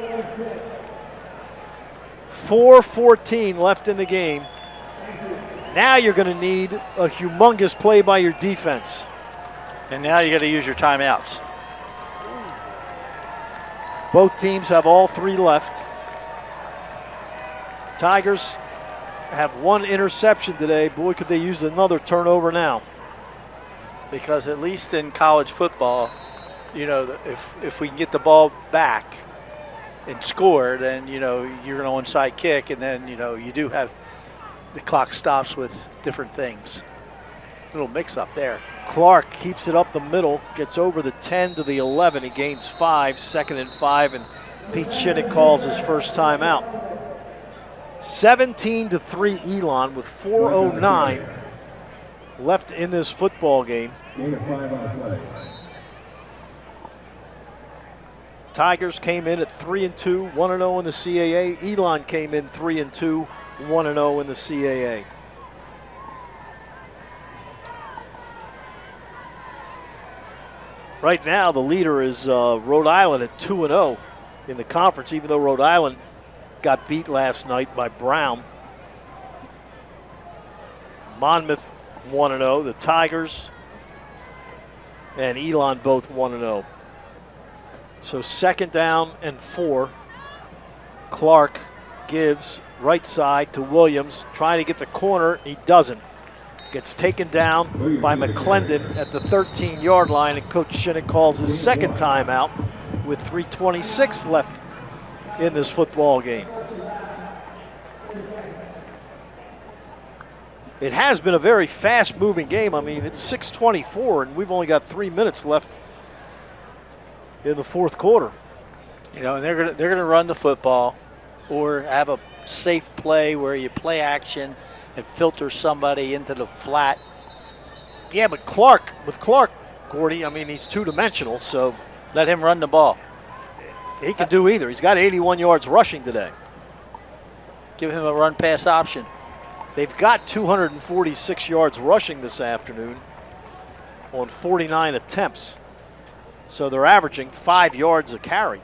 4:14 left in the game. Now you're going to need a humongous play by your defense. And now you got to use your timeouts. Both teams have all 3 left. Tigers have 1 interception today. Boy, could they use another turnover now. Because at least in college football, you know, if we can get the ball back and score, then, you know, you're an onside kick, and then, you know, you do have the clock stops with different things. Little mix up there. Clark keeps it up the middle, gets over the 10 to the 11. He gains 5, 2nd and 5, and Pete Shinnick calls his first time out. 17-3 Elon with 4:09 left in this football game. Tigers came in at 3-2, 1-0 in the CAA. Elon came in 3-2, 1-0 in the CAA. Right now, the leader is Rhode Island at 2-0 in the conference, even though Rhode Island got beat last night by Brown. Monmouth 1-0. The Tigers and Elon both 1-0. So 2nd down and 4. Clark gives right side to Williams, trying to get the corner. He doesn't. Gets taken down by McClendon at the 13-yard line, and Coach Shinnick calls his second timeout with 3:26 left in this football game. It has been a very fast-moving game. I mean, it's 6:24, and we've only got 3 minutes left in the 4th quarter. You know, and they're gonna run the football or have a safe play where you play action and filter somebody into the flat. Yeah, but with Clark, Gordy, I mean, he's two-dimensional, so let him run the ball. He can do either. He's got 81 yards rushing today. Give him a run-pass option. They've got 246 yards rushing this afternoon on 49 attempts. So they're averaging 5 yards a carry.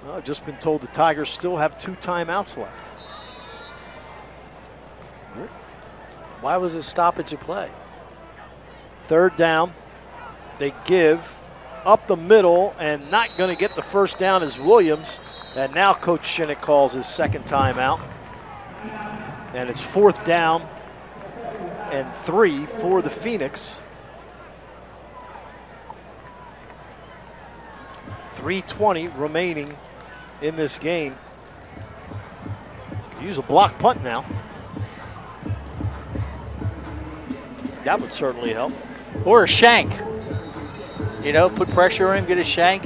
Well, I've just been told the Tigers still have 2 timeouts left. Why was it stoppage of play? 3rd down. They give up the middle, and not going to get the first down is Williams. And now Coach Shinnick calls his 2nd timeout. And it's 4th down and 3 for the Phoenix. 3:20 remaining in this game. Use a block punt now. That would certainly help. Or a shank. You know, put pressure on him, get a shank.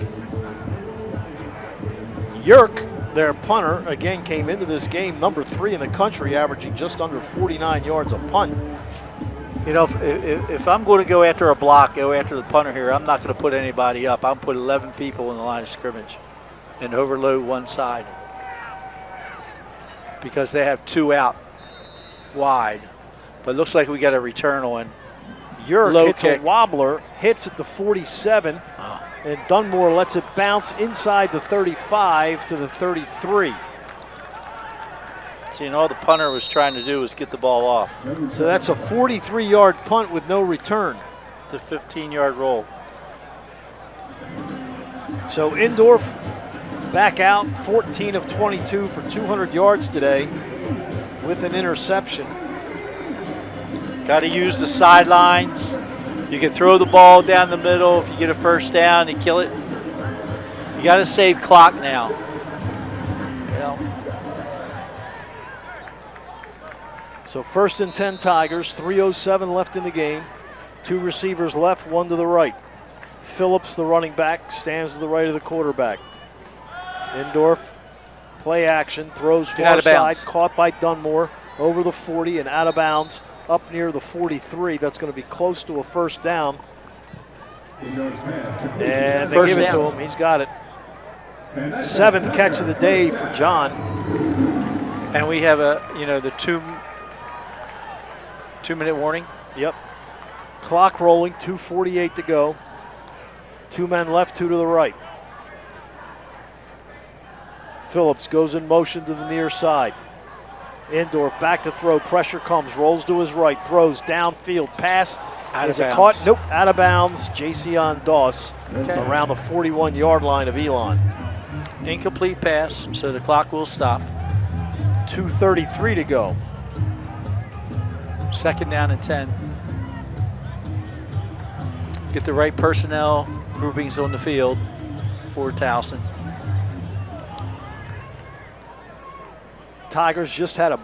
Yerk, their punter, again came into this game number 3 in the country, averaging just under 49 yards a punt. You know, if I'm going to go after a block, go after the punter here, I'm not going to put anybody up. I'll put 11 people in the line of scrimmage and overload one side because they have 2 out wide. But it looks like we got a return on. Yerk Low hits kick. a wobbler, hits at the 47, and Dunmore lets it bounce inside the 35 to the 33. See, and all the punter was trying to do was get the ball off. So that's a 43-yard punt with no return. The 15-yard roll. So Indorf back out, 14 of 22 for 200 yards today with an interception. Got to use the sidelines. You can throw the ball down the middle. If you get a first down, you kill it. You got to save clock now. You know. So 1st and 10 Tigers, 3:07 left in the game. 2 receivers left, 1 to the right. Phillips, the running back, stands to the right of the quarterback. Indorf, play action, throws far side, caught by Dunmore, over the 40 and out of bounds, up near the 43. That's going to be close to a first down. And they give it to him. He's got it. 7th catch of the day for John. And we have the 2-minute warning. Yep. Clock rolling, 2:48 to go. 2 men left, 2 to the right. Phillips goes in motion to the near side. Indorf back to throw, pressure comes, rolls to his right, throws downfield, pass. Is it caught? Nope, out of bounds. Jason Doss around the 41-yard line of Elon. Incomplete pass, so the clock will stop. 2:33 to go. 2nd down and 10. Get the right personnel groupings on the field for Towson. Tigers just had a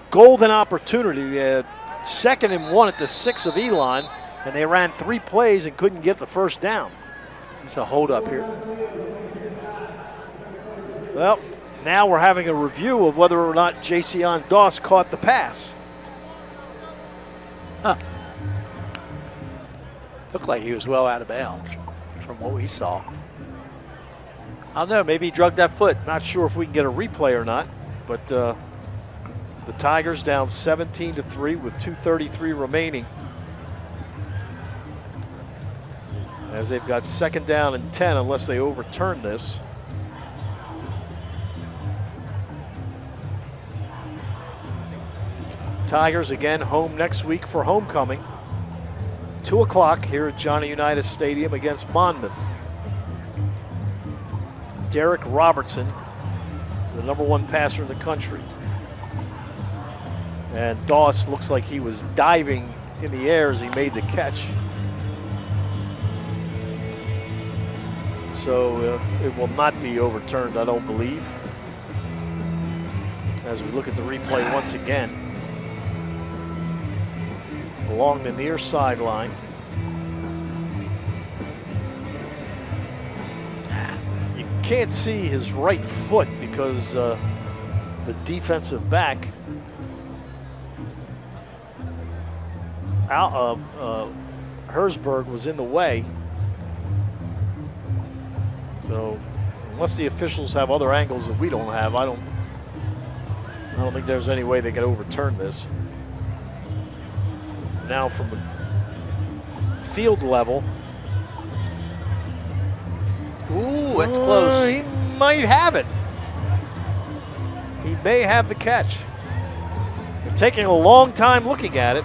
golden opportunity. They had 2nd and 1 at the 6 of Elon, and they ran 3 plays and couldn't get the first down. It's a hold up here. Well, now we're having a review of whether or not Jason Doss caught the pass. Huh. Looked like he was well out of bounds from what we saw. I don't know, maybe he drugged that foot. Not sure if we can get a replay or not, but the Tigers down 17-3 with 2:33 remaining. As they've got 2nd down and 10 unless they overturn this. Tigers again home next week for homecoming. 2 o'clock here at Johnny Unitas Stadium against Monmouth. Derek Robertson, the #1 passer in the country. And Doss looks like he was diving in the air as he made the catch. So it will not be overturned, I don't believe. As we look at the replay once again. Along the near sideline. You can't see his right foot because the defensive back Herzberg was in the way. So unless the officials have other angles that we don't have, I don't think there's any way they could overturn this. now from field level. Ooh, it's close. He might have it. He may have the catch. They're taking a long time looking at it.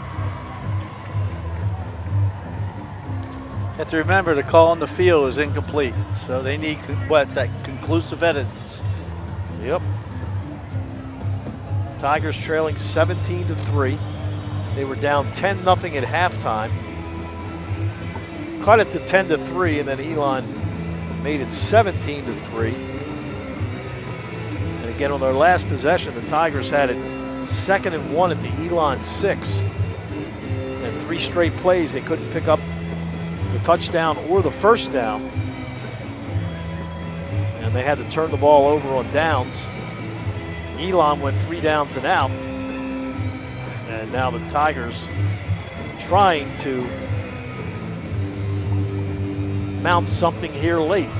Have to remember the call on the field is incomplete, so they need what's that conclusive evidence. Yep. Tigers trailing 17-3. They were down 10-0 at halftime. Cut it to 10-3, and then Elon made it 17-3. And again, on their last possession, the Tigers had it 2nd and 1 at the Elon 6. And 3 straight plays, they couldn't pick up the touchdown or the first down. And they had to turn the ball over on downs. Elon went 3 downs and out. And now the Tigers trying to mount something here late.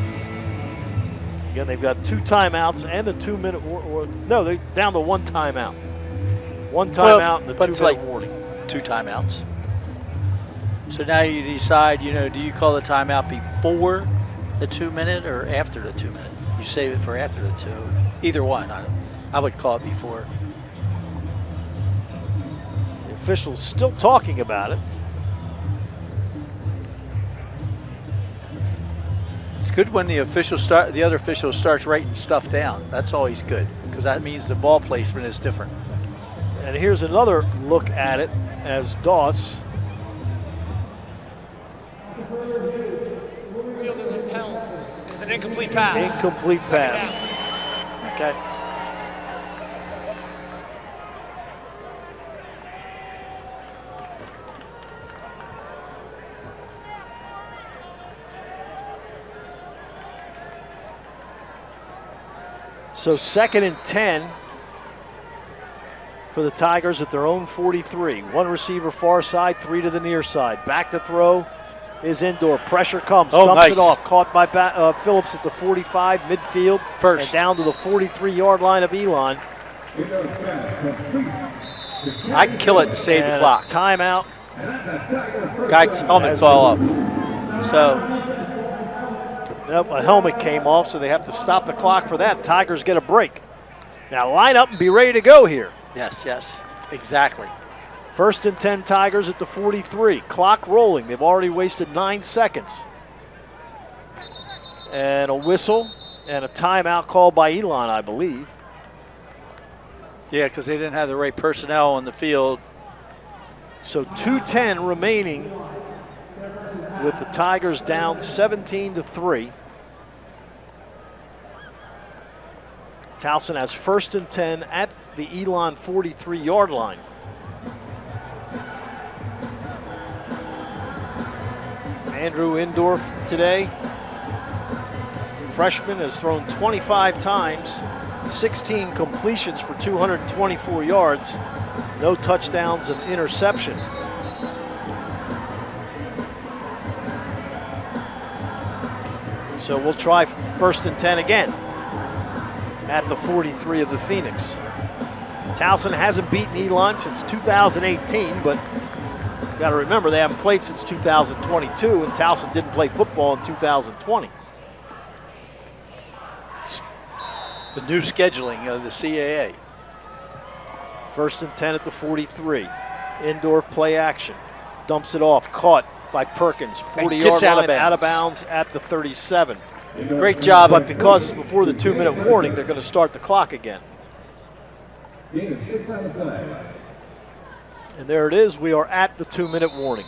Again, they've got 2 timeouts and the 2-minute no, they're down to 1 timeout. 1 timeout and the 2-minute warning. 2 timeouts. So now you decide, do you call the timeout before the 2-minute or after the 2-minute? You save it for after the 2. Either one. I would call it before. The official's still talking about it. It's good when the other official starts writing stuff down. That's always good because that means the ball placement is different. And here's another look at it as Doss. Field isn't held. It's an incomplete pass. Incomplete pass. Okay. So 2nd and 10 for the Tigers at their own 43. 1 receiver far side, 3 to the near side. Back to throw is Indoor. Pressure comes, dumps it off. Caught by Phillips at the 45, midfield. First. And down to the 43-yard line of Elon. I can kill it to save the clock. Timeout. Guy's helmet fell off. So. Nope, a helmet came off, so they have to stop the clock for that. Tigers get a break. Now line up and be ready to go here. Yes, exactly. 1st and 10 Tigers at the 43. Clock rolling. They've already wasted 9 seconds. And a whistle and a timeout called by Elon, I believe. Yeah, because they didn't have the right personnel on the field. So 2:10 remaining with the Tigers down 17-3. Towson has 1st and 10 at the Elon 43-yard line. Andrew Indorf today, freshman, has thrown 25 times, 16 completions for 224 yards, no touchdowns, an interception. So we'll try 1st and 10 again at the 43 of the Phoenix. Towson hasn't beaten Elon since 2018, but you got to remember they haven't played since 2022, and Towson didn't play football in 2020. The new scheduling of the CAA. 1st and 10 at the 43. Indoor play action. Dumps it off. Caught by Perkins. 40-yard line out of bounds at the 37. Great job. But because it's before the 2-minute warning, they're going to start the clock again. And there it is. We are at the 2-minute warning.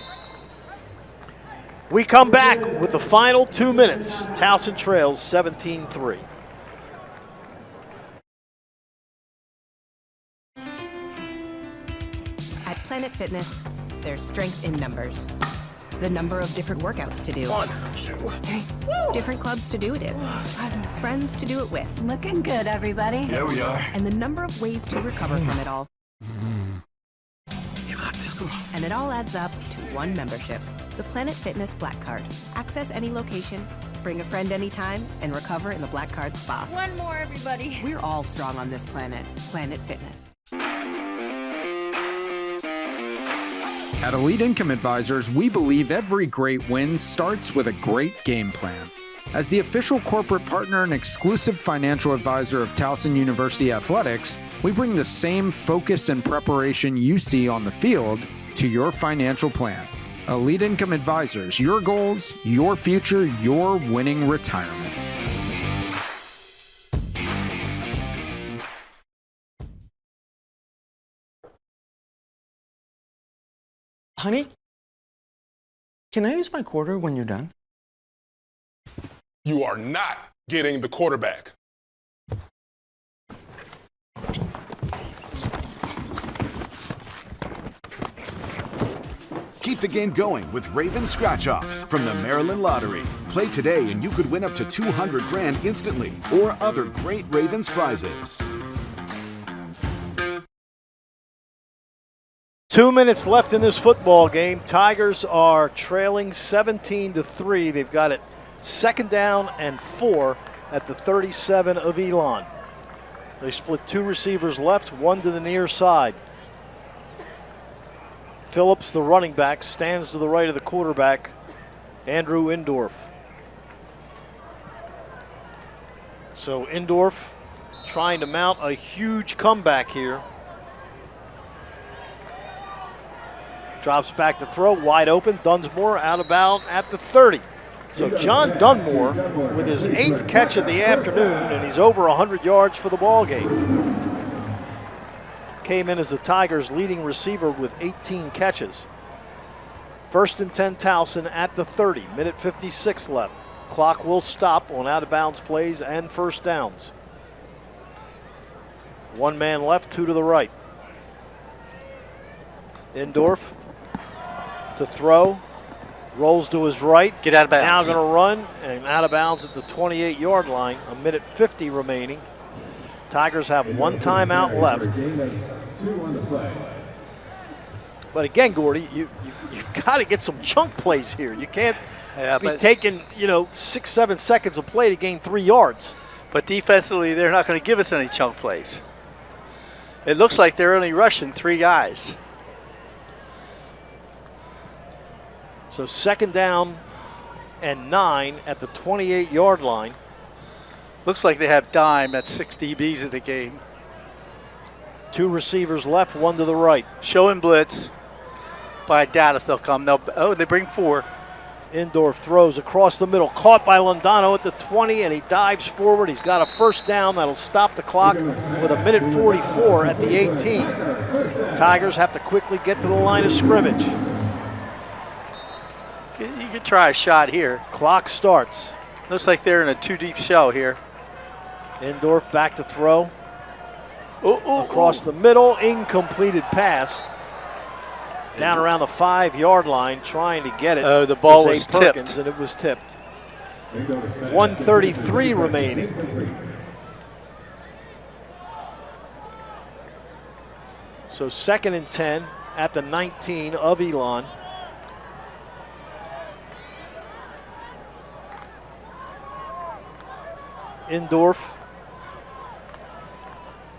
We come back with the final 2 minutes. Towson trails 17-3. At Planet Fitness, there's strength in numbers. The number of different workouts to do. 1, 2, 3. Different clubs to do it in. Friends to do it with. Looking good, everybody. Yeah, we are. And the number of ways to recover from it all. And it all adds up to one membership. The Planet Fitness Black Card. Access any location, bring a friend anytime, and recover in the Black Card Spa. One more, everybody. We're all strong on this planet. Planet Fitness. At Elite Income Advisors, we believe every great win starts with a great game plan. As the official corporate partner and exclusive financial advisor of Towson University Athletics, we bring the same focus and preparation you see on the field to your financial plan. Elite Income Advisors, your goals, your future, your winning retirement. Honey, can I use my quarter when you're done? You are not getting the quarterback. Keep the game going with Raven Scratch-Offs from the Maryland Lottery. Play today and you could win up to 200 grand instantly or other great Ravens prizes. 2 minutes left in this football game. Tigers are trailing 17-3. They've got it 2nd down and 4 at the 37 of Elon. They split 2 receivers left, 1 to the near side. Phillips, the running back, stands to the right of the quarterback, Andrew Indorf. So Indorf trying to mount a huge comeback here. Drops back to throw, wide open. Dunsmore out of bounds at the 30. So John Dunmore with his 8th catch of the afternoon, and he's over 100 yards for the ball game. Came in as the Tigers' leading receiver with 18 catches. 1st and 10 Towson at the 30. Minute 56 left. Clock will stop on out of bounds plays and first downs. 1 man left, 2 to the right. Indorf to throw, rolls to his right. Get out of bounds. Now going to run and out of bounds at the 28-yard line. A minute 50 remaining. Tigers have 1 timeout left. But again, Gordy, you've got to get some chunk plays here. You can't be taking 6-7 seconds of play to gain 3 yards. But defensively, they're not going to give us any chunk plays. It looks like they're only rushing 3 guys. So 2nd down and 9 at the 28-yard line. Looks like they have dime at 6 DBs in the game. 2 receivers left, 1 to the right. Showing blitz, but I doubt if they'll come. They bring 4. Indorf throws across the middle, caught by Londano at the 20, and he dives forward. He's got a first down that'll stop the clock with a minute 44 at the 18. Tigers have to quickly get to the line of scrimmage. You could try a shot here. Clock starts. Looks like they're in a 2-deep shell here. Indorf back to throw. Across the middle, incompleted pass. Down around the 5-yard line, trying to get it. Oh, the ball was Perkins, tipped. and it was tipped. 1:33 remaining. So 2nd and 10 at the 19 of Elon. Indorf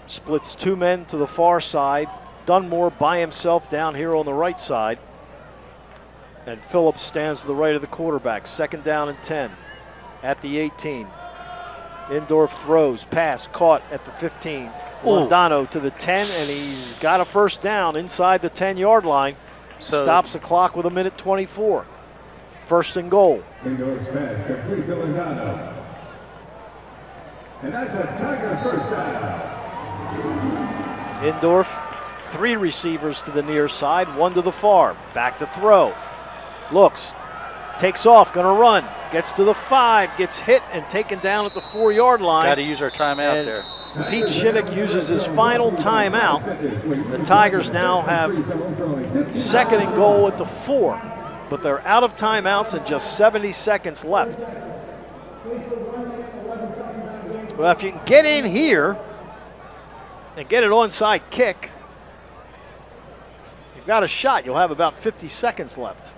splits 2 men to the far side. Dunmore by himself down here on the right side. And Phillips stands to the right of the quarterback. 2nd down and 10 at the 18. Indorf throws, pass caught at the 15. Londano to the 10, and he's got a first down inside the 10-yard line. Stops the clock with a minute 24. 1st and goal. Indorf's pass complete to Londano. And that's a Tiger first down. Indorf, 3 receivers to the near side, 1 to the far. Back to throw. Looks, takes off, gonna run. Gets to the 5, gets hit and taken down at the 4-yard line. Got to use our timeout there. Pete Shinnick uses his final timeout. The Tigers now have 2nd and goal at the 4, but they're out of timeouts and just 70 seconds left. Well, if you can get in here and get an onside kick, you've got a shot. You'll have about 50 seconds left.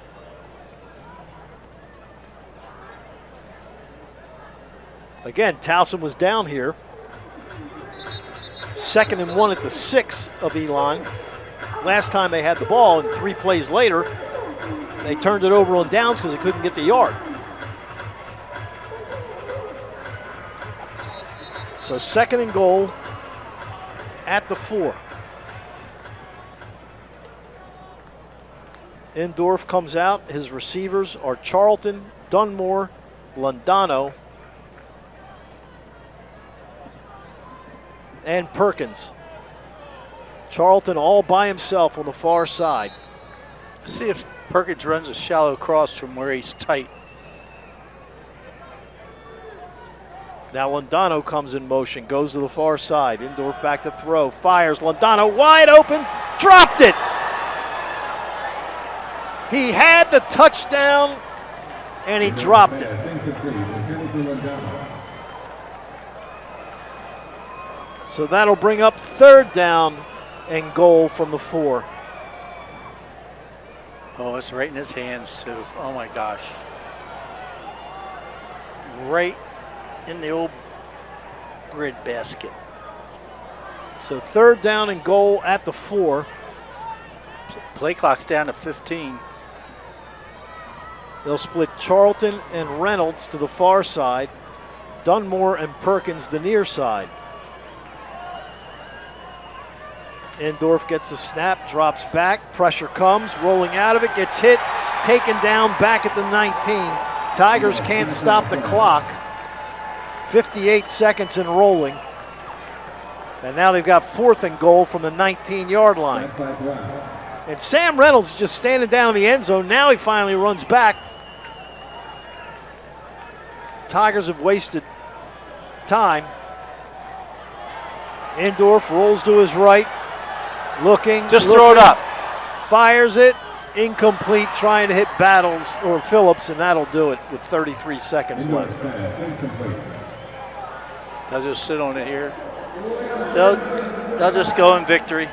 Again, Towson was down here. 2nd and 1 at the 6 of Elon. last time they had the ball, and 3 plays later, they turned it over on downs because they couldn't get the yard. So 2nd and goal at the 4. Indorf comes out. His receivers are Charlton, Dunmore, Londano, and Perkins. Charlton all by himself on the far side. See if Perkins runs a shallow cross from where he's tight. Now Londano comes in motion, goes to the far side. Indorf back to throw, fires. Londano wide open, dropped it. He had the touchdown, and he dropped it. So that'll bring up 3rd down and goal from the 4. Oh, it's right in his hands, too. Oh, my gosh. Right in the old bread basket. So 3rd down and goal at the 4. Play clock's down to 15. They'll split Charlton and Reynolds to the far side, Dunmore and Perkins the near side. Indorf gets the snap, drops back, pressure comes, rolling out of it, gets hit, taken down back at the 19. Tigers can't stop the clock. 58 seconds and rolling. And now they've got 4th and goal from the 19-yard line. And Sam Reynolds is just standing down in the end zone. Now he finally runs back. Tigers have wasted time. Indorf rolls to his right, looking. Throw it up. Fires it, incomplete, trying to hit Battles or Phillips, and that'll do it with 33 seconds left. They'll just sit on it here. They'll just go in victory.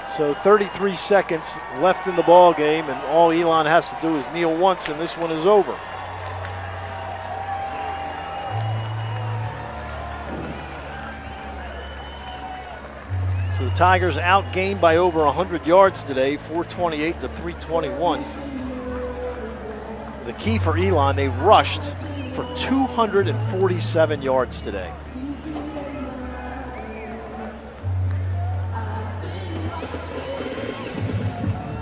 So 33 seconds left in the ball game, and all Elon has to do is kneel once, and this one is over. So the Tigers outgained by over 100 yards today, 428 to 321. The key for Elon, they rushed for 247 yards today.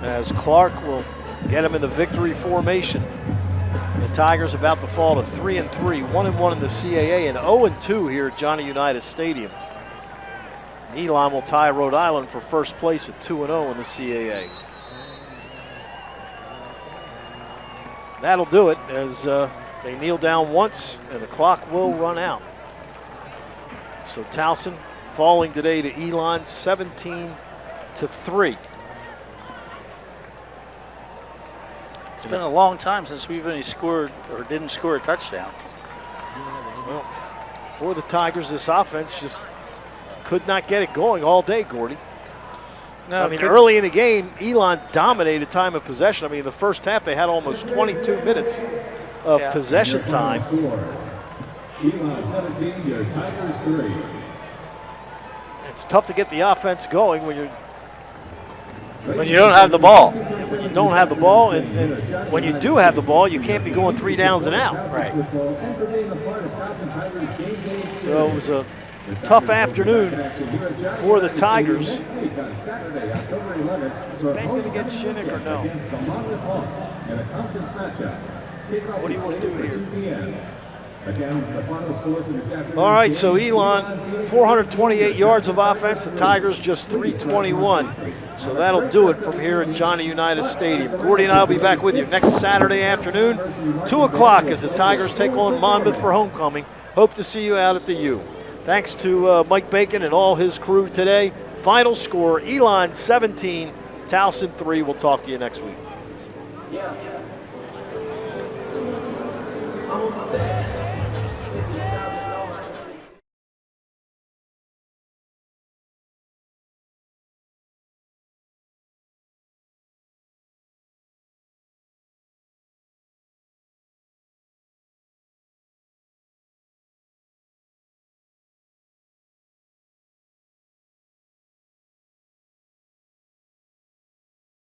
As Clark will get him in the victory formation. The Tigers about to fall to 3-3, 1-1 in the CAA, and 0-2 here at Johnny Unitas Stadium. Elon will tie Rhode Island for first place at 2-0 in the CAA. That'll do it as they kneel down once and the clock will run out. So Towson falling today to Elon 17-3. It's been a long time since we've only scored or didn't score a touchdown. Well, for the Tigers, this offense just could not get it going all day, Gordy. No, I mean, early in the game, Elon dominated time of possession. I mean, the first half, they had almost 22 minutes of possession time. Elon 17, your Tigers 3. It's tough to get the offense going when you don't have the ball. When you don't have the ball, and when you do have the ball, you can't be going 3 downs and out. Right. So it was a tough afternoon for the Tigers. Is Ben going to get Shinnick or no? What do you want to do here? All right, so Elon, 428 yards of offense. The Tigers just 321. So that'll do it from here at Johnny Unitas Stadium. Gordy and I will be back with you next Saturday afternoon, 2 o'clock, as the Tigers take on Monmouth for homecoming. Hope to see you out at the U. Thanks to Mike Bacon and all his crew today. Final score, Elon 17, Towson 3. We'll talk to you next week. Yeah. I'm set.